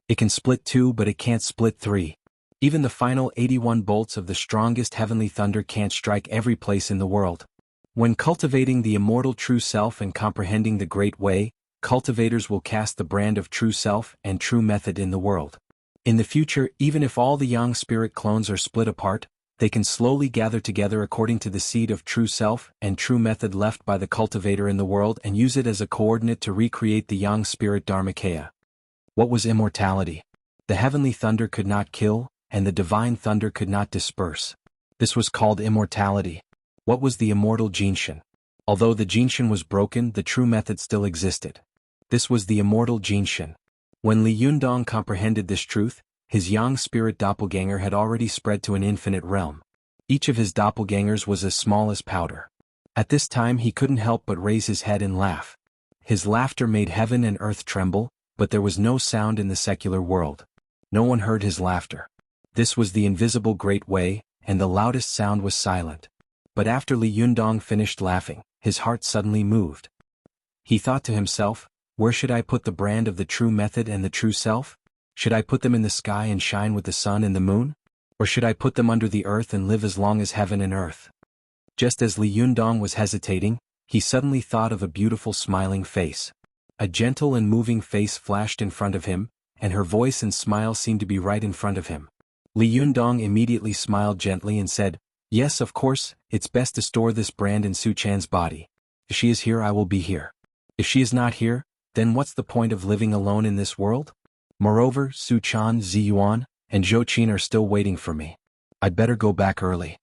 It can split 2, but it can't split 3. Even the final 81 bolts of the strongest heavenly thunder can't strike every place in the world. When cultivating the immortal true self and comprehending the great way, cultivators will cast the brand of true self and true method in the world. In the future, even if all the yang spirit clones are split apart, they can slowly gather together according to the seed of true self and true method left by the cultivator in the world and use it as a coordinate to recreate the yang spirit Dharmakaya. What was immortality? The heavenly thunder could not kill, and the divine thunder could not disperse. This was called immortality. What was the immortal Jinshin? Although the Jinshin was broken, the true method still existed. This was the immortal Jinshin. When Li Yundong comprehended this truth, his yang spirit doppelganger had already spread to an infinite realm. Each of his doppelgangers was as small as powder. At this time he couldn't help but raise his head and laugh. His laughter made heaven and earth tremble, but there was no sound in the secular world. No one heard his laughter. This was the invisible great way, and the loudest sound was silent. But after Li Yundong finished laughing, his heart suddenly moved. He thought to himself, where should I put the brand of the true method and the true self? Should I put them in the sky and shine with the sun and the moon? Or should I put them under the earth and live as long as heaven and earth? Just as Li Yundong was hesitating, he suddenly thought of a beautiful smiling face. A gentle and moving face flashed in front of him, and her voice and smile seemed to be right in front of him. Li Yundong immediately smiled gently and said, yes, of course, it's best to store this brand in Su Chan's body. If she is here, I will be here. If she is not here, then what's the point of living alone in this world? Moreover, Su Chan, Ziyuan, and Zhou Qin are still waiting for me. I'd better go back early.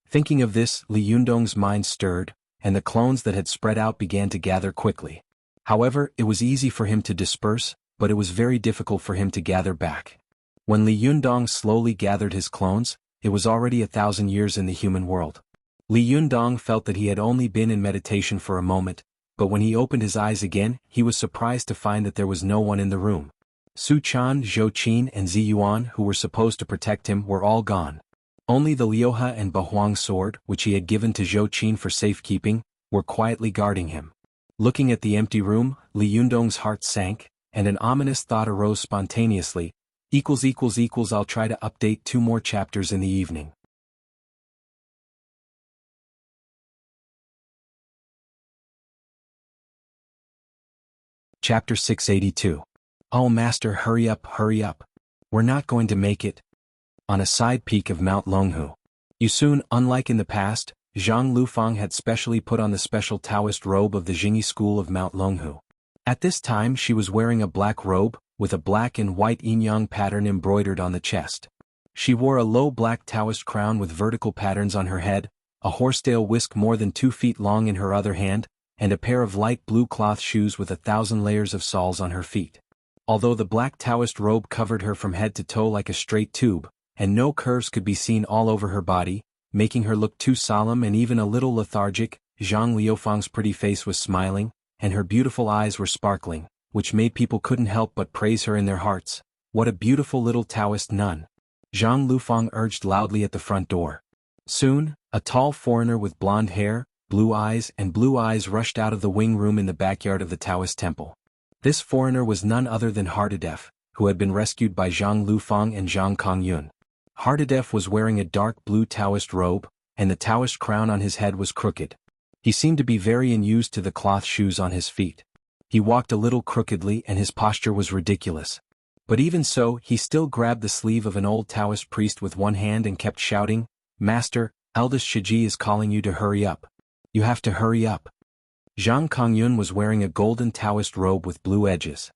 Thinking of this, Li Yundong's mind stirred, and the clones that had spread out began to gather quickly. However, it was easy for him to disperse, but it was very difficult for him to gather back. When Li Yundong slowly gathered his clones, it was already 1,000 years in the human world. Li Yundong felt that he had only been in meditation for a moment, but when he opened his eyes again, he was surprised to find that there was no one in the room. Su Chan, Zhou Qin and Ziyuan, who were supposed to protect him, were all gone. Only the Liuha and Bahuang sword, which he had given to Zhou Qin for safekeeping, were quietly guarding him. Looking at the empty room, Li Yundong's heart sank, and an ominous thought arose spontaneously. I'll try to update 2 more chapters in the evening. Chapter 682. Oh master, hurry up, hurry up. We're not going to make it. On a side peak of Mount Longhu. You soon, unlike in the past, Zhang Lufang had specially put on the special Taoist robe of the Jingyi school of Mount Longhu. At this time she was wearing a black robe, with a black and white yin-yang pattern embroidered on the chest. She wore a low black Taoist crown with vertical patterns on her head, a horsetail whisk more than 2 feet long in her other hand, and a pair of light blue cloth shoes with 1,000 layers of soles on her feet. Although the black Taoist robe covered her from head to toe like a straight tube, and no curves could be seen all over her body, making her look too solemn and even a little lethargic, Zhang Liufang's pretty face was smiling, and her beautiful eyes were sparkling, which made people couldn't help but praise her in their hearts. What a beautiful little Taoist nun. Zhang Lufang urged loudly at the front door. Soon, a tall foreigner with blonde hair, blue eyes rushed out of the wing room in the backyard of the Taoist temple. This foreigner was none other than Hardadef, who had been rescued by Zhang Lufang and Zhang Kongyun. Hardadef was wearing a dark blue Taoist robe, and the Taoist crown on his head was crooked. He seemed to be very unused to the cloth shoes on his feet. He walked a little crookedly and his posture was ridiculous. But even so, he still grabbed the sleeve of an old Taoist priest with one hand and kept shouting, "Master, eldest Shiji is calling you to hurry up. You have to hurry up." Zhang Kongyun was wearing a golden Taoist robe with blue edges.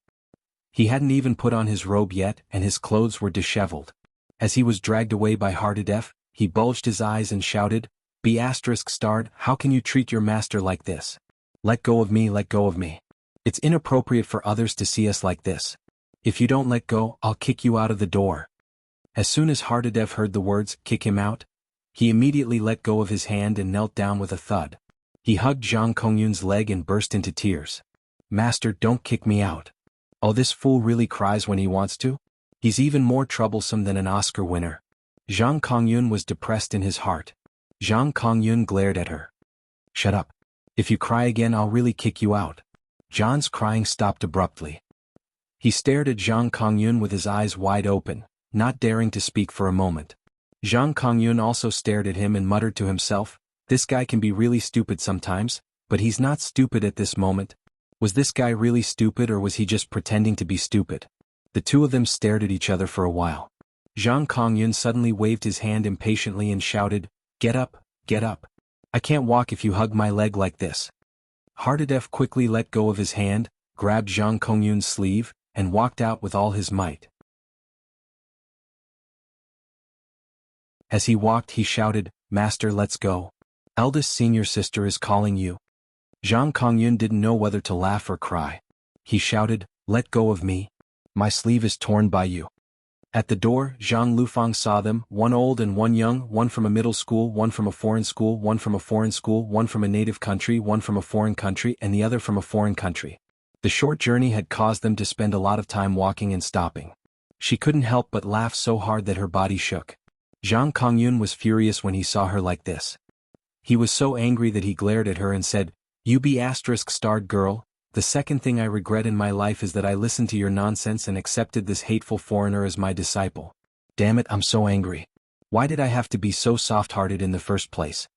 He hadn't even put on his robe yet and his clothes were disheveled. As he was dragged away by Hardadef, he bulged his eyes and shouted, "Be ****, how can you treat your master like this? Let go of me, let go of me. It's inappropriate for others to see us like this. If you don't let go, I'll kick you out of the door." As soon as Hardadef heard the words, "kick him out," he immediately let go of his hand and knelt down with a thud. He hugged Zhang Kongyun's leg and burst into tears. "Master, don't kick me out. Oh, this fool really cries when he wants to? He's even more troublesome than an Oscar winner." Zhang Kongyun was depressed in his heart. Zhang Kongyun glared at her. "Shut up. If you cry again, I'll really kick you out." Zhang's crying stopped abruptly. He stared at Zhang Kongyun with his eyes wide open, not daring to speak for a moment. Zhang Kongyun also stared at him and muttered to himself, "This guy can be really stupid sometimes, but he's not stupid at this moment." Was this guy really stupid or was he just pretending to be stupid? The two of them stared at each other for a while. Zhang Kongyun suddenly waved his hand impatiently and shouted, "Get up, get up. I can't walk if you hug my leg like this." Hardadef quickly let go of his hand, grabbed Zhang Kongyun's sleeve, and walked out with all his might. As he walked he shouted, "Master, let's go. Eldest senior sister is calling you." Zhang Kongyun didn't know whether to laugh or cry. He shouted, "Let go of me. My sleeve is torn by you." At the door, Zhang Lufang saw them, one old and one young, one from a middle school, one from a foreign school, one from a foreign school, one from a native country, one from a foreign country, and the other from a foreign country. The short journey had caused them to spend a lot of time walking and stopping. She couldn't help but laugh so hard that her body shook. Zhang Kongyun was furious when he saw her like this. He was so angry that he glared at her and said, "You ****starred girl, the second thing I regret in my life is that I listened to your nonsense and accepted this hateful foreigner as my disciple. Damn it, I'm so angry. Why did I have to be so soft-hearted in the first place?"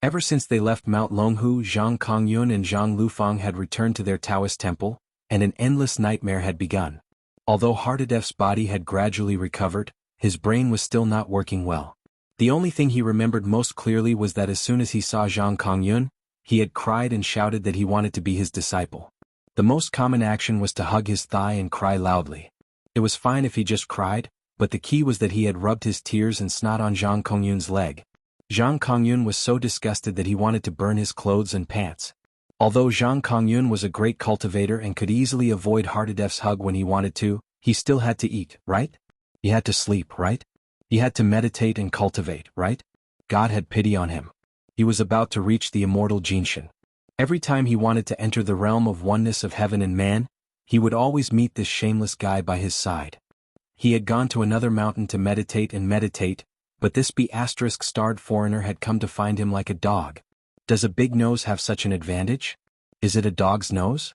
Ever since they left Mount Longhu, Zhang Kongyun and Zhang Lufang had returned to their Taoist temple, and an endless nightmare had begun. Although Hardadef's body had gradually recovered, his brain was still not working well. The only thing he remembered most clearly was that as soon as he saw Zhang Kongyun, he had cried and shouted that he wanted to be his disciple. The most common action was to hug his thigh and cry loudly. It was fine if he just cried, but the key was that he had rubbed his tears and snot on Zhang Kongyun's leg. Zhang Kongyun was so disgusted that he wanted to burn his clothes and pants. Although Zhang Kongyun was a great cultivator and could easily avoid Hardadef's hug when he wanted to, he still had to eat, right? He had to sleep, right? He had to meditate and cultivate, right? God had pity on him. He was about to reach the immortal Jinshin. Every time he wanted to enter the realm of oneness of heaven and man, he would always meet this shameless guy by his side. He had gone to another mountain to meditate, but this ****starred foreigner had come to find him like a dog. Does a big nose have such an advantage? Is it a dog's nose?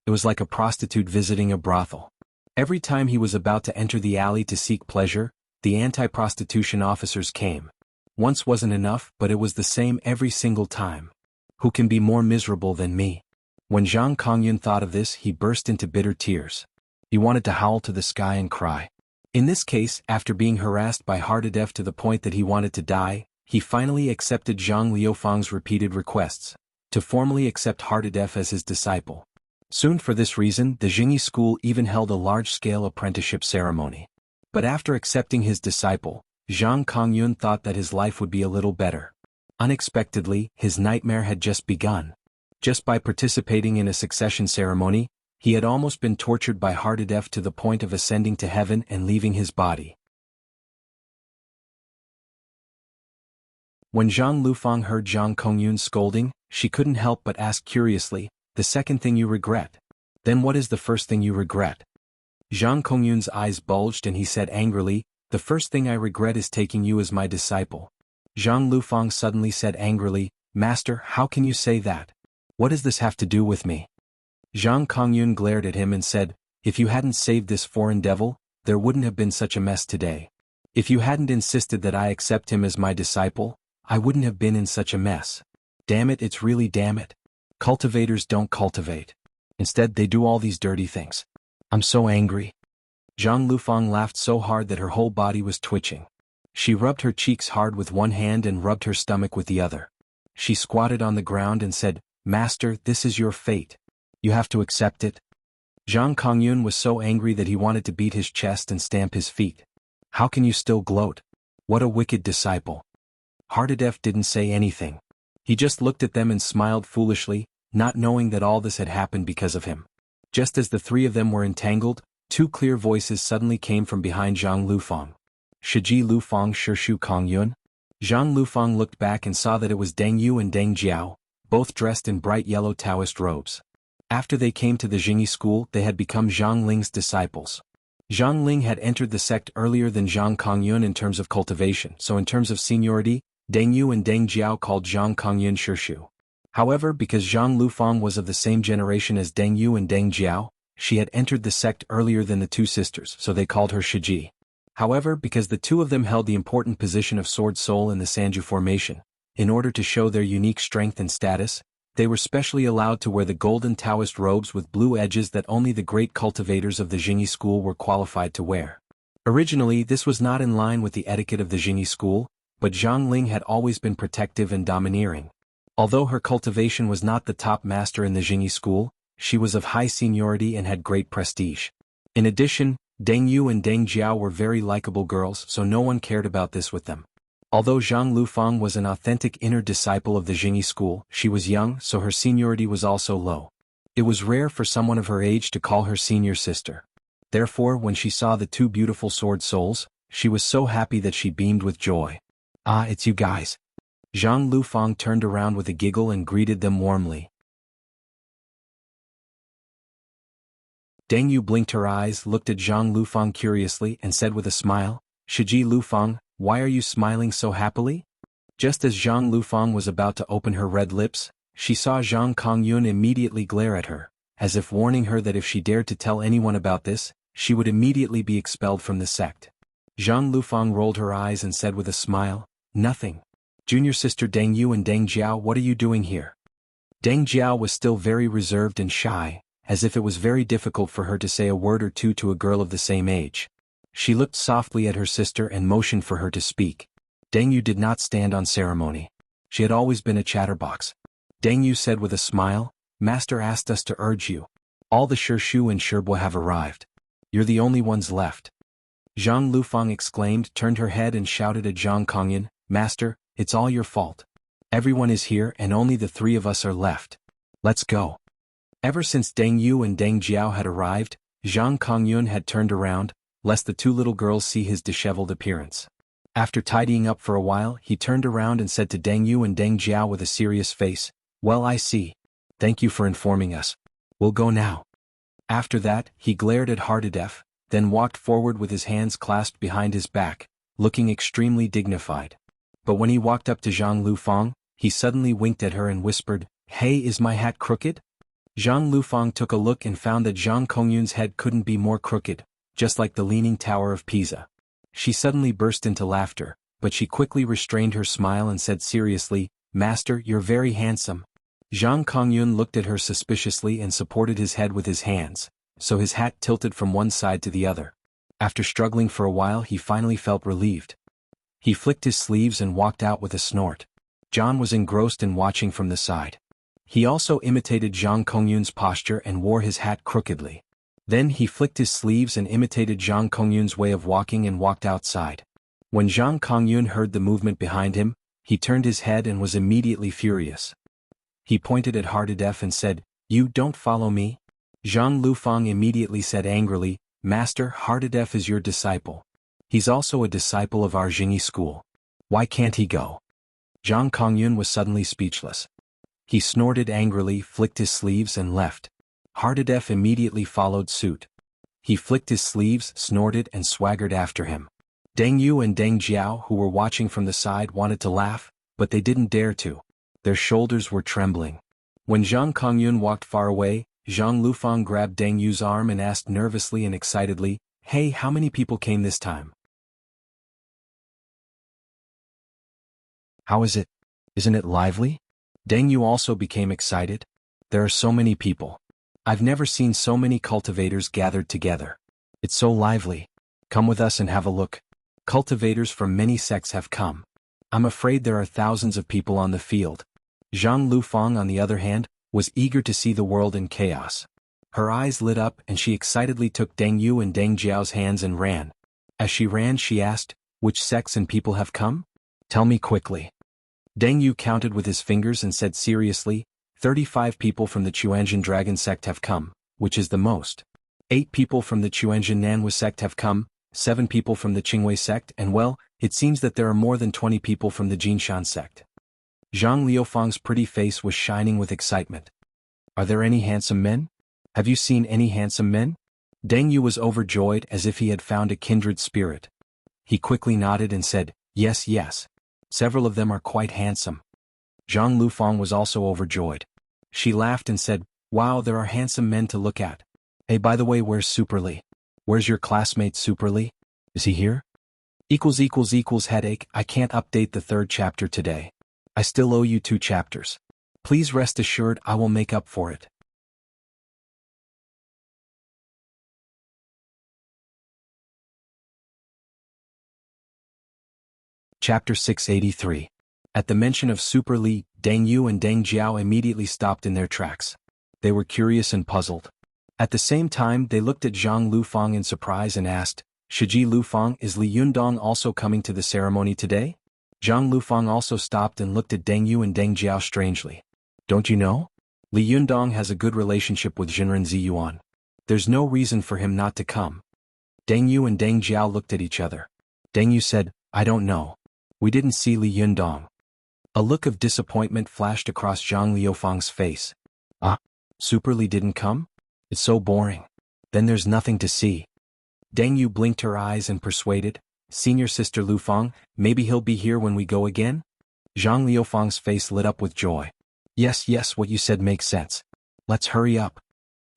It was like a prostitute visiting a brothel. Every time he was about to enter the alley to seek pleasure, the anti-prostitution officers came. Once wasn't enough, but it was the same every single time. Who can be more miserable than me? When Zhang Kongyun thought of this, he burst into bitter tears. He wanted to howl to the sky and cry. In this case, after being harassed by Hardadef to the point that he wanted to die, he finally accepted Zhang Liufang's repeated requests to formally accept Hardadef as his disciple. Soon for this reason, the Jingyi school even held a large-scale apprenticeship ceremony. But after accepting his disciple, Zhang Kongyun thought that his life would be a little better. Unexpectedly, his nightmare had just begun. Just by participating in a succession ceremony, he had almost been tortured by Hardadef to the point of ascending to heaven and leaving his body. When Zhang Lufang heard Zhang Kongyun's scolding, she couldn't help but ask curiously, "The second thing you regret? Then what is the first thing you regret?" Zhang Kongyun's eyes bulged and he said angrily, "The first thing I regret is taking you as my disciple." Zhang Lufang suddenly said angrily, "Master, how can you say that? What does this have to do with me?" Zhang Kongyun glared at him and said, "If you hadn't saved this foreign devil, there wouldn't have been such a mess today. If you hadn't insisted that I accept him as my disciple, I wouldn't have been in such a mess. Damn it, it's really damn it. Cultivators don't cultivate. Instead they do all these dirty things. I'm so angry." Zhang Lufang laughed so hard that her whole body was twitching. She rubbed her cheeks hard with one hand and rubbed her stomach with the other. She squatted on the ground and said, "Master, this is your fate. You have to accept it." Zhang Kongyun was so angry that he wanted to beat his chest and stamp his feet. "How can you still gloat? What a wicked disciple." Hardadef didn't say anything. He just looked at them and smiled foolishly, not knowing that all this had happened because of him. Just as the three of them were entangled, two clear voices suddenly came from behind Zhang Lufang. "Shiji Lufang Shirshu Kongyun?" Zhang Lufang looked back and saw that it was Deng Yu and Deng Jiao, both dressed in bright yellow Taoist robes. After they came to the Jingyi school, they had become Zhang Ling's disciples. Zhang Ling had entered the sect earlier than Zhang Kongyun in terms of cultivation, so in terms of seniority, Deng Yu and Deng Jiao called Zhang Kongyun Shirshu. However, because Zhang Lufang was of the same generation as Deng Yu and Deng Jiao, she had entered the sect earlier than the two sisters, so they called her Shiji. However, because the two of them held the important position of Sword Soul in the Sanju formation, in order to show their unique strength and status, they were specially allowed to wear the golden Taoist robes with blue edges that only the great cultivators of the Jingyi school were qualified to wear. Originally, this was not in line with the etiquette of the Jingyi school, but Zhang Ling had always been protective and domineering. Although her cultivation was not the top master in the Jingyi school, she was of high seniority and had great prestige. In addition, Deng Yu and Deng Jiao were very likable girls, so no one cared about this with them. Although Zhang Lufang was an authentic inner disciple of the Jingyi school, she was young, so her seniority was also low. It was rare for someone of her age to call her senior sister. Therefore, when she saw the two beautiful sword souls, she was so happy that she beamed with joy. "Ah, it's you guys." Zhang Lufang turned around with a giggle and greeted them warmly. Deng Yu blinked her eyes, looked at Zhang Lufang curiously, and said with a smile, "Shiji Lufang, why are you smiling so happily?" Just as Zhang Lufang was about to open her red lips, she saw Zhang Kongyun immediately glare at her, as if warning her that if she dared to tell anyone about this, she would immediately be expelled from the sect. Zhang Lufang rolled her eyes and said with a smile, "Nothing. Junior sister Deng Yu and Deng Jiao, what are you doing here?" Deng Jiao was still very reserved and shy, as if it was very difficult for her to say a word or two to a girl of the same age. She looked softly at her sister and motioned for her to speak. Deng Yu did not stand on ceremony. She had always been a chatterbox. Deng Yu said with a smile, "Master asked us to urge you. All the Shirshu and Shirbua have arrived. You're the only ones left." Zhang Lufang exclaimed, turned her head and shouted at Zhang Kongyun, "Master, it's all your fault. Everyone is here and only the three of us are left. Let's go." Ever since Deng Yu and Deng Jiao had arrived, Zhang Kongyun had turned around, lest the two little girls see his disheveled appearance. After tidying up for a while, he turned around and said to Deng Yu and Deng Jiao with a serious face, "Well, I see. Thank you for informing us. We'll go now." After that, he glared at Hardadef, then walked forward with his hands clasped behind his back, looking extremely dignified. But when he walked up to Zhang Lufang, he suddenly winked at her and whispered, "Hey, is my hat crooked?" Zhang Lufang took a look and found that Zhang Kongyun's head couldn't be more crooked, just like the Leaning Tower of Pisa. She suddenly burst into laughter, but she quickly restrained her smile and said seriously, "Master, you're very handsome." Zhang Kongyun looked at her suspiciously and supported his head with his hands, so his hat tilted from one side to the other. After struggling for a while, he finally felt relieved. He flicked his sleeves and walked out with a snort. John was engrossed in watching from the side. He also imitated Zhang Kongyun's posture and wore his hat crookedly. Then he flicked his sleeves and imitated Zhang Kongyun's way of walking and walked outside. When Zhang Kongyun heard the movement behind him, he turned his head and was immediately furious. He pointed at Hardadef and said, "You don't follow me?" Zhang Lufang immediately said angrily, "Master, Hardadef is your disciple. He's also a disciple of our Jingyi school. Why can't he go?" Zhang Kongyun was suddenly speechless. He snorted angrily, flicked his sleeves and left. Hardadef immediately followed suit. He flicked his sleeves, snorted and swaggered after him. Deng Yu and Deng Jiao, who were watching from the side, wanted to laugh, but they didn't dare to. Their shoulders were trembling. When Zhang Kongyun walked far away, Zhang Lufang grabbed Deng Yu's arm and asked nervously and excitedly, "Hey, how many people came this time?" "How is it? Isn't it lively?" Deng Yu also became excited. "There are so many people. I've never seen so many cultivators gathered together. It's so lively. Come with us and have a look. Cultivators from many sects have come. I'm afraid there are thousands of people on the field." Zhang Lufang, on the other hand, was eager to see the world in chaos. Her eyes lit up and she excitedly took Deng Yu and Deng Jiao's hands and ran. As she ran, she asked, "Which sects and people have come? Tell me quickly." Deng Yu counted with his fingers and said seriously, 35 people from the Chuanjin Dragon sect have come, which is the most. 8 people from the Chuanjin Nanhua sect have come, 7 people from the Qingwei sect, and well, it seems that there are more than 20 people from the Jinshan sect. Zhang Liufang's pretty face was shining with excitement. "Are there any handsome men? Have you seen any handsome men?" Deng Yu was overjoyed as if he had found a kindred spirit. He quickly nodded and said, "Yes, yes. Several of them are quite handsome." Zhang Lufang was also overjoyed. She laughed and said, "Wow, there are handsome men to look at. Hey, by the way, where's Superly? Where's your classmate Superly? Is he here?" Headache, I can't update the 3rd chapter today. I still owe you 2 chapters. Please rest assured I will make up for it. Chapter 683. At the mention of Super Li, Deng Yu and Deng Jiao immediately stopped in their tracks. They were curious and puzzled. At the same time, they looked at Zhang Lufang in surprise and asked, "Shiji Lufang, is Li Yundong also coming to the ceremony today?" Zhang Lufang also stopped and looked at Deng Yu and Deng Jiao strangely. "Don't you know? Li Yundong has a good relationship with Jinren Ziyuan. There's no reason for him not to come." Deng Yu and Deng Jiao looked at each other. Deng Yu said, "I don't know. We didn't see Li Yundong." A look of disappointment flashed across Zhang Liufang's face. "Ah, Super Li didn't come? It's so boring. Then there's nothing to see." Deng Yu blinked her eyes and persuaded, "Senior Sister Lufang, maybe he'll be here when we go again?" Zhang Liufang's face lit up with joy. Yes, what you said makes sense. Let's hurry up."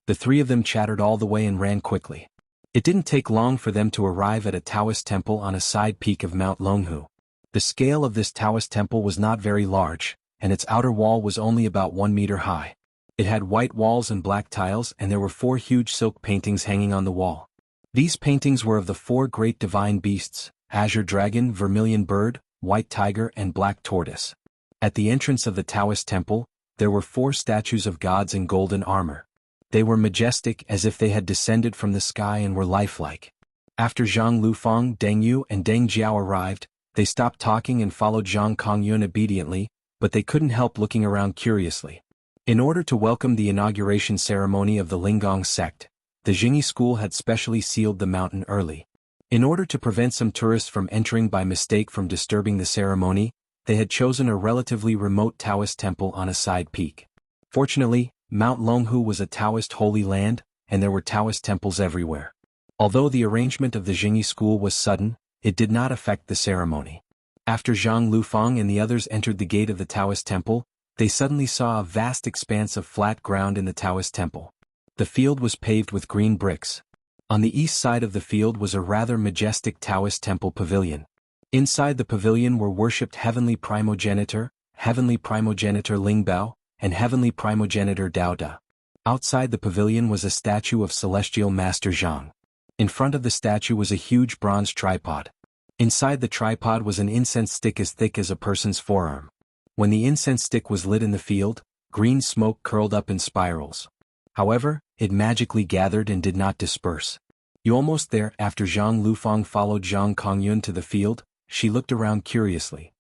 The 3 of them chattered all the way and ran quickly. It didn't take long for them to arrive at a Taoist temple on a side peak of Mount Longhu. The scale of this Taoist temple was not very large, and its outer wall was only about 1 meter high. It had white walls and black tiles, and there were 4 huge silk paintings hanging on the wall. These paintings were of the 4 great divine beasts: azure dragon, vermilion bird, white tiger, and black tortoise. At the entrance of the Taoist temple, there were 4 statues of gods in golden armor. They were majestic, as if they had descended from the sky and were lifelike. After Zhang Lufang, Deng Yu, and Deng Jiao arrived, they stopped talking and followed Zhang Kongyun obediently, but they couldn't help looking around curiously. In order to welcome the inauguration ceremony of the Linggong sect, the Jingyi school had specially sealed the mountain early. In order to prevent some tourists from entering by mistake from disturbing the ceremony, they had chosen a relatively remote Taoist temple on a side peak. Fortunately, Mount Longhu was a Taoist holy land, and there were Taoist temples everywhere. Although the arrangement of the Jingyi school was sudden, it did not affect the ceremony. After Zhang Lufang and the others entered the gate of the Taoist temple, they suddenly saw a vast expanse of flat ground in the Taoist temple. The field was paved with green bricks. On the east side of the field was a rather majestic Taoist temple pavilion. Inside the pavilion were worshipped Heavenly Primogenitor Lingbao, and Heavenly Primogenitor Daoda. Outside the pavilion was a statue of Celestial Master Zhang. In front of the statue was a huge bronze tripod. Inside the tripod was an incense stick as thick as a person's forearm. When the incense stick was lit in the field, green smoke curled up in spirals. However, it magically gathered and did not disperse. "You almost there?" After Zhang Lufang followed Zhang Kongyun to the field, she looked around curiously.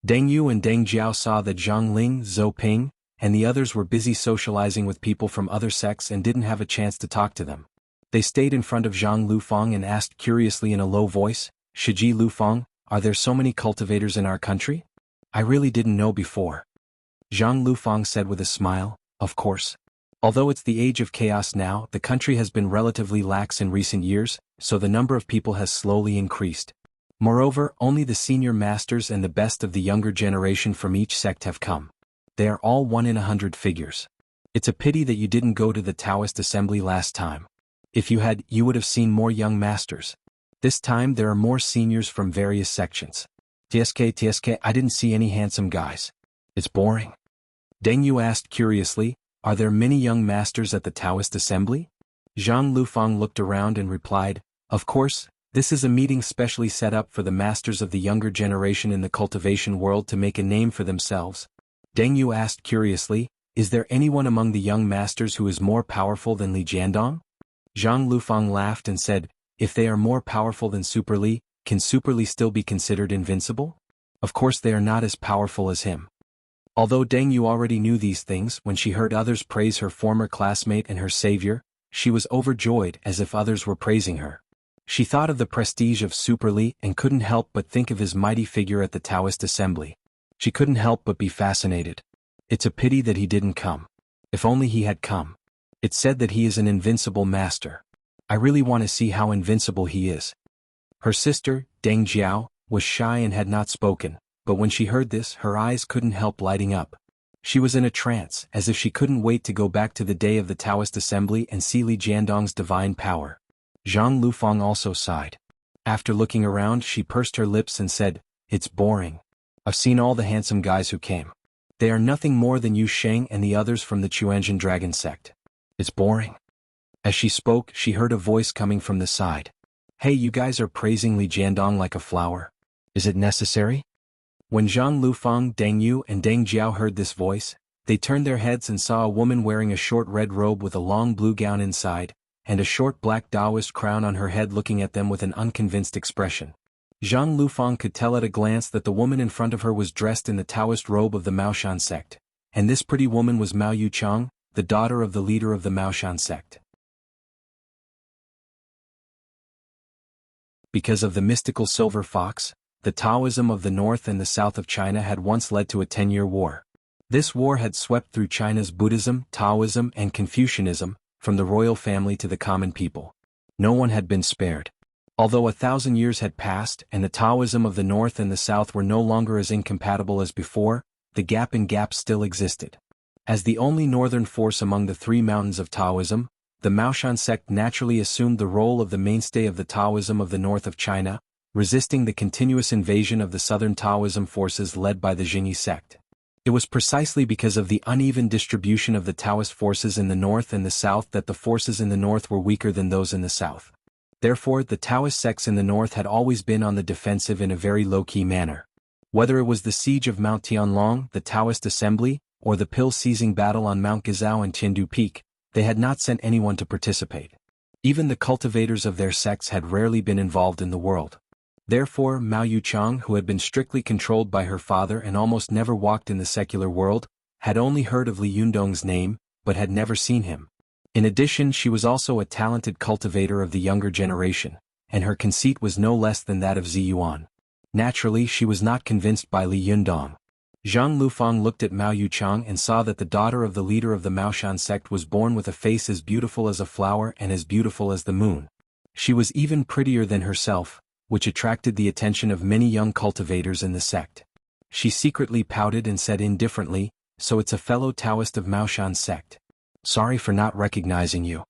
Deng Yu and Deng Jiao saw that Zhang Ling, Zhou Ping, and the others were busy socializing with people from other sects and didn't have a chance to talk to them. They stayed in front of Zhang Lufang and asked curiously in a low voice, "Shiji Lufang, are there so many cultivators in our country? I really didn't know before." Zhang Lufang said with a smile, "Of course. Although it's the age of chaos now, the country has been relatively lax in recent years, so the number of people has slowly increased. Moreover, only the senior masters and the best of the younger generation from each sect have come. They are all 1 in 100 figures. It's a pity that you didn't go to the Taoist assembly last time. If you had, you would have seen more young masters. This time there are more seniors from various sections. TSK, I didn't see any handsome guys. It's boring." Deng Yu asked curiously, "Are there many young masters at the Taoist assembly?" Zhang Lufang looked around and replied, "Of course, this is a meeting specially set up for the masters of the younger generation in the cultivation world to make a name for themselves." Deng Yu asked curiously, "Is there anyone among the young masters who is more powerful than Li Jiandong?" Zhang Lufang laughed and said, "If they are more powerful than Super Li, can Super Li still be considered invincible? Of course they are not as powerful as him." Although Deng Yu already knew these things, when she heard others praise her former classmate and her savior, she was overjoyed as if others were praising her. She thought of the prestige of Super Li and couldn't help but think of his mighty figure at the Taoist assembly. She couldn't help but be fascinated. It's a pity that he didn't come. If only he had come. It's said that he is an invincible master. I really want to see how invincible he is. Her sister, Deng Jiao, was shy and had not spoken, but when she heard this, her eyes couldn't help lighting up. She was in a trance, as if she couldn't wait to go back to the day of the Taoist assembly and see Li Jiandong's divine power. Zhang Lufang also sighed. After looking around, she pursed her lips and said, "It's boring. I've seen all the handsome guys who came. They are nothing more than Yu Sheng and the others from the Chuanjian dragon sect. It's boring." As she spoke, she heard a voice coming from the side. "Hey, you guys are praising Li Jiandong like a flower. Is it necessary?" When Zhang Lufang, Deng Yu and Deng Jiao heard this voice, they turned their heads and saw a woman wearing a short red robe with a long blue gown inside, and a short black Taoist crown on her head looking at them with an unconvinced expression. Zhang Lufang could tell at a glance that the woman in front of her was dressed in the Taoist robe of the Maoshan sect, and this pretty woman was Mao Yuchang, the daughter of the leader of the Maoshan sect. Because of the mystical silver fox, the Taoism of the north and the south of China had once led to a 10-year war. This war had swept through China's Buddhism, Taoism and Confucianism, from the royal family to the common people. No one had been spared. Although 1,000 years had passed and the Taoism of the north and the south were no longer as incompatible as before, the gap in gaps still existed. As the only northern force among the three mountains of Taoism, the Maoshan sect naturally assumed the role of the mainstay of the Taoism of the north of China, resisting the continuous invasion of the southern Taoism forces led by the Jingyi sect. It was precisely because of the uneven distribution of the Taoist forces in the north and the south that the forces in the north were weaker than those in the south. Therefore, the Taoist sects in the north had always been on the defensive in a very low-key manner. Whether it was the siege of Mount Tianlong, the Taoist assembly, or the pill-seizing battle on Mount Gizhou and Tiandu Peak, they had not sent anyone to participate. Even the cultivators of their sects had rarely been involved in the world. Therefore, Mao Yuchang, who had been strictly controlled by her father and almost never walked in the secular world, had only heard of Li Yundong's name, but had never seen him. In addition, she was also a talented cultivator of the younger generation, and her conceit was no less than that of Zi Yuan. Naturally, she was not convinced by Li Yundong. Zhang Lufang looked at Mao Yuchang and saw that the daughter of the leader of the Maoshan sect was born with a face as beautiful as a flower and as beautiful as the moon. She was even prettier than herself, which attracted the attention of many young cultivators in the sect. She secretly pouted and said indifferently, "So it's a fellow Taoist of Maoshan's sect. Sorry for not recognizing you."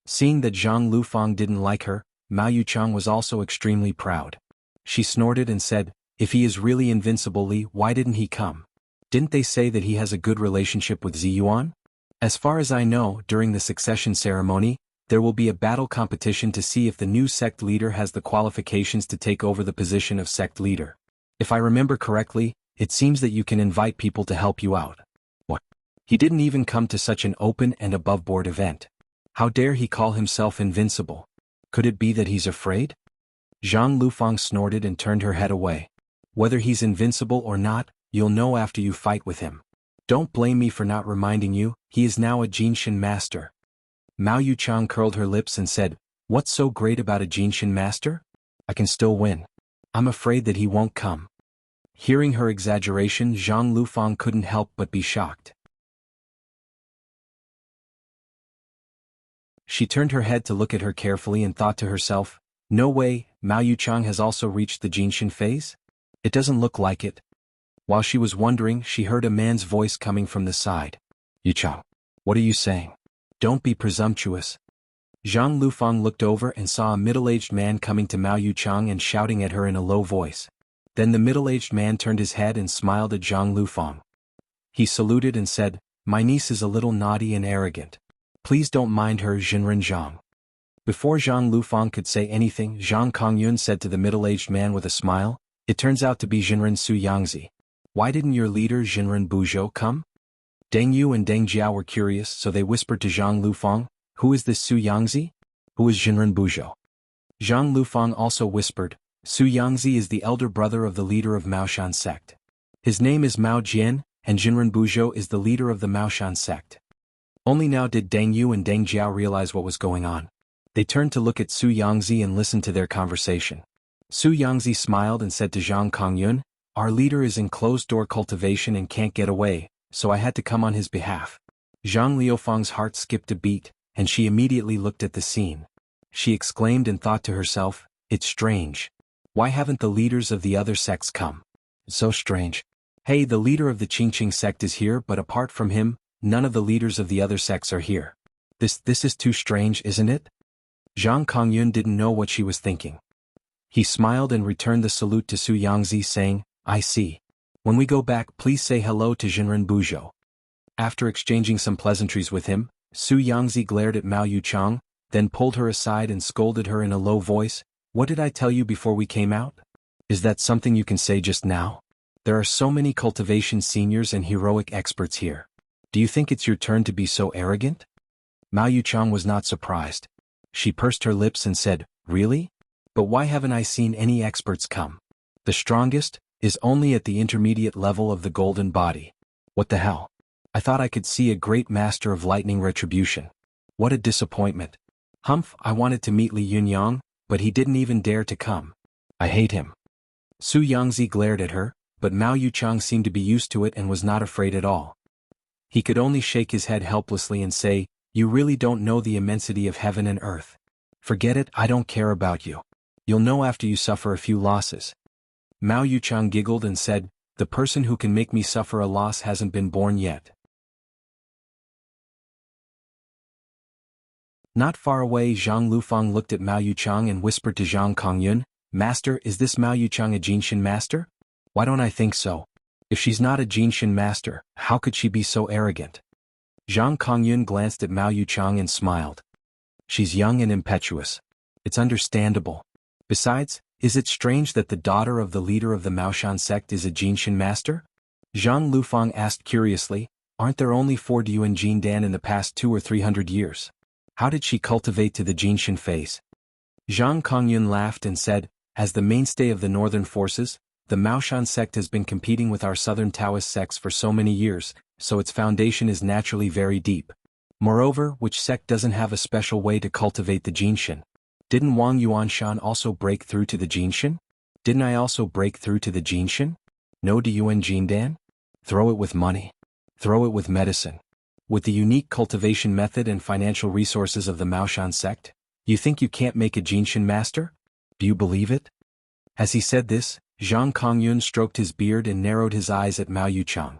Seeing that Zhang Lufang didn't like her, Mao Yuchang was also extremely proud. She snorted and said, "If he is really invincible, Li, why didn't he come? Didn't they say that he has a good relationship with Ziyuan? As far as I know, during the succession ceremony, there will be a battle competition to see if the new sect leader has the qualifications to take over the position of sect leader. If I remember correctly, it seems that you can invite people to help you out." What? He didn't even come to such an open and above-board event. How dare he call himself invincible? Could it be that he's afraid? Zhang Lufang snorted and turned her head away. "Whether he's invincible or not, you'll know after you fight with him. Don't blame me for not reminding you, he is now a Jinshin master." Mao Yuchang curled her lips and said, "What's so great about a Jinshin master? I can still win. I'm afraid that he won't come." Hearing her exaggeration, Zhang Lufang couldn't help but be shocked. She turned her head to look at her carefully and thought to herself, "No way, Mao Yuchang has also reached the Jinshin phase? It doesn't look like it." While she was wondering, she heard a man's voice coming from the side. "Yuchang, what are you saying? Don't be presumptuous." Zhang Lufang looked over and saw a middle-aged man coming to Mao Yuchang and shouting at her in a low voice. Then the middle-aged man turned his head and smiled at Zhang Lufang. He saluted and said, "My niece is a little naughty and arrogant. Please don't mind her, Jinren Zhang." Before Zhang Lufang could say anything, Zhang Kongyun said to the middle-aged man with a smile, "It turns out to be Jinren Su Yangzi. Why didn't your leader Jinren Buzhou come?" Deng Yu and Deng Jiao were curious, so they whispered to Zhang Lufang, "Who is this Su Yangzi? Who is Jinren Buzhou?" Zhang Lufang also whispered, "Su Yangzi is the elder brother of the leader of Maoshan sect. His name is Mao Jian, and Jinren Buzhou is the leader of the Maoshan sect." Only now did Deng Yu and Deng Jiao realize what was going on. They turned to look at Su Yangzi and listened to their conversation. Su Yangzi smiled and said to Zhang Kongyun, "Our leader is in closed-door cultivation and can't get away, so I had to come on his behalf." Zhang Liufang's heart skipped a beat, and she immediately looked at the scene. She exclaimed and thought to herself, "It's strange. Why haven't the leaders of the other sects come? It's so strange. Hey, the leader of the Qingqing sect is here, but apart from him, none of the leaders of the other sects are here. This is too strange, isn't it?" Zhang Kongyun didn't know what she was thinking. He smiled and returned the salute to Su Yangzi, saying, "I see. When we go back, please say hello to Jinren Buzhou." After exchanging some pleasantries with him, Su Yangzi glared at Mao Yuchang, then pulled her aside and scolded her in a low voice, "What did I tell you before we came out? Is that something you can say just now? There are so many cultivation seniors and heroic experts here. Do you think it's your turn to be so arrogant?" Mao Yuchang was not surprised. She pursed her lips and said, "Really? But why haven't I seen any experts come? The strongest is only at the intermediate level of the golden body. What the hell? I thought I could see a great master of lightning retribution. What a disappointment. Humph, I wanted to meet Li Yunyang, but he didn't even dare to come. I hate him." Su Yangzi glared at her, but Mao Yuchang seemed to be used to it and was not afraid at all. He could only shake his head helplessly and say, "You really don't know the immensity of heaven and earth. Forget it, I don't care about you. You'll know after you suffer a few losses." Mao Yuchang giggled and said, "The person who can make me suffer a loss hasn't been born yet." Not far away, Zhang Lufang looked at Mao Yuchang and whispered to Zhang Kongyun, "Master, is this Mao Yuchang a Jinshin master? Why don't I think so? If she's not a Jinshin master, how could she be so arrogant?" Zhang Kongyun glanced at Mao Yuchang and smiled. "She's young and impetuous. It's understandable. Besides, is it strange that the daughter of the leader of the Maoshan sect is a Jinshin master?" Zhang Lufang asked curiously, "Aren't there only 4 Duan Jindan in the past 200 or 300 years? How did she cultivate to the Jinshin phase?" Zhang Kongyun laughed and said, "As the mainstay of the northern forces, the Maoshan sect has been competing with our southern Taoist sects for so many years, so its foundation is naturally very deep. Moreover, which sect doesn't have a special way to cultivate the Jinshin? Didn't Wang Yuanshan also break through to the Jinshin? Didn't I also break through to the Jinshin? No Diyuan Jindan? Throw it with money. Throw it with medicine. With the unique cultivation method and financial resources of the Maoshan sect, you think you can't make a Jinshin master? Do you believe it?" As he said this, Zhang Kongyun stroked his beard and narrowed his eyes at Mao Yuchang.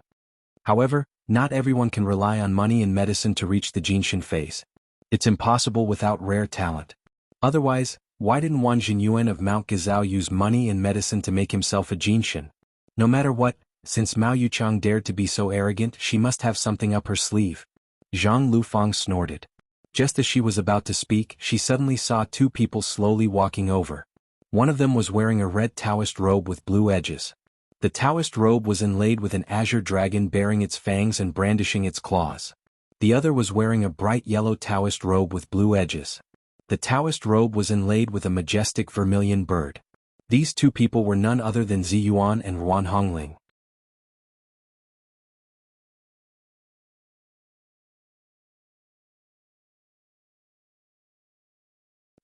However, not everyone can rely on money and medicine to reach the Jinshin phase. It's impossible without rare talent. Otherwise, why didn't Wan Jinyuan of Mount Gazao use money and medicine to make himself a Jinshin? No matter what, since Mao Yuchang dared to be so arrogant, she must have something up her sleeve. Zhang Lufang snorted. Just as she was about to speak, she suddenly saw two people slowly walking over. One of them was wearing a red Taoist robe with blue edges. The Taoist robe was inlaid with an azure dragon bearing its fangs and brandishing its claws. The other was wearing a bright yellow Taoist robe with blue edges. The Taoist robe was inlaid with a majestic vermilion bird. These two people were none other than Zi Yuan and Ruan Hongling.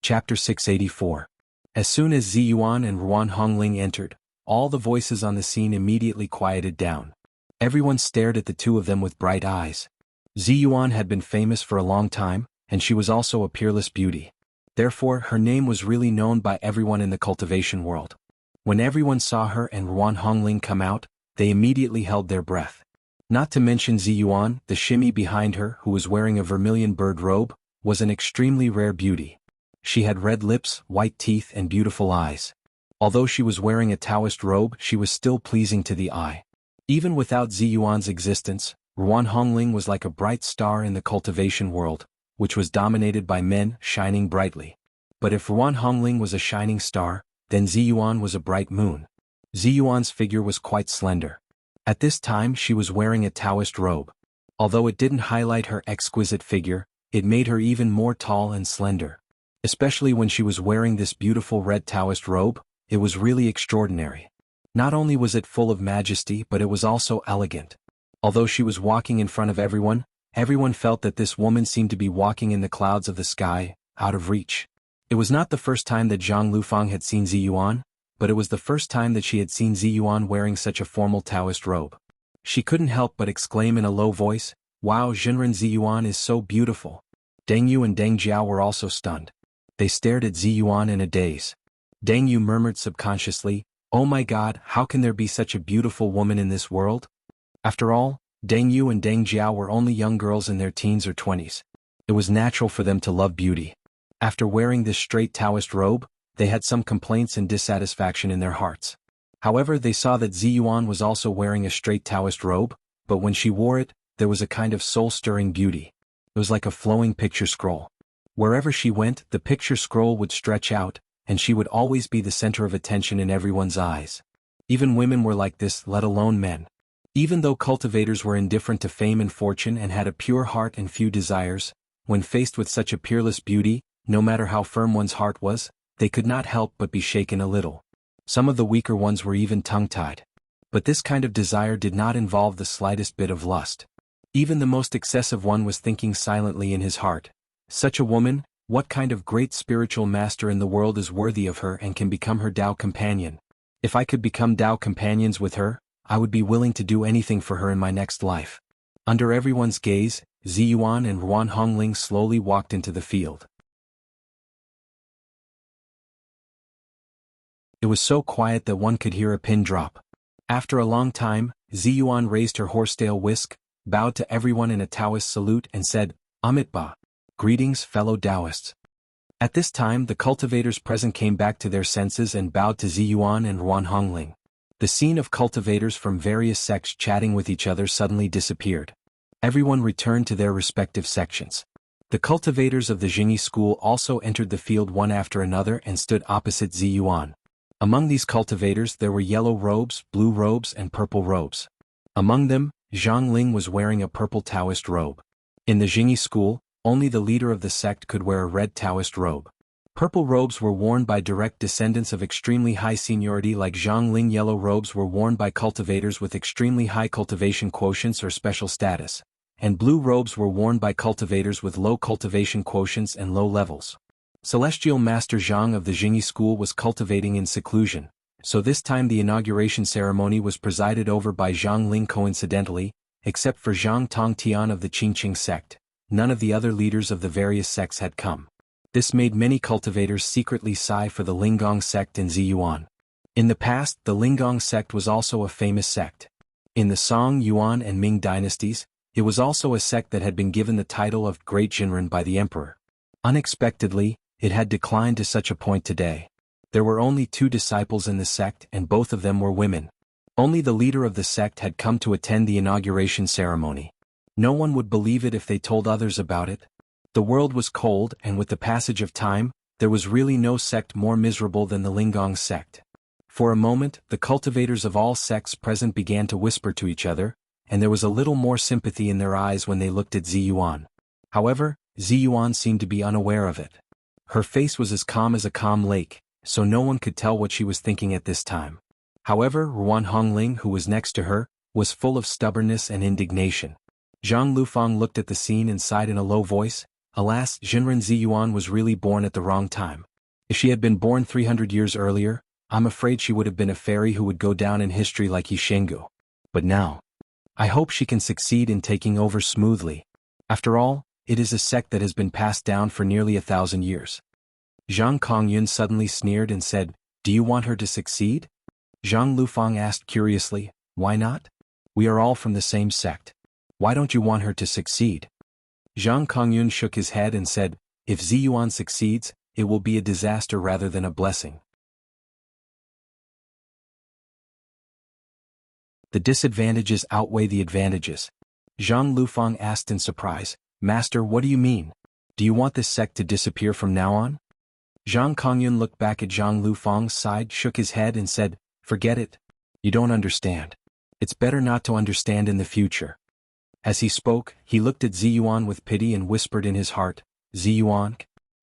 Chapter 684. As soon as Zi Yuan and Ruan Hongling entered, all the voices on the scene immediately quieted down. Everyone stared at the two of them with bright eyes. Zi Yuan had been famous for a long time, and she was also a peerless beauty. Therefore, her name was really known by everyone in the cultivation world. When everyone saw her and Ruan Hongling come out, they immediately held their breath. Not to mention Zi Yuan, the shimmy behind her, who was wearing a vermilion bird robe, was an extremely rare beauty. She had red lips, white teeth, and beautiful eyes. Although she was wearing a Taoist robe, she was still pleasing to the eye. Even without Zi Yuan's existence, Ruan Hongling was like a bright star in the cultivation world, which was dominated by men shining brightly. But if Ruan Hongling was a shining star, then Zi Yuan was a bright moon. Zi Yuan's figure was quite slender. At this time she was wearing a Taoist robe. Although it didn't highlight her exquisite figure, it made her even more tall and slender. Especially when she was wearing this beautiful red Taoist robe, it was really extraordinary. Not only was it full of majesty, but it was also elegant. Although she was walking in front of everyone, everyone felt that this woman seemed to be walking in the clouds of the sky, out of reach. It was not the first time that Zhang Lufang had seen Zi Yuan, but it was the first time that she had seen Zi Yuan wearing such a formal Taoist robe. She couldn't help but exclaim in a low voice, "Wow, Jinren, Zi Yuan is so beautiful." Deng Yu and Deng Jiao were also stunned. They stared at Zi Yuan in a daze. Deng Yu murmured subconsciously, "Oh my God, how can there be such a beautiful woman in this world?" After all, Deng Yu and Deng Jiao were only young girls in their teens or 20s. It was natural for them to love beauty. After wearing this straight Taoist robe, they had some complaints and dissatisfaction in their hearts. However, they saw that Zi Yuan was also wearing a straight Taoist robe, but when she wore it, there was a kind of soul-stirring beauty. It was like a flowing picture scroll. Wherever she went, the picture scroll would stretch out, and she would always be the center of attention in everyone's eyes. Even women were like this, let alone men. Even though cultivators were indifferent to fame and fortune and had a pure heart and few desires, when faced with such a peerless beauty, no matter how firm one's heart was, they could not help but be shaken a little. Some of the weaker ones were even tongue-tied. But this kind of desire did not involve the slightest bit of lust. Even the most excessive one was thinking silently in his heart, "Such a woman, what kind of great spiritual master in the world is worthy of her and can become her Tao companion? If I could become Tao companions with her, I would be willing to do anything for her in my next life." Under everyone's gaze, Zi Yuan and Ruan Hongling slowly walked into the field. It was so quiet that one could hear a pin drop. After a long time, Zi Yuan raised her horsetail whisk, bowed to everyone in a Taoist salute and said, "Amitba. Greetings, fellow Taoists." At this time the cultivators present came back to their senses and bowed to Zi Yuan and Ruan Hongling. The scene of cultivators from various sects chatting with each other suddenly disappeared. Everyone returned to their respective sections. The cultivators of the Jingyi school also entered the field one after another and stood opposite Zi Yuan. Among these cultivators there were yellow robes, blue robes, and purple robes. Among them, Zhang Ling was wearing a purple Taoist robe. In the Jingyi school, only the leader of the sect could wear a red Taoist robe. Purple robes were worn by direct descendants of extremely high seniority like Zhang Ling. Yellow robes were worn by cultivators with extremely high cultivation quotients or special status, and blue robes were worn by cultivators with low cultivation quotients and low levels. Celestial Master Zhang of the Jingyi school was cultivating in seclusion, so this time the inauguration ceremony was presided over by Zhang Ling. Coincidentally, except for Zhang Tongtian of the Qingqing sect, none of the other leaders of the various sects had come. This made many cultivators secretly sigh for the Linggong sect and Zi Yuan. In the past, the Linggong sect was also a famous sect. In the Song, Yuan and Ming dynasties, it was also a sect that had been given the title of Great Jinren by the emperor. Unexpectedly, it had declined to such a point today. There were only 2 disciples in the sect and both of them were women. Only the leader of the sect had come to attend the inauguration ceremony. No one would believe it if they told others about it. The world was cold and with the passage of time, there was really no sect more miserable than the Linggong sect. For a moment, the cultivators of all sects present began to whisper to each other, and there was a little more sympathy in their eyes when they looked at Ziyuan. However, Ziyuan seemed to be unaware of it. Her face was as calm as a calm lake, so no one could tell what she was thinking at this time. However, Ruan Hongling, who was next to her, was full of stubbornness and indignation. Zhang Lufang looked at the scene and sighed in a low voice, "Alas, Jinren Ziyuan was really born at the wrong time. If she had been born 300 years earlier, I'm afraid she would have been a fairy who would go down in history like He Shengu. But now, I hope she can succeed in taking over smoothly. After all, it is a sect that has been passed down for nearly 1,000 years." Zhang Kongyun suddenly sneered and said, "Do you want her to succeed?" Zhang Lufang asked curiously, "Why not? We are all from the same sect. Why don't you want her to succeed?" Zhang Kongyun shook his head and said, "If Ziyuan succeeds, it will be a disaster rather than a blessing." The disadvantages outweigh the advantages. Zhang Lufang asked in surprise, "Master, what do you mean? Do you want this sect to disappear from now on?" Zhang Kongyun looked back at Zhang Lufang, sighed, shook his head and said, "Forget it. You don't understand. It's better not to understand in the future." As he spoke, he looked at Ziyuan with pity and whispered in his heart, "Ziyuan,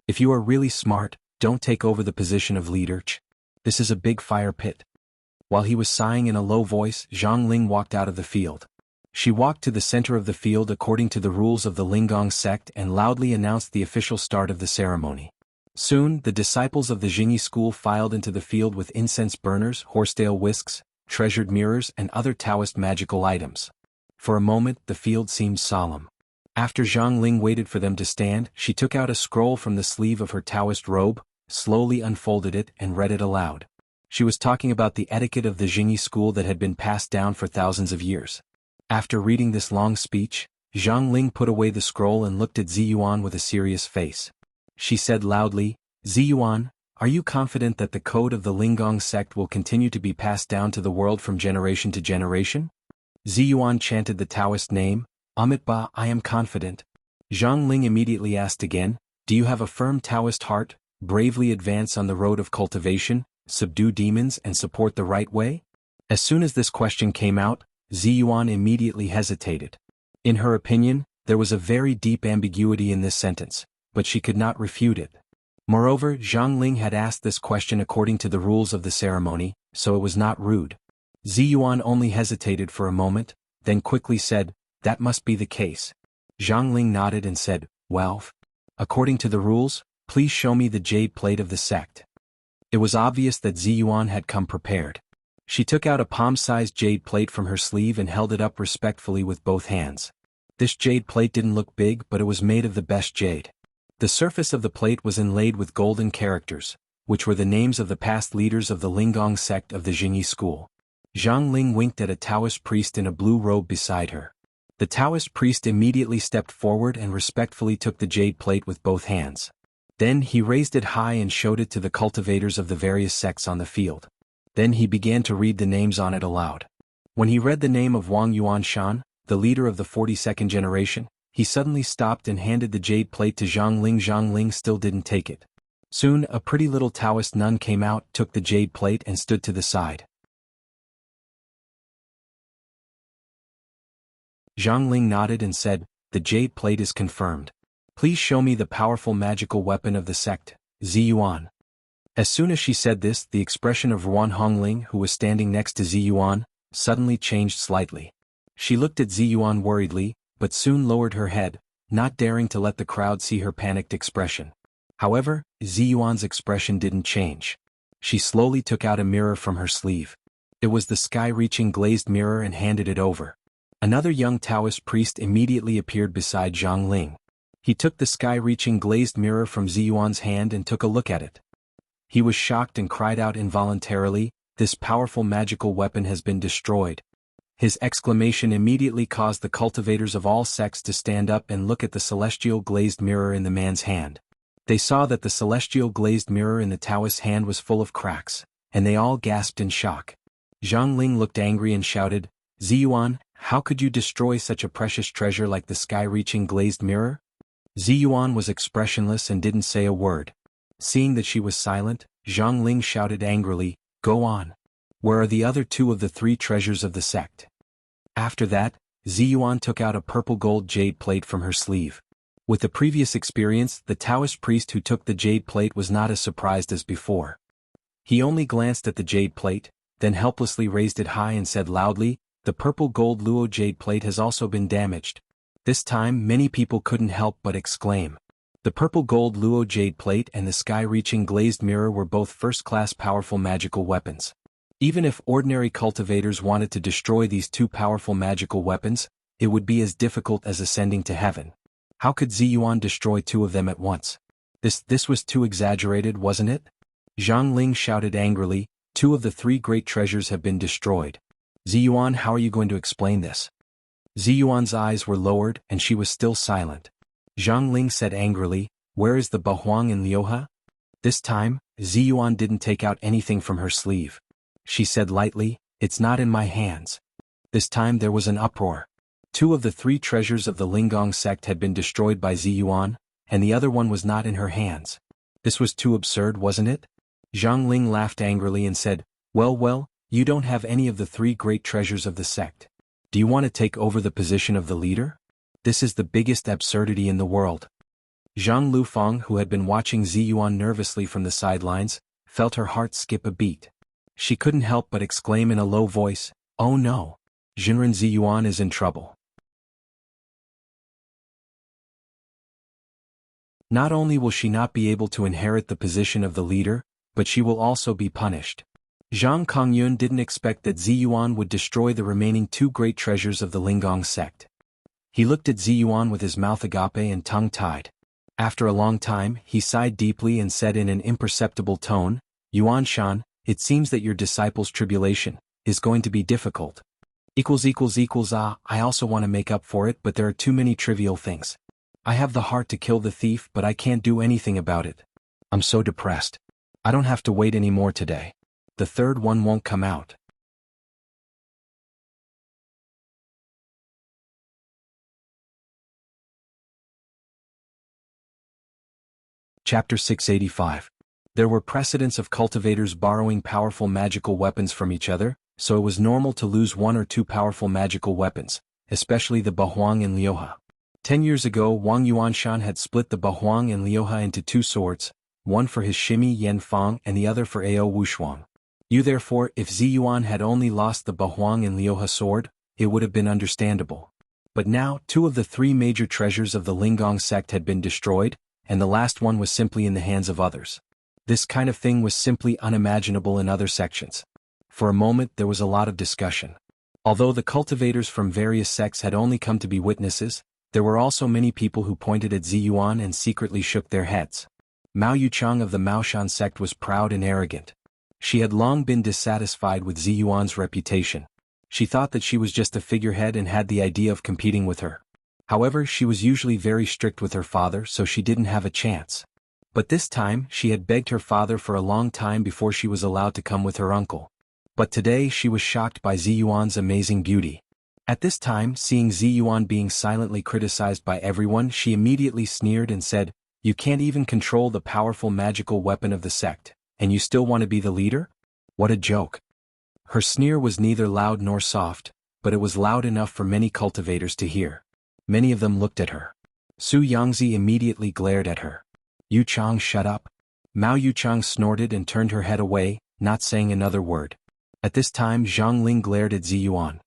if you are really smart, don't take over the position of leader. This is a big fire pit." While he was sighing in a low voice, Zhang Ling walked out of the field. She walked to the center of the field according to the rules of the Linggong sect and loudly announced the official start of the ceremony. Soon, the disciples of the Jingyi school filed into the field with incense burners, horsetail whisks, treasured mirrors and other Taoist magical items. For a moment, the field seemed solemn. After Zhang Ling waited for them to stand, she took out a scroll from the sleeve of her Taoist robe, slowly unfolded it and read it aloud. She was talking about the etiquette of the Jingyi school that had been passed down for thousands of years. After reading this long speech, Zhang Ling put away the scroll and looked at Ziyuan with a serious face. She said loudly, "Ziyuan, are you confident that the code of the Linggong sect will continue to be passed down to the world from generation to generation?" Ziyuan chanted the Taoist name, "Amitba, I am confident." Zhang Ling immediately asked again, "Do you have a firm Taoist heart, bravely advance on the road of cultivation, subdue demons and support the right way?" As soon as this question came out, Ziyuan immediately hesitated. In her opinion, there was a very deep ambiguity in this sentence, but she could not refute it. Moreover, Zhang Ling had asked this question according to the rules of the ceremony, so it was not rude. Ziyuan only hesitated for a moment, then quickly said, "That must be the case." Zhang Ling nodded and said, "Well, according to the rules, please show me the jade plate of the sect." It was obvious that Ziyuan had come prepared. She took out a palm-sized jade plate from her sleeve and held it up respectfully with both hands. This jade plate didn't look big, but it was made of the best jade. The surface of the plate was inlaid with golden characters, which were the names of the past leaders of the Linggong sect of the Jingyi school. Zhang Ling winked at a Taoist priest in a blue robe beside her. The Taoist priest immediately stepped forward and respectfully took the jade plate with both hands. Then he raised it high and showed it to the cultivators of the various sects on the field. Then he began to read the names on it aloud. When he read the name of Wang Yuanshan, the leader of the 42nd generation, he suddenly stopped and handed the jade plate to Zhang Ling. Zhang Ling still didn't take it. Soon, a pretty little Taoist nun came out, took the jade plate and stood to the side. Zhang Ling nodded and said, "The jade plate is confirmed. Please show me the powerful magical weapon of the sect, Ziyuan." As soon as she said this, the expression of Ruan Hongling, who was standing next to Ziyuan, suddenly changed slightly. She looked at Ziyuan worriedly, but soon lowered her head, not daring to let the crowd see her panicked expression. However, Ziyuan's expression didn't change. She slowly took out a mirror from her sleeve. It was the sky-reaching glazed mirror and handed it over. Another young Taoist priest immediately appeared beside Zhang Ling. He took the sky-reaching glazed mirror from Ziyuan's hand and took a look at it. He was shocked and cried out involuntarily, this powerful magical weapon has been destroyed." His exclamation immediately caused the cultivators of all sects to stand up and look at the celestial glazed mirror in the man's hand. They saw that the celestial glazed mirror in the Taoist's hand was full of cracks, and they all gasped in shock. Zhang Ling looked angry and shouted, "Ziyuan, how could you destroy such a precious treasure like the sky-reaching glazed mirror?" Ziyuan was expressionless and didn't say a word. Seeing that she was silent, Zhang Ling shouted angrily, "Go on. Where are the other two of the three treasures of the sect?" After that, Ziyuan took out a purple gold jade plate from her sleeve. With the previous experience, the Taoist priest who took the jade plate was not as surprised as before. He only glanced at the jade plate, then helplessly raised it high and said loudly, "The purple gold luo jade plate has also been damaged." This time many people couldn't help but exclaim. The purple gold luo jade plate and the sky-reaching glazed mirror were both first-class powerful magical weapons. Even if ordinary cultivators wanted to destroy these two powerful magical weapons, it would be as difficult as ascending to heaven. How could Ziyuan destroy two of them at once? This was too exaggerated, wasn't it? Zhang Ling shouted angrily, "Two of the three great treasures have been destroyed. Ziyuan, how are you going to explain this?" Ziyuan's eyes were lowered and she was still silent. Zhang Ling said angrily, "Where is the Bahuang and Liuha?" This time, Ziyuan didn't take out anything from her sleeve. She said lightly, "It's not in my hands." This time there was an uproar. Two of the three treasures of the Linggong sect had been destroyed by Ziyuan, and the other one was not in her hands. This was too absurd, wasn't it? Zhang Ling laughed angrily and said, Well, you don't have any of the three great treasures of the sect. Do you want to take over the position of the leader? This is the biggest absurdity in the world." Zhang Lufeng, who had been watching Ziyuan nervously from the sidelines, felt her heart skip a beat. She couldn't help but exclaim in a low voice, "Oh no! Jinren Ziyuan is in trouble." Not only will she not be able to inherit the position of the leader, but she will also be punished. Zhang Kongyun didn't expect that Ziyuan would destroy the remaining two great treasures of the Linggong sect. He looked at Ziyuan with his mouth agape and tongue tied. After a long time, he sighed deeply and said in an imperceptible tone, "Yuan Shan, it seems that your disciple's tribulation is going to be difficult. I also want to make up for it, but there are too many trivial things. I have the heart to kill the thief, but I can't do anything about it. I'm so depressed. I don't have to wait any more today. The third one won't come out." Chapter 685. There were precedents of cultivators borrowing powerful magical weapons from each other, so it was normal to lose one or two powerful magical weapons, especially the Bahuang and Liuha. 10 years ago, Wang Yuanshan had split the Bahuang and Liuha into two swords, one for his Shimi Yanfang and the other for Ao Wushuang. Therefore, if Ziyuan had only lost the Bahuang and Liuha sword, it would have been understandable. But now, two of the three major treasures of the Linggong sect had been destroyed, and the last one was simply in the hands of others. This kind of thing was simply unimaginable in other sections. For a moment there was a lot of discussion. Although the cultivators from various sects had only come to be witnesses, there were also many people who pointed at Ziyuan and secretly shook their heads. Mao Yuchang of the Maoshan sect was proud and arrogant. She had long been dissatisfied with Ziyuan's reputation. She thought that she was just a figurehead and had the idea of competing with her. However, she was usually very strict with her father, so she didn't have a chance. But this time, she had begged her father for a long time before she was allowed to come with her uncle. But today she was shocked by Ziyuan's amazing beauty. At this time, seeing Ziyuan being silently criticized by everyone, she immediately sneered and said, "You can't even control the powerful magical weapon of the sect, and you still want to be the leader? What a joke." Her sneer was neither loud nor soft, but it was loud enough for many cultivators to hear. Many of them looked at her. Su Yangzi immediately glared at her. "Yu Chang, shut up." Mao Yuchang snorted and turned her head away, not saying another word. At this time Zhang Ling glared at Ziyuan.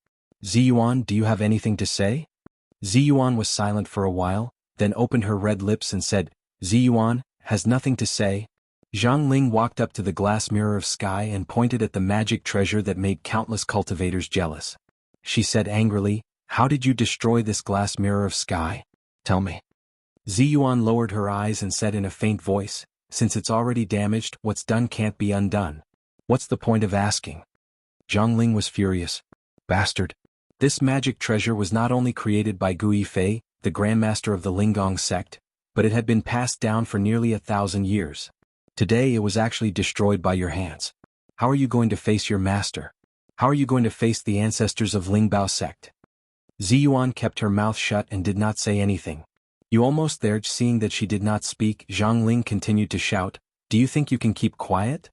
"Ziyuan, do you have anything to say?" Ziyuan was silent for a while, then opened her red lips and said, "Ziyuan has nothing to say." Zhang Ling walked up to the glass mirror of sky and pointed at the magic treasure that made countless cultivators jealous. She said angrily, "How did you destroy this glass mirror of sky? Tell me." Ziyuan lowered her eyes and said in a faint voice, "Since it's already damaged, what's done can't be undone. What's the point of asking? Zhang Ling was furious. Bastard. This magic treasure was not only created by Gu Yifei, the grandmaster of the Linggong sect, but it had been passed down for nearly 1,000 years. Today it was actually destroyed by your hands. How are you going to face your master? How are you going to face the ancestors of Lingbao sect? Ziyuan kept her mouth shut and did not say anything. You almost there. Seeing that she did not speak, Zhang Ling continued to shout, "Do you think you can keep quiet?"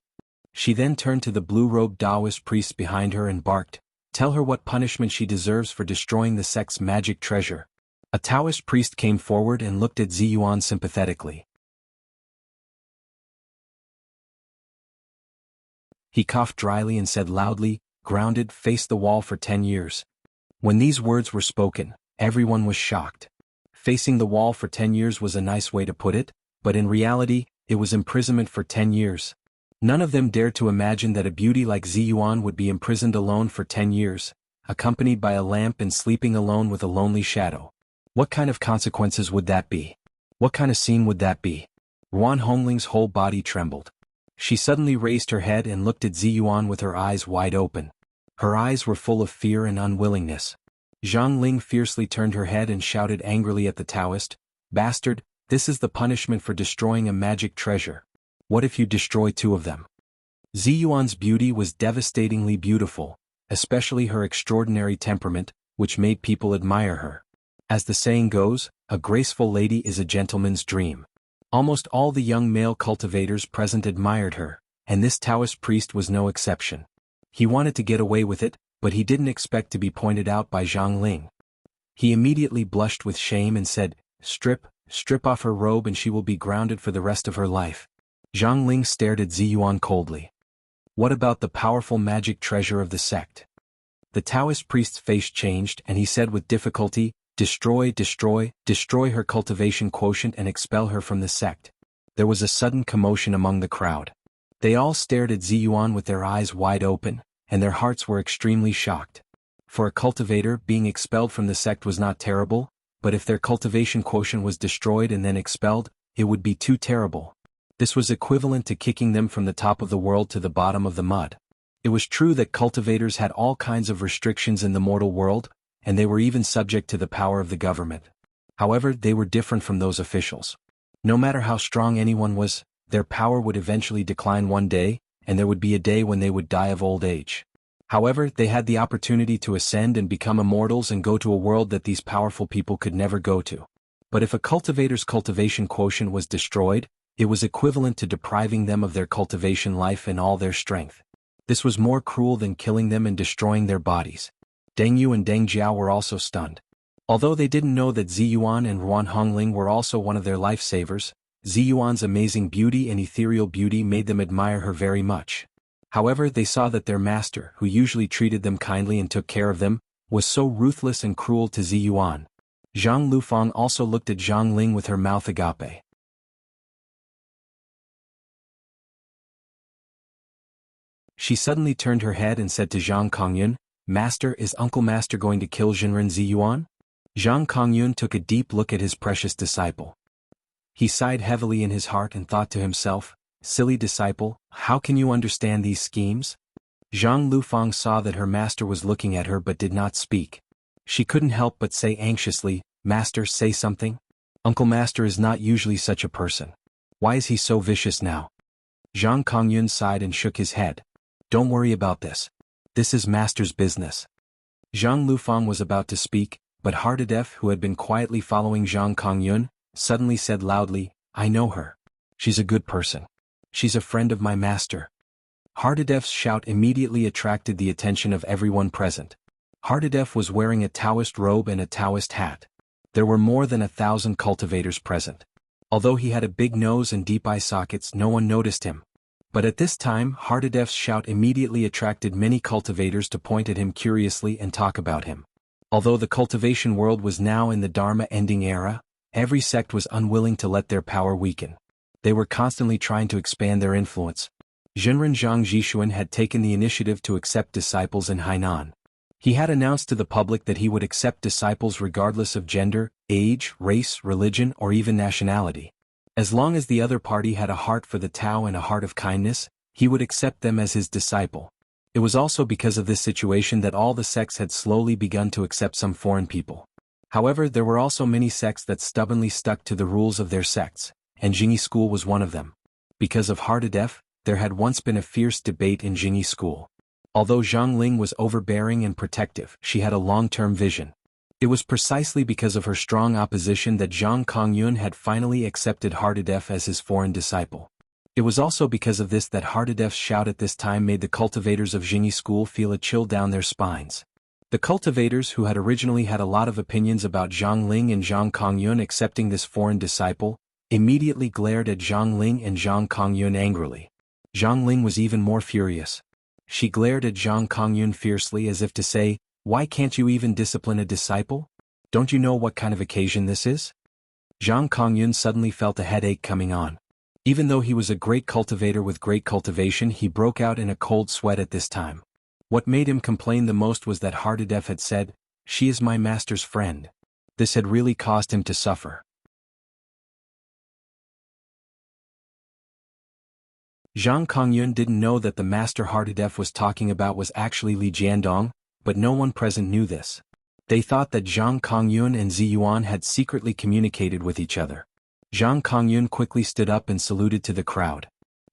She then turned to the blue-robed Taoist priest behind her and barked, "Tell her what punishment she deserves for destroying the sect's magic treasure." A Taoist priest came forward and looked at Ziyuan sympathetically. He coughed dryly and said loudly, "Grounded, face the wall for 10 years. When these words were spoken, everyone was shocked. Facing the wall for 10 years was a nice way to put it, but in reality, it was imprisonment for 10 years. None of them dared to imagine that a beauty like Ziyuan would be imprisoned alone for 10 years, accompanied by a lamp and sleeping alone with a lonely shadow. What kind of consequences would that be? What kind of scene would that be? Ruan Hongling's whole body trembled. She suddenly raised her head and looked at Ziyuan with her eyes wide open. Her eyes were full of fear and unwillingness. Zhang Ling fiercely turned her head and shouted angrily at the Taoist, "Bastard, this is the punishment for destroying a magic treasure. What if you destroy 2 of them?" Ziyuan's beauty was devastatingly beautiful, especially her extraordinary temperament, which made people admire her. As the saying goes, a graceful lady is a gentleman's dream. Almost all the young male cultivators present admired her, and this Taoist priest was no exception. He wanted to get away with it, but he didn't expect to be pointed out by Zhang Ling. He immediately blushed with shame and said, strip off her robe and she will be grounded for the rest of her life." Zhang Ling stared at Ziyuan coldly. "What about the powerful magic treasure of the sect?" The Taoist priest's face changed and he said with difficulty, destroy her cultivation quotient and expel her from the sect." There was a sudden commotion among the crowd. They all stared at Ziyuan with their eyes wide open, and their hearts were extremely shocked. For a cultivator, being expelled from the sect was not terrible, but if their cultivation quotient was destroyed and then expelled, it would be too terrible. This was equivalent to kicking them from the top of the world to the bottom of the mud. It was true that cultivators had all kinds of restrictions in the mortal world, and they were even subject to the power of the government. However, they were different from those officials. No matter how strong anyone was, their power would eventually decline one day, and there would be a day when they would die of old age. However, they had the opportunity to ascend and become immortals and go to a world that these powerful people could never go to. But if a cultivator's cultivation quotient was destroyed, it was equivalent to depriving them of their cultivation life and all their strength. This was more cruel than killing them and destroying their bodies. Deng Yu and Deng Jiao were also stunned. Although they didn't know that Ziyuan and Ruan Hongling were also one of their lifesavers, Ziyuan's amazing beauty and ethereal beauty made them admire her very much. However, they saw that their master, who usually treated them kindly and took care of them, was so ruthless and cruel to Ziyuan. Zhang Lufang also looked at Zhang Ling with her mouth agape. She suddenly turned her head and said to Zhang Kongyun, "Master, is Uncle Master going to kill Jinren Ziyuan?" Zhang Kongyun took a deep look at his precious disciple. He sighed heavily in his heart and thought to himself, "Silly disciple, how can you understand these schemes?" Zhang Lufang saw that her master was looking at her but did not speak. She couldn't help but say anxiously, "Master, say something. Uncle Master is not usually such a person. Why is he so vicious now?" Zhang Kongyun sighed and shook his head. "Don't worry about this. This is Master's business." Zhang Lufang was about to speak, but Hardadef, who had been quietly following Zhang Kongyun, suddenly said loudly, "I know her. She's a good person. She's a friend of my master." Hardadef's shout immediately attracted the attention of everyone present. Hardadef was wearing a Taoist robe and a Taoist hat. There were more than 1,000 cultivators present. Although he had a big nose and deep eye sockets, no one noticed him. But at this time, Hardadef's shout immediately attracted many cultivators to point at him curiously and talk about him. Although the cultivation world was now in the Dharma ending era, every sect was unwilling to let their power weaken. They were constantly trying to expand their influence. Jinren Zhang Jishuan had taken the initiative to accept disciples in Hainan. He had announced to the public that he would accept disciples regardless of gender, age, race, religion, or even nationality. As long as the other party had a heart for the Tao and a heart of kindness, He would accept them as his disciple. It was also because of this situation that all the sects had slowly begun to accept some foreign people. However, there were also many sects that stubbornly stuck to the rules of their sects, and Jingyi school was one of them. Because of Hardadef, there had once been a fierce debate in Jingyi school. Although Zhang Ling was overbearing and protective, she had a long-term vision. It was precisely because of her strong opposition that Zhang Kongyun had finally accepted Hardadef as his foreign disciple. It was also because of this that Hardadef's shout at this time made the cultivators of Jingyi school feel a chill down their spines. The cultivators, who had originally had a lot of opinions about Zhang Ling and Zhang Kongyun accepting this foreign disciple, immediately glared at Zhang Ling and Zhang Kongyun angrily. Zhang Ling was even more furious. She glared at Zhang Kongyun fiercely as if to say, "Why can't you even discipline a disciple? Don't you know what kind of occasion this is?" Zhang Kongyun suddenly felt a headache coming on. Even though he was a great cultivator with great cultivation, he broke out in a cold sweat at this time. What made him complain the most was that Hardadef had said, "She is my master's friend." This had really caused him to suffer. Zhang Kongyun didn't know that the master Hardadef was talking about was actually Li Jiandong, but no one present knew this. They thought that Zhang Kongyun and Ziyuan had secretly communicated with each other. Zhang Kongyun quickly stood up and saluted to the crowd.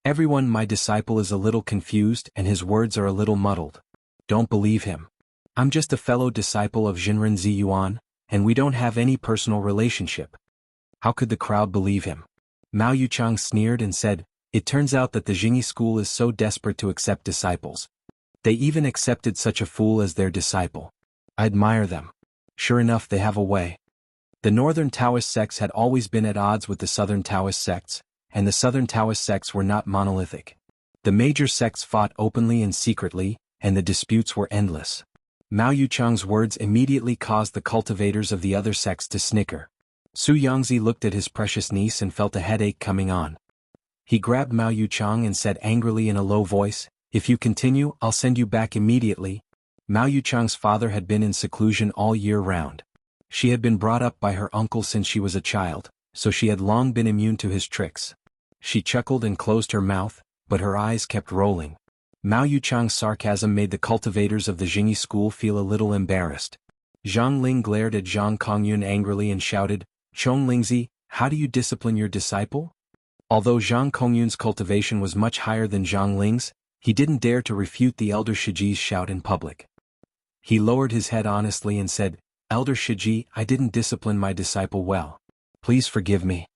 "Everyone, my disciple is a little confused and his words are a little muddled. Don't believe him. I'm just a fellow disciple of Jinren Ziyuan, and we don't have any personal relationship." How could the crowd believe him? Mao Yuchang sneered and said, "It turns out that the Jingyi school is so desperate to accept disciples. They even accepted such a fool as their disciple. I admire them. Sure enough, they have a way." The northern Taoist sects had always been at odds with the southern Taoist sects, and the southern Taoist sects were not monolithic. The major sects fought openly and secretly, and the disputes were endless. Mao Yuchang's words immediately caused the cultivators of the other sects to snicker. Su Yangzi looked at his precious niece and felt a headache coming on. He grabbed Mao Yuchang and said angrily in a low voice, "If you continue, I'll send you back immediately." Mao Yuchang's father had been in seclusion all year round. She had been brought up by her uncle since she was a child, so she had long been immune to his tricks. She chuckled and closed her mouth, but her eyes kept rolling. Mao Yuchang's sarcasm made the cultivators of the Jingyi school feel a little embarrassed. Zhang Ling glared at Zhang Kongyun angrily and shouted, "Chong Lingzi, how do you discipline your disciple?" Although Zhang Kongyun's cultivation was much higher than Zhang Ling's, he didn't dare to refute the elder Shiji's shout in public. He lowered his head honestly and said, "Elder Shiji, I didn't discipline my disciple well. Please forgive me."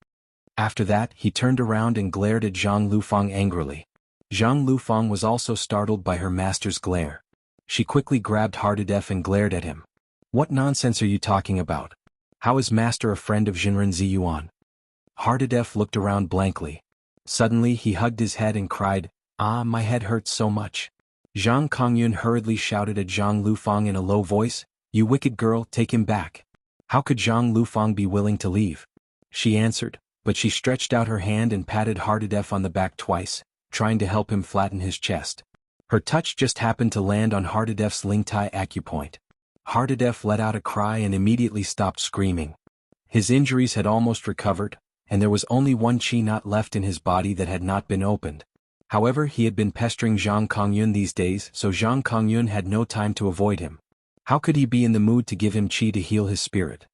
After that, he turned around and glared at Zhang Lufang angrily. Zhang Lufang was also startled by her master's glare. She quickly grabbed Hardadef and glared at him. "What nonsense are you talking about? How is master a friend of Jinren Ziyuan?" Hardadef looked around blankly. Suddenly he hugged his head and cried, "Ah, my head hurts so much." Zhang Kongyun hurriedly shouted at Zhang Lufang in a low voice, "You wicked girl, take him back." How could Zhang Lufang be willing to leave? She answered, but she stretched out her hand and patted Hardadef on the back twice, trying to help him flatten his chest. Her touch just happened to land on Hardadef's Lingtai acupoint. Hardadef let out a cry and immediately stopped screaming. His injuries had almost recovered, and there was only one chi knot left in his body that had not been opened. However, he had been pestering Zhang Kongyun these days, so Zhang Kongyun had no time to avoid him. How could he be in the mood to give him chi to heal his spirit?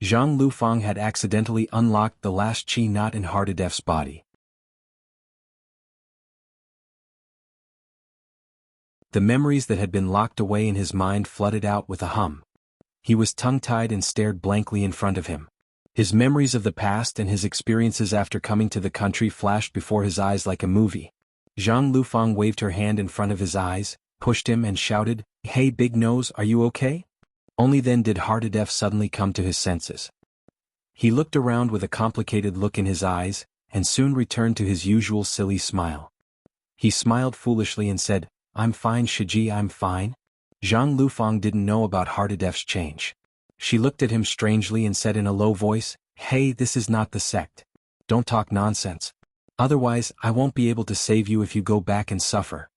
Zhang Lufang had accidentally unlocked the last chi knot in Hardadef's body. The memories that had been locked away in his mind flooded out with a hum. He was tongue-tied and stared blankly in front of him. His memories of the past and his experiences after coming to the country flashed before his eyes like a movie. Zhang Lufang waved her hand in front of his eyes, pushed him and shouted, "Hey Big Nose, are you okay?" Only then did Hardadef suddenly come to his senses. He looked around with a complicated look in his eyes, and soon returned to his usual silly smile. He smiled foolishly and said, "I'm fine Shiji, I'm fine." Zhang Lufang didn't know about Hardadef's change. She looked at him strangely and said in a low voice, "Hey, this is not the sect. Don't talk nonsense. Otherwise, I won't be able to save you if you go back and suffer."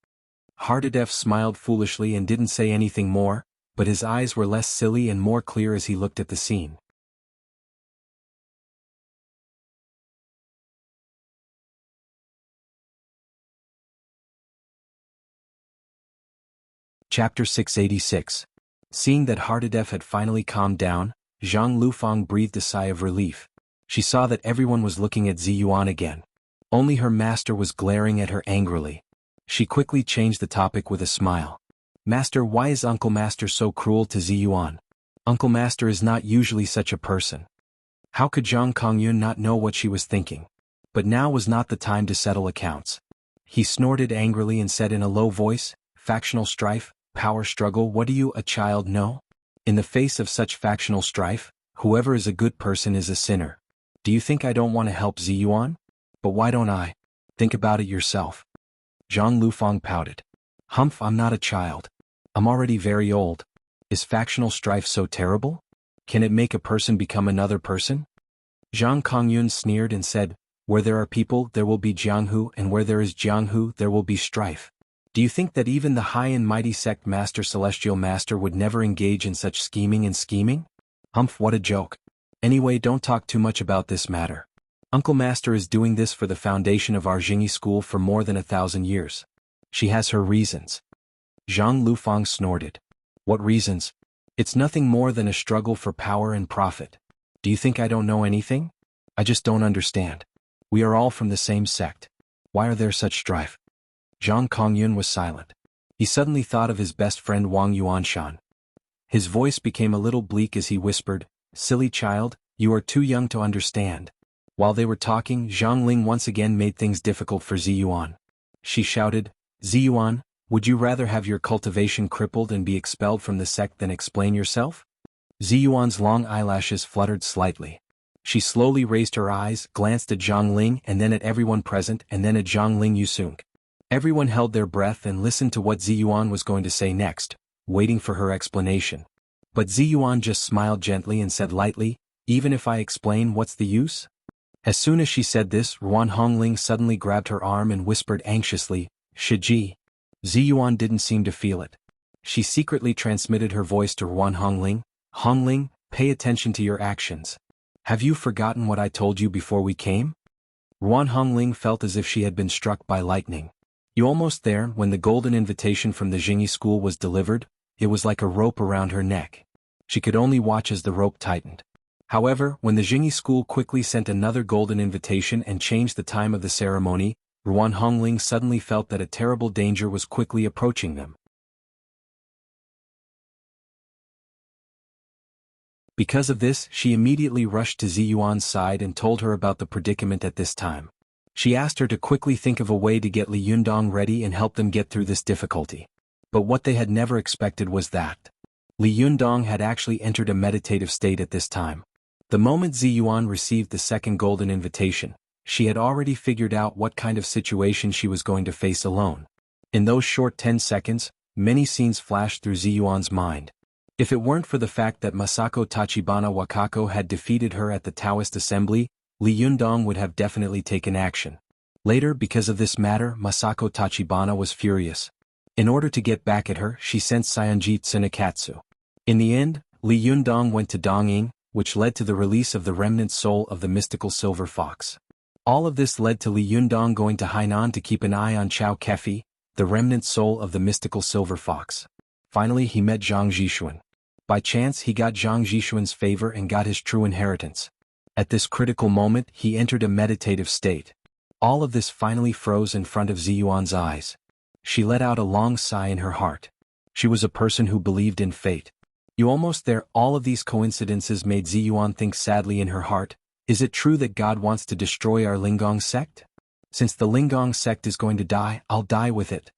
Hardadef smiled foolishly and didn't say anything more, but his eyes were less silly and more clear as he looked at the scene. Chapter 686. Seeing that Hardedef had finally calmed down, Zhang Lufang breathed a sigh of relief. She saw that everyone was looking at Ziyuan again. Only her master was glaring at her angrily. She quickly changed the topic with a smile. Master, why is Uncle Master so cruel to Ziyuan? Uncle Master is not usually such a person. How could Zhang Kongyun not know what she was thinking? But now was not the time to settle accounts. He snorted angrily and said in a low voice, factional strife, power struggle, what do you, a child, know? In the face of such factional strife, whoever is a good person is a sinner. Do you think I don't want to help Ziyuan? But why don't I? Think about it yourself. Zhang Lufang pouted. Humph, I'm not a child. I'm already very old. Is factional strife so terrible? Can it make a person become another person? Zhang Kongyun sneered and said, where there are people, there will be Jianghu, and where there is Jianghu, there will be strife. Do you think that even the high and mighty sect master celestial master would never engage in such scheming and scheming? Humph, what a joke. Anyway, don't talk too much about this matter. Uncle Master is doing this for the foundation of our Jingyi school for more than 1,000 years. She has her reasons. Zhang Lufang snorted. What reasons? It's nothing more than a struggle for power and profit. Do you think I don't know anything? I just don't understand. We are all from the same sect. Why are there such strife? Zhang Kongyun was silent. He suddenly thought of his best friend Wang Yuanshan. His voice became a little bleak as he whispered, silly child, you are too young to understand. While they were talking, Zhang Ling once again made things difficult for Ziyuan. She shouted, Ziyuan, would you rather have your cultivation crippled and be expelled from the sect than explain yourself? Ziyuan's long eyelashes fluttered slightly. She slowly raised her eyes, glanced at Zhang Ling and then at everyone present and then at Zhang Ling Yusung. Everyone held their breath and listened to what Ziyuan was going to say next, waiting for her explanation. But Ziyuan just smiled gently and said lightly, even if I explain, what's the use? As soon as she said this, Ruan Hongling suddenly grabbed her arm and whispered anxiously, Shiji. Ziyuan didn't seem to feel it. She secretly transmitted her voice to Ruan Hongling, Hongling, pay attention to your actions. Have you forgotten what I told you before we came? Ruan Hongling felt as if she had been struck by lightning. You almost there, when the golden invitation from the Jingyi school was delivered, it was like a rope around her neck. She could only watch as the rope tightened. However, when the Jingyi school quickly sent another golden invitation and changed the time of the ceremony, Ruan Hongling suddenly felt that a terrible danger was quickly approaching them. Because of this, she immediately rushed to Ziyuan's side and told her about the predicament at this time. She asked her to quickly think of a way to get Li Yundong ready and help them get through this difficulty. But what they had never expected was that Li Yundong had actually entered a meditative state at this time. The moment Ziyuan received the second golden invitation, she had already figured out what kind of situation she was going to face alone. In those short 10 seconds, many scenes flashed through Ziyuan's mind. If it weren't for the fact that Masako Tachibana Wakako had defeated her at the Taoist assembly, Li Yundong would have definitely taken action. Later, because of this matter, Masako Tachibana was furious. In order to get back at her, she sent Saionji Tsunekatsu. In the end, Li Yundong went to Dongying, which led to the release of the remnant soul of the mystical silver fox. All of this led to Li Yundong going to Hainan to keep an eye on Chao Kefi, the remnant soul of the mystical silver fox. Finally, he met Zhang Zhishuan. By chance, he got Zhang Zhishuan's favor and got his true inheritance. At this critical moment, he entered a meditative state. All of this finally froze in front of Ziyuan's eyes. She let out a long sigh in her heart. She was a person who believed in fate. You almost there, all of these coincidences made Ziyuan think sadly in her heart, is it true that God wants to destroy our Linggong sect? Since the Linggong sect is going to die, I'll die with it.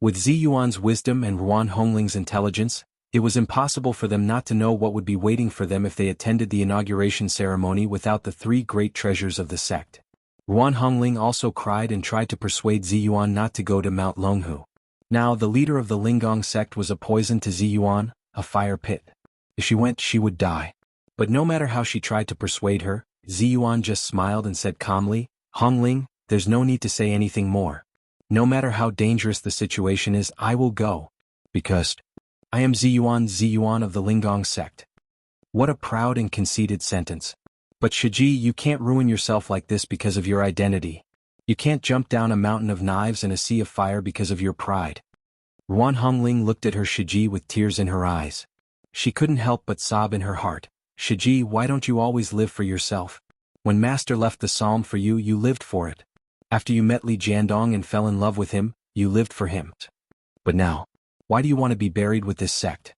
With Ziyuan's wisdom and Ruan Hongling's intelligence, it was impossible for them not to know what would be waiting for them if they attended the inauguration ceremony without the three great treasures of the sect. Ruan Hongling also cried and tried to persuade Ziyuan not to go to Mount Longhu. Now the leader of the Linggong sect was a poison to Ziyuan, a fire pit. If she went, she would die. But no matter how she tried to persuade her, Ziyuan just smiled and said calmly, Hongling, there's no need to say anything more. No matter how dangerous the situation is, I will go. Because I am Ziyuan of the Linggong sect. What a proud and conceited sentence. But Shiji, you can't ruin yourself like this because of your identity. You can't jump down a mountain of knives and a sea of fire because of your pride. Ruan Hongling looked at her Shiji with tears in her eyes. She couldn't help but sob in her heart. Shiji, why don't you always live for yourself? When Master left the psalm for you, you lived for it. After you met Li Jiandong and fell in love with him, you lived for him. But now, why do you want to be buried with this sect?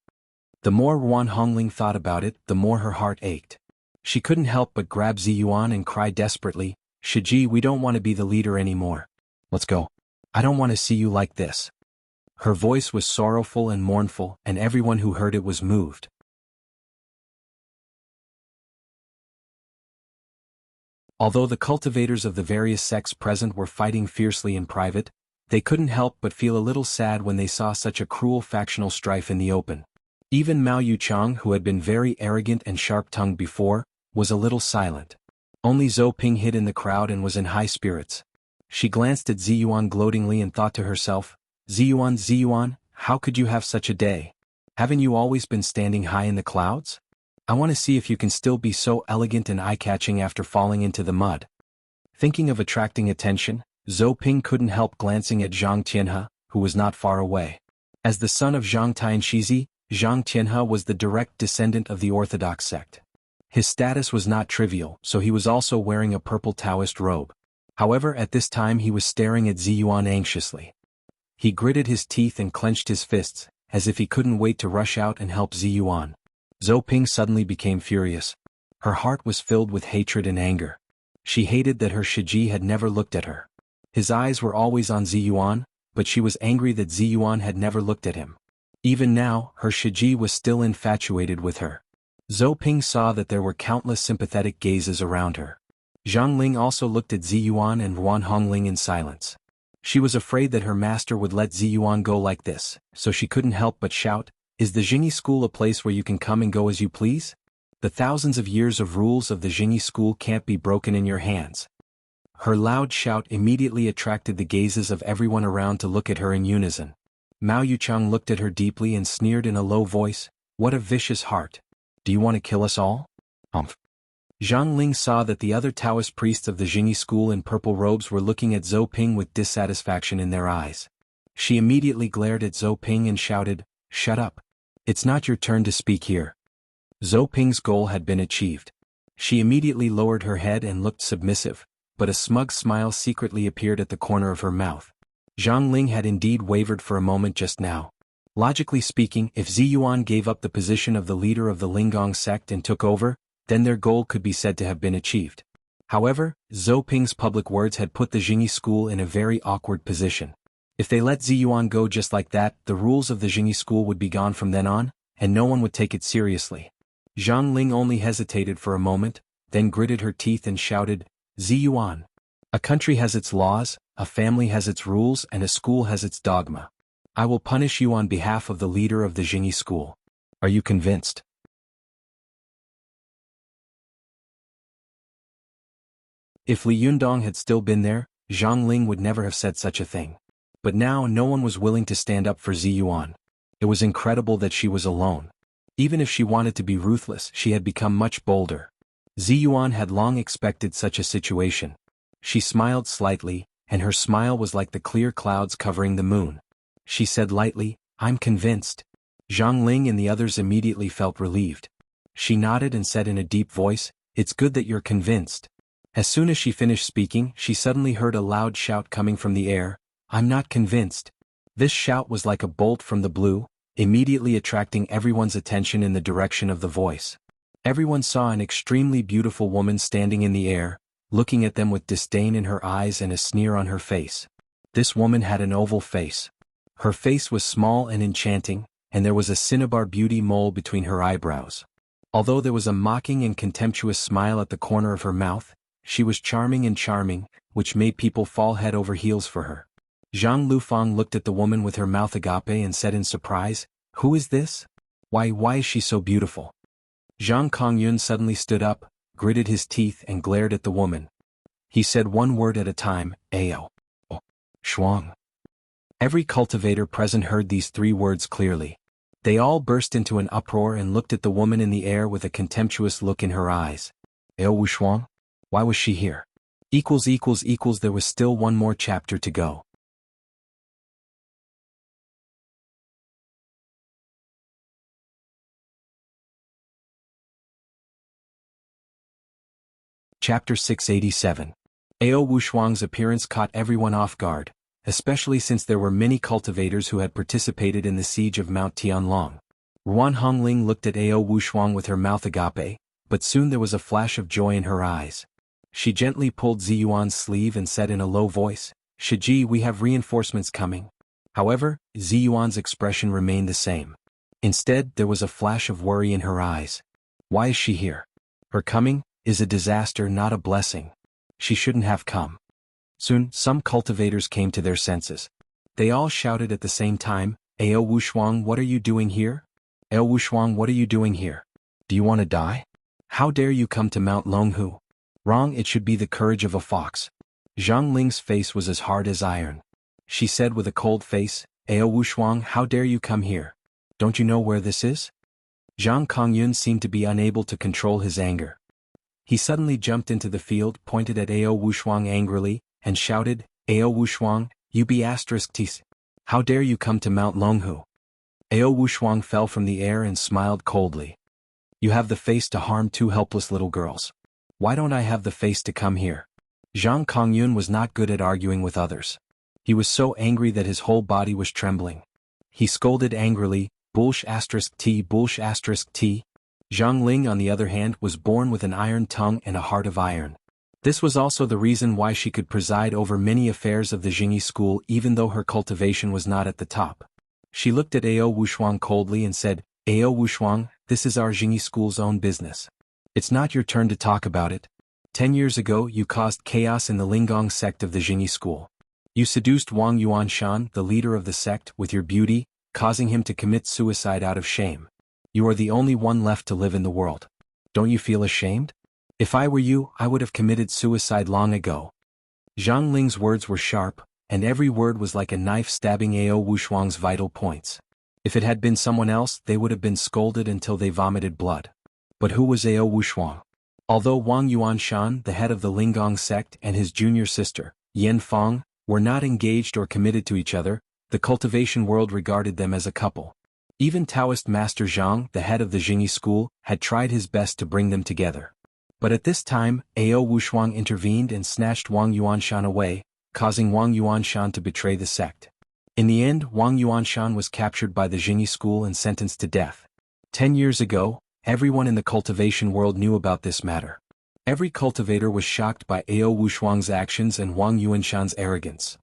The more Ruan Hongling thought about it, the more her heart ached. She couldn't help but grab Ziyuan and cry desperately, Shiji, we don't want to be the leader anymore. Let's go. I don't want to see you like this. Her voice was sorrowful and mournful, and everyone who heard it was moved. Although the cultivators of the various sects present were fighting fiercely in private, they couldn't help but feel a little sad when they saw such a cruel factional strife in the open. Even Mao Yuchang, who had been very arrogant and sharp-tongued before, was a little silent. Only Zhou Ping hid in the crowd and was in high spirits. She glanced at Ziyuan gloatingly and thought to herself, Ziyuan, how could you have such a day? Haven't you always been standing high in the clouds? I want to see if you can still be so elegant and eye-catching after falling into the mud. Thinking of attracting attention, Zhou Ping couldn't help glancing at Zhang Tianhe, who was not far away. As the son of Zhang Tianxizi, Zhang Tianhe was the direct descendant of the Orthodox sect. His status was not trivial, so he was also wearing a purple Taoist robe. However, at this time he was staring at Ziyuan anxiously. He gritted his teeth and clenched his fists, as if he couldn't wait to rush out and help Ziyuan. Zhou Ping suddenly became furious. Her heart was filled with hatred and anger. She hated that her Shiji had never looked at her. His eyes were always on Ziyuan, but she was angry that Ziyuan had never looked at him. Even now, her Shiji was still infatuated with her. Zhou Ping saw that there were countless sympathetic gazes around her. Zhang Ling also looked at Ziyuan and Ruan Hongling in silence. She was afraid that her master would let Ziyuan go like this, so she couldn't help but shout, Is the Jingyi school a place where you can come and go as you please? The thousands of years of rules of the Jingyi school can't be broken in your hands. Her loud shout immediately attracted the gazes of everyone around to look at her in unison. Mao Yuchang looked at her deeply and sneered in a low voice, What a vicious heart. Do you want to kill us all? Humph. Zhang Ling saw that the other Taoist priests of the Jingyi school in purple robes were looking at Zhou Ping with dissatisfaction in their eyes. She immediately glared at Zhou Ping and shouted, Shut up. It's not your turn to speak here. Zhou Ping's goal had been achieved. She immediately lowered her head and looked submissive, but a smug smile secretly appeared at the corner of her mouth. Zhang Ling had indeed wavered for a moment just now. Logically speaking, if Ziyuan gave up the position of the leader of the Linggong sect and took over, then their goal could be said to have been achieved. However, Zhou Ping's public words had put the Jingyi school in a very awkward position. If they let Ziyuan go just like that, the rules of the Jingyi school would be gone from then on, and no one would take it seriously. Zhang Ling only hesitated for a moment, then gritted her teeth and shouted, Ziyuan. A country has its laws, a family has its rules, and a school has its dogma. I will punish you on behalf of the leader of the Jingyi school. Are you convinced? If Li Yundong had still been there, Zhang Ling would never have said such a thing. But now no one was willing to stand up for Ziyuan. It was incredible that she was alone. Even if she wanted to be ruthless, she had become much bolder. Ziyuan had long expected such a situation. She smiled slightly, and her smile was like the clear clouds covering the moon. She said lightly, I'm convinced. Zhang Ling and the others immediately felt relieved. She nodded and said in a deep voice, It's good that you're convinced. As soon as she finished speaking, she suddenly heard a loud shout coming from the air, I'm not convinced. This shout was like a bolt from the blue, immediately attracting everyone's attention in the direction of the voice. Everyone saw an extremely beautiful woman standing in the air, looking at them with disdain in her eyes and a sneer on her face. This woman had an oval face. Her face was small and enchanting, and there was a cinnabar beauty mole between her eyebrows. Although there was a mocking and contemptuous smile at the corner of her mouth, she was charming, which made people fall head over heels for her. Zhang Lufang looked at the woman with her mouth agape and said in surprise, Who is this? Why is she so beautiful? Zhang Kongyun suddenly stood up, gritted his teeth and glared at the woman. He said one word at a time, Ao. Oh. Shuang. Every cultivator present heard these three words clearly. They all burst into an uproar and looked at the woman in the air with a contemptuous look in her eyes. Ao Wu Shuang? Why was she here? There was still one more chapter to go. Chapter 687. Ao Wushuang's appearance caught everyone off guard, especially since there were many cultivators who had participated in the siege of Mount Tianlong. Ruan Hongling looked at Ao Wushuang with her mouth agape, but soon there was a flash of joy in her eyes. She gently pulled Ziyuan's sleeve and said in a low voice, "Shiji, we have reinforcements coming." However, Ziyuan's expression remained the same. Instead, there was a flash of worry in her eyes. Why is she here? Her coming is a disaster, not a blessing. She shouldn't have come. Soon, some cultivators came to their senses. They all shouted at the same time, "Ao Wushuang, what are you doing here? Ao Wushuang, what are you doing here? Do you want to die? How dare you come to Mount Longhu? Wrong, it should be the courage of a fox." Zhang Ling's face was as hard as iron. She said with a cold face, "Ao Wushuang, how dare you come here? Don't you know where this is?" Zhang Kongyun seemed to be unable to control his anger. He suddenly jumped into the field, pointed at Ao Wushuang angrily, and shouted, "Ao Wushuang, you be *tis. How dare you come to Mount Longhu?" Ao Wushuang fell from the air and smiled coldly. "You have the face to harm two helpless little girls. Why don't I have the face to come here?" Zhang Kongyun was not good at arguing with others. He was so angry that his whole body was trembling. He scolded angrily, "*T, *T. Zhang Ling, on the other hand, was born with an iron tongue and a heart of iron. This was also the reason why she could preside over many affairs of the Jingyi school even though her cultivation was not at the top. She looked at Ao Wushuang coldly and said, "Ao Wushuang, this is our Jingyi school's own business. It's not your turn to talk about it. 10 years ago you caused chaos in the Linggong sect of the Jingyi school. You seduced Wang Yuanshan, the leader of the sect, with your beauty, causing him to commit suicide out of shame. You are the only one left to live in the world. Don't you feel ashamed? If I were you, I would have committed suicide long ago." Zhang Ling's words were sharp, and every word was like a knife stabbing Ao Wushuang's vital points. If it had been someone else, they would have been scolded until they vomited blood. But who was Ao Wushuang? Although Wang Yuanshan, the head of the Linggong sect, and his junior sister, Yan Fang, were not engaged or committed to each other, the cultivation world regarded them as a couple. Even Taoist Master Zhang, the head of the Jingyi school, had tried his best to bring them together. But at this time, Ao Wushuang intervened and snatched Wang Yuanshan away, causing Wang Yuanshan to betray the sect. In the end, Wang Yuanshan was captured by the Jingyi school and sentenced to death. 10 years ago, everyone in the cultivation world knew about this matter. Every cultivator was shocked by Ao Wushuang's actions and Wang Yuanshan's arrogance.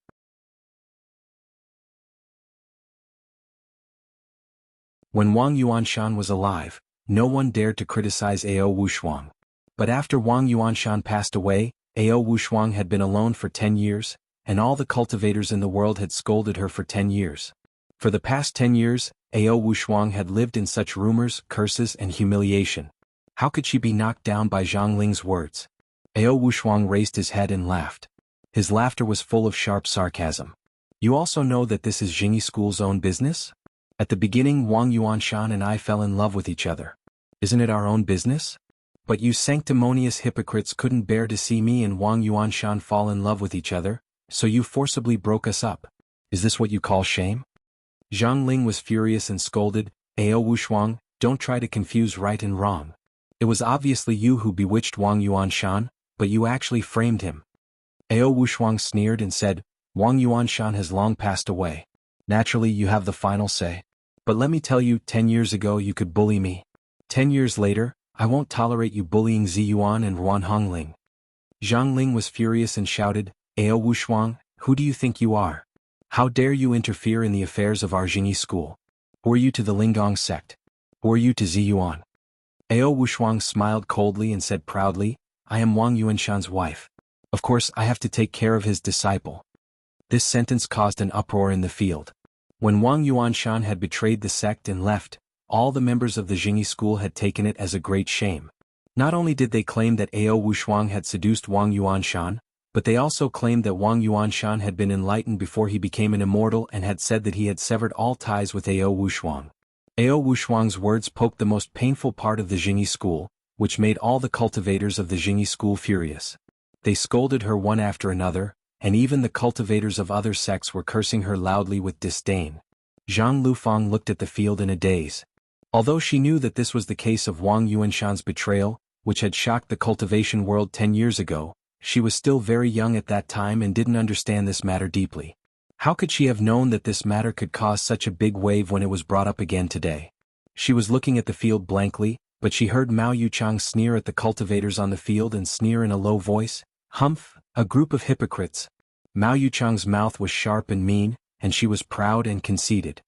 When Wang Yuanshan was alive, no one dared to criticize Ao Wushuang. But after Wang Yuanshan passed away, Ao Wushuang had been alone for 10 years, and all the cultivators in the world had scolded her for 10 years. For the past 10 years, Ao Wushuang had lived in such rumors, curses, and humiliation. How could she be knocked down by Zhang Ling's words? Ao Wushuang raised his head and laughed. His laughter was full of sharp sarcasm. "You also know that this is Jingyi school's own business? At the beginning, Wang Yuanshan and I fell in love with each other. Isn't it our own business? But you sanctimonious hypocrites couldn't bear to see me and Wang Yuanshan fall in love with each other, so you forcibly broke us up. Is this what you call shame?" Zhang Ling was furious and scolded, "Ao Wushuang, don't try to confuse right and wrong. It was obviously you who bewitched Wang Yuanshan, but you actually framed him." Ao Wushuang sneered and said, "Wang Yuanshan has long passed away. Naturally you have the final say. But let me tell you, 10 years ago you could bully me. 10 years later, I won't tolerate you bullying Ziyuan and Ruan Hongling." Zhang Ling was furious and shouted, "Ao Wushuang, who do you think you are? How dare you interfere in the affairs of our Jingyi school? Who are you to the Linggong sect? Who are you to Ziyuan?" Ao Wushuang smiled coldly and said proudly, "I am Wang Yuanshan's wife. Of course I have to take care of his disciple." This sentence caused an uproar in the field. When Wang Yuanshan had betrayed the sect and left, all the members of the Jingyi school had taken it as a great shame. Not only did they claim that Ao Wushuang had seduced Wang Yuanshan, but they also claimed that Wang Yuanshan had been enlightened before he became an immortal and had said that he had severed all ties with Ao Wushuang. Ao Wushuang's words poked the most painful part of the Jingyi school, which made all the cultivators of the Jingyi school furious. They scolded her one after another, and even the cultivators of other sects were cursing her loudly with disdain. Zhang Lufang looked at the field in a daze. Although she knew that this was the case of Wang Yuanshan's betrayal, which had shocked the cultivation world 10 years ago. She was still very young at that time and didn't understand this matter deeply. How could she have known that this matter could cause such a big wave when it was brought up again today? She was looking at the field blankly, but she heard Mao Yuchang sneer at the cultivators on the field and sneer in a low voice, "Humph, a group of hypocrites." Mao Yuchang's mouth was sharp and mean, and she was proud and conceited.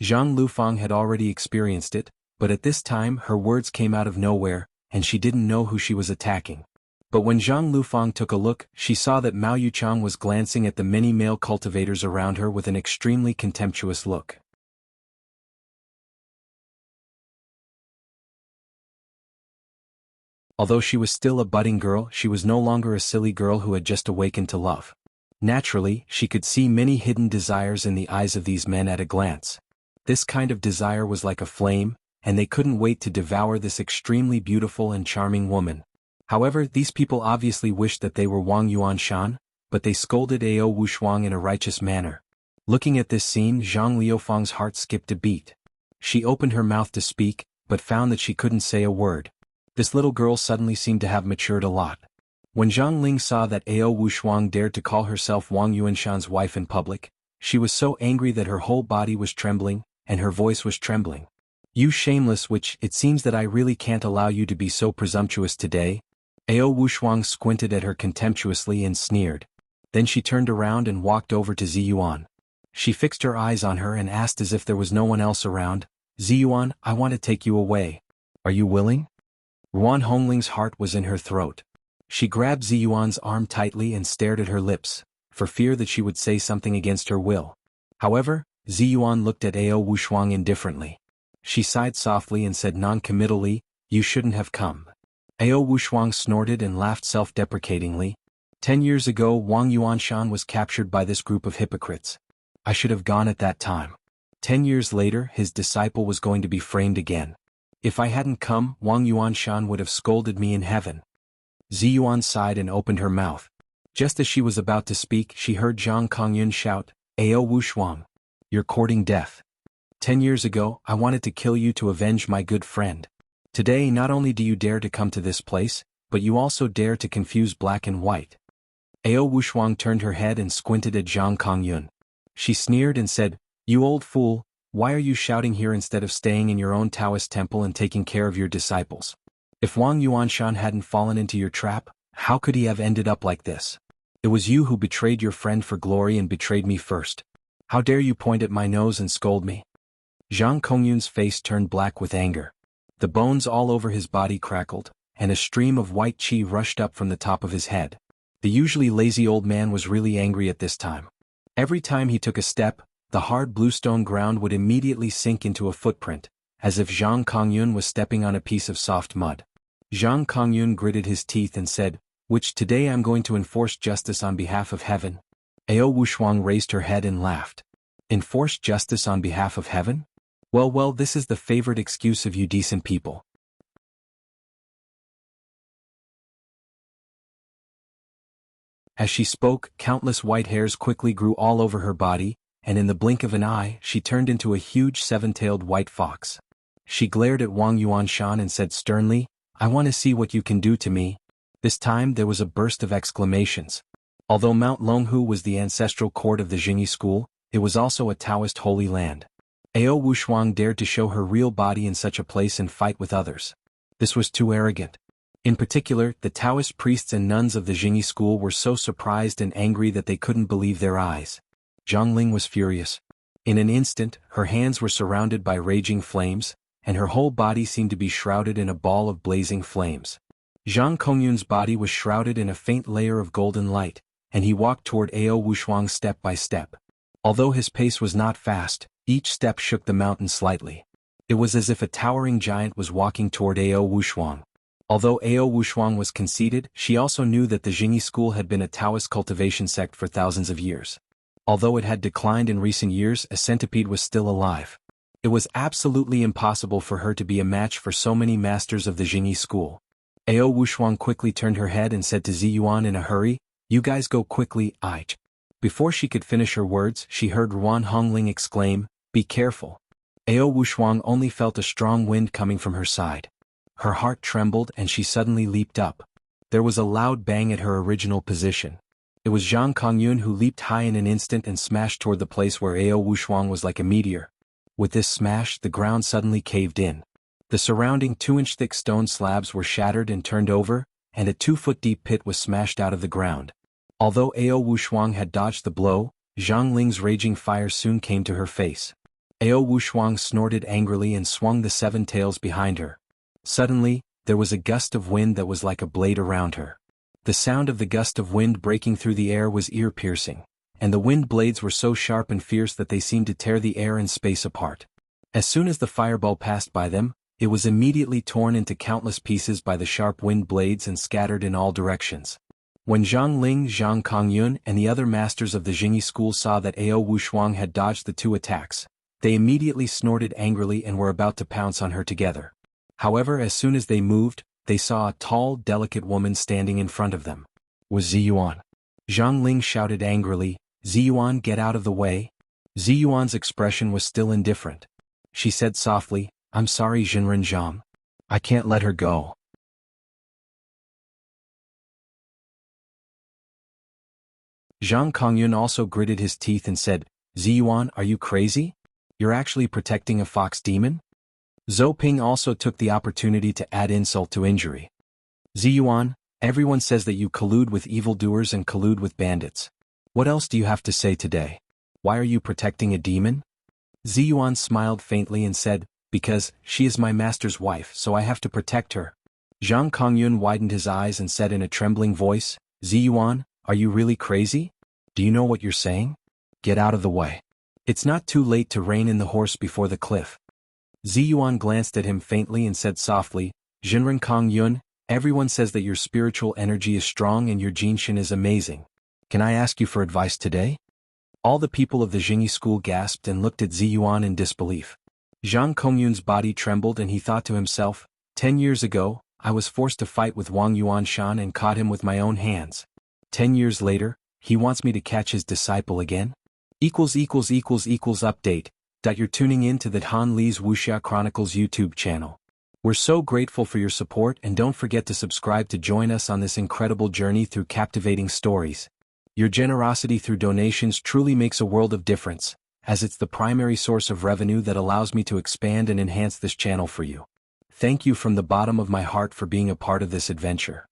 Zhang Lufang had already experienced it, but at this time her words came out of nowhere, and she didn't know who she was attacking. But when Zhang Lufang took a look, she saw that Mao Yuchang was glancing at the many male cultivators around her with an extremely contemptuous look. Although she was still a budding girl, she was no longer a silly girl who had just awakened to love. Naturally, she could see many hidden desires in the eyes of these men at a glance. This kind of desire was like a flame, and they couldn't wait to devour this extremely beautiful and charming woman. However, these people obviously wished that they were Wang Yuanshan, but they scolded Ao Wushuang in a righteous manner. Looking at this scene, Zhang Liufang's heart skipped a beat. She opened her mouth to speak, but found that she couldn't say a word. This little girl suddenly seemed to have matured a lot. When Zhang Ling saw that Ao Wushuang dared to call herself Wang Yuanshan's wife in public, she was so angry that her whole body was trembling, and her voice was trembling. "You shameless witch, it seems that I really can't allow you to be so presumptuous today." Ao Wushuang squinted at her contemptuously and sneered. Then she turned around and walked over to Ziyuan. She fixed her eyes on her and asked as if there was no one else around, "Ziyuan, I want to take you away. Are you willing?" Ruan Hongling's heart was in her throat. She grabbed Ziyuan's arm tightly and stared at her lips, for fear that she would say something against her will. However, Ziyuan looked at Ao Wushuang indifferently. She sighed softly and said non-committally, "You shouldn't have come." Ao Wushuang snorted and laughed self-deprecatingly. 10 years ago Wang Yuanshan was captured by this group of hypocrites. I should have gone at that time. 10 years later his disciple was going to be framed again. If I hadn't come, Wang Yuanshan would have scolded me in heaven. Ziyuan sighed and opened her mouth. Just as she was about to speak, she heard Zhang Kongyun shout, "Ao Wushuang, you're courting death. 10 years ago, I wanted to kill you to avenge my good friend. Today not only do you dare to come to this place, but you also dare to confuse black and white." Ao Wushuang turned her head and squinted at Zhang Kongyun. She sneered and said, "You old fool, why are you shouting here instead of staying in your own Taoist temple and taking care of your disciples? If Wang Yuanshan hadn't fallen into your trap, how could he have ended up like this? It was you who betrayed your friend for glory and betrayed me first. How dare you point at my nose and scold me?" Zhang Kongyun's face turned black with anger. The bones all over his body crackled, and a stream of white qi rushed up from the top of his head. The usually lazy old man was really angry at this time. Every time he took a step, the hard bluestone ground would immediately sink into a footprint, as if Zhang Kongyun was stepping on a piece of soft mud. Zhang Kongyun gritted his teeth and said, "Which today I'm going to enforce justice on behalf of heaven." Ao Wushuang raised her head and laughed. "Enforce justice on behalf of heaven? Well, this is the favorite excuse of you decent people." As she spoke, countless white hairs quickly grew all over her body, and in the blink of an eye, she turned into a huge seven-tailed white fox. She glared at Wang Yuanshan and said sternly, "I want to see what you can do to me." This time there was a burst of exclamations. Although Mount Longhu was the ancestral court of the Jingyi school, it was also a Taoist holy land. Ao Wushuang dared to show her real body in such a place and fight with others. This was too arrogant. In particular, the Taoist priests and nuns of the Jingyi school were so surprised and angry that they couldn't believe their eyes. Zhang Ling was furious. In an instant, her hands were surrounded by raging flames, and her whole body seemed to be shrouded in a ball of blazing flames. Zhang Kongyun's body was shrouded in a faint layer of golden light, and he walked toward Ao Wushuang step by step. Although his pace was not fast, each step shook the mountain slightly. It was as if a towering giant was walking toward Ao Wushuang. Although Ao Wushuang was conceited, she also knew that the Jingyi school had been a Taoist cultivation sect for thousands of years. Although it had declined in recent years, a centipede was still alive. It was absolutely impossible for her to be a match for so many masters of the Jingyi school. Ao Wushuang quickly turned her head and said to Ziyuan in a hurry, "You guys go quickly, I." Before she could finish her words, she heard Ruan Hongling exclaim, "Be careful." Ao Wushuang only felt a strong wind coming from her side. Her heart trembled and she suddenly leaped up. There was a loud bang at her original position. It was Zhang Kongyun who leaped high in an instant and smashed toward the place where Ao Wushuang was like a meteor. With this smash, the ground suddenly caved in. The surrounding 2-inch thick stone slabs were shattered and turned over, and a 2-foot-deep pit was smashed out of the ground. Although Ao Wushuang had dodged the blow, Zhang Ling's raging fire soon came to her face. Ao Wushuang snorted angrily and swung the 7 tails behind her. Suddenly, there was a gust of wind that was like a blade around her. The sound of the gust of wind breaking through the air was ear-piercing, and the wind blades were so sharp and fierce that they seemed to tear the air and space apart. As soon as the fireball passed by them, it was immediately torn into countless pieces by the sharp wind blades and scattered in all directions. When Zhang Ling, Zhang Kongyun, and the other masters of the Jingyi school saw that Ao Wushuang had dodged the 2 attacks, they immediately snorted angrily and were about to pounce on her together. However, as soon as they moved, they saw a tall, delicate woman standing in front of them. Was Ziyuan. Zhang Ling shouted angrily, "Ziyuan, get out of the way." Ziyuan's expression was still indifferent. She said softly, "I'm sorry, Jinren Zhang. I can't let her go." Zhang Kongyun also gritted his teeth and said, "Ziyuan, are you crazy? You're actually protecting a fox demon?" Zhou Ping also took the opportunity to add insult to injury. "Ziyuan, everyone says that you collude with evildoers and collude with bandits. What else do you have to say today? Why are you protecting a demon?" Ziyuan smiled faintly and said, "Because she is my master's wife, so I have to protect her." Zhang Kongyun widened his eyes and said in a trembling voice, "Ziyuan, are you really crazy? Do you know what you're saying? Get out of the way. It's not too late to rein in the horse before the cliff." Ziyuan glanced at him faintly and said softly, "Jinren Kongyun, everyone says that your spiritual energy is strong and your jinshin is amazing. Can I ask you for advice today?" All the people of the Jingyi school gasped and looked at Ziyuan in disbelief. Zhang Kongyun's body trembled and he thought to himself, 10 years ago, I was forced to fight with Wang Yuanshan and caught him with my own hands. 10 years later, he wants me to catch his disciple again? Update. You're tuning in to the Han Li's Wuxia Chronicles YouTube channel. We're so grateful for your support and don't forget to subscribe to join us on this incredible journey through captivating stories. Your generosity through donations truly makes a world of difference, as it's the primary source of revenue that allows me to expand and enhance this channel for you. Thank you from the bottom of my heart for being a part of this adventure.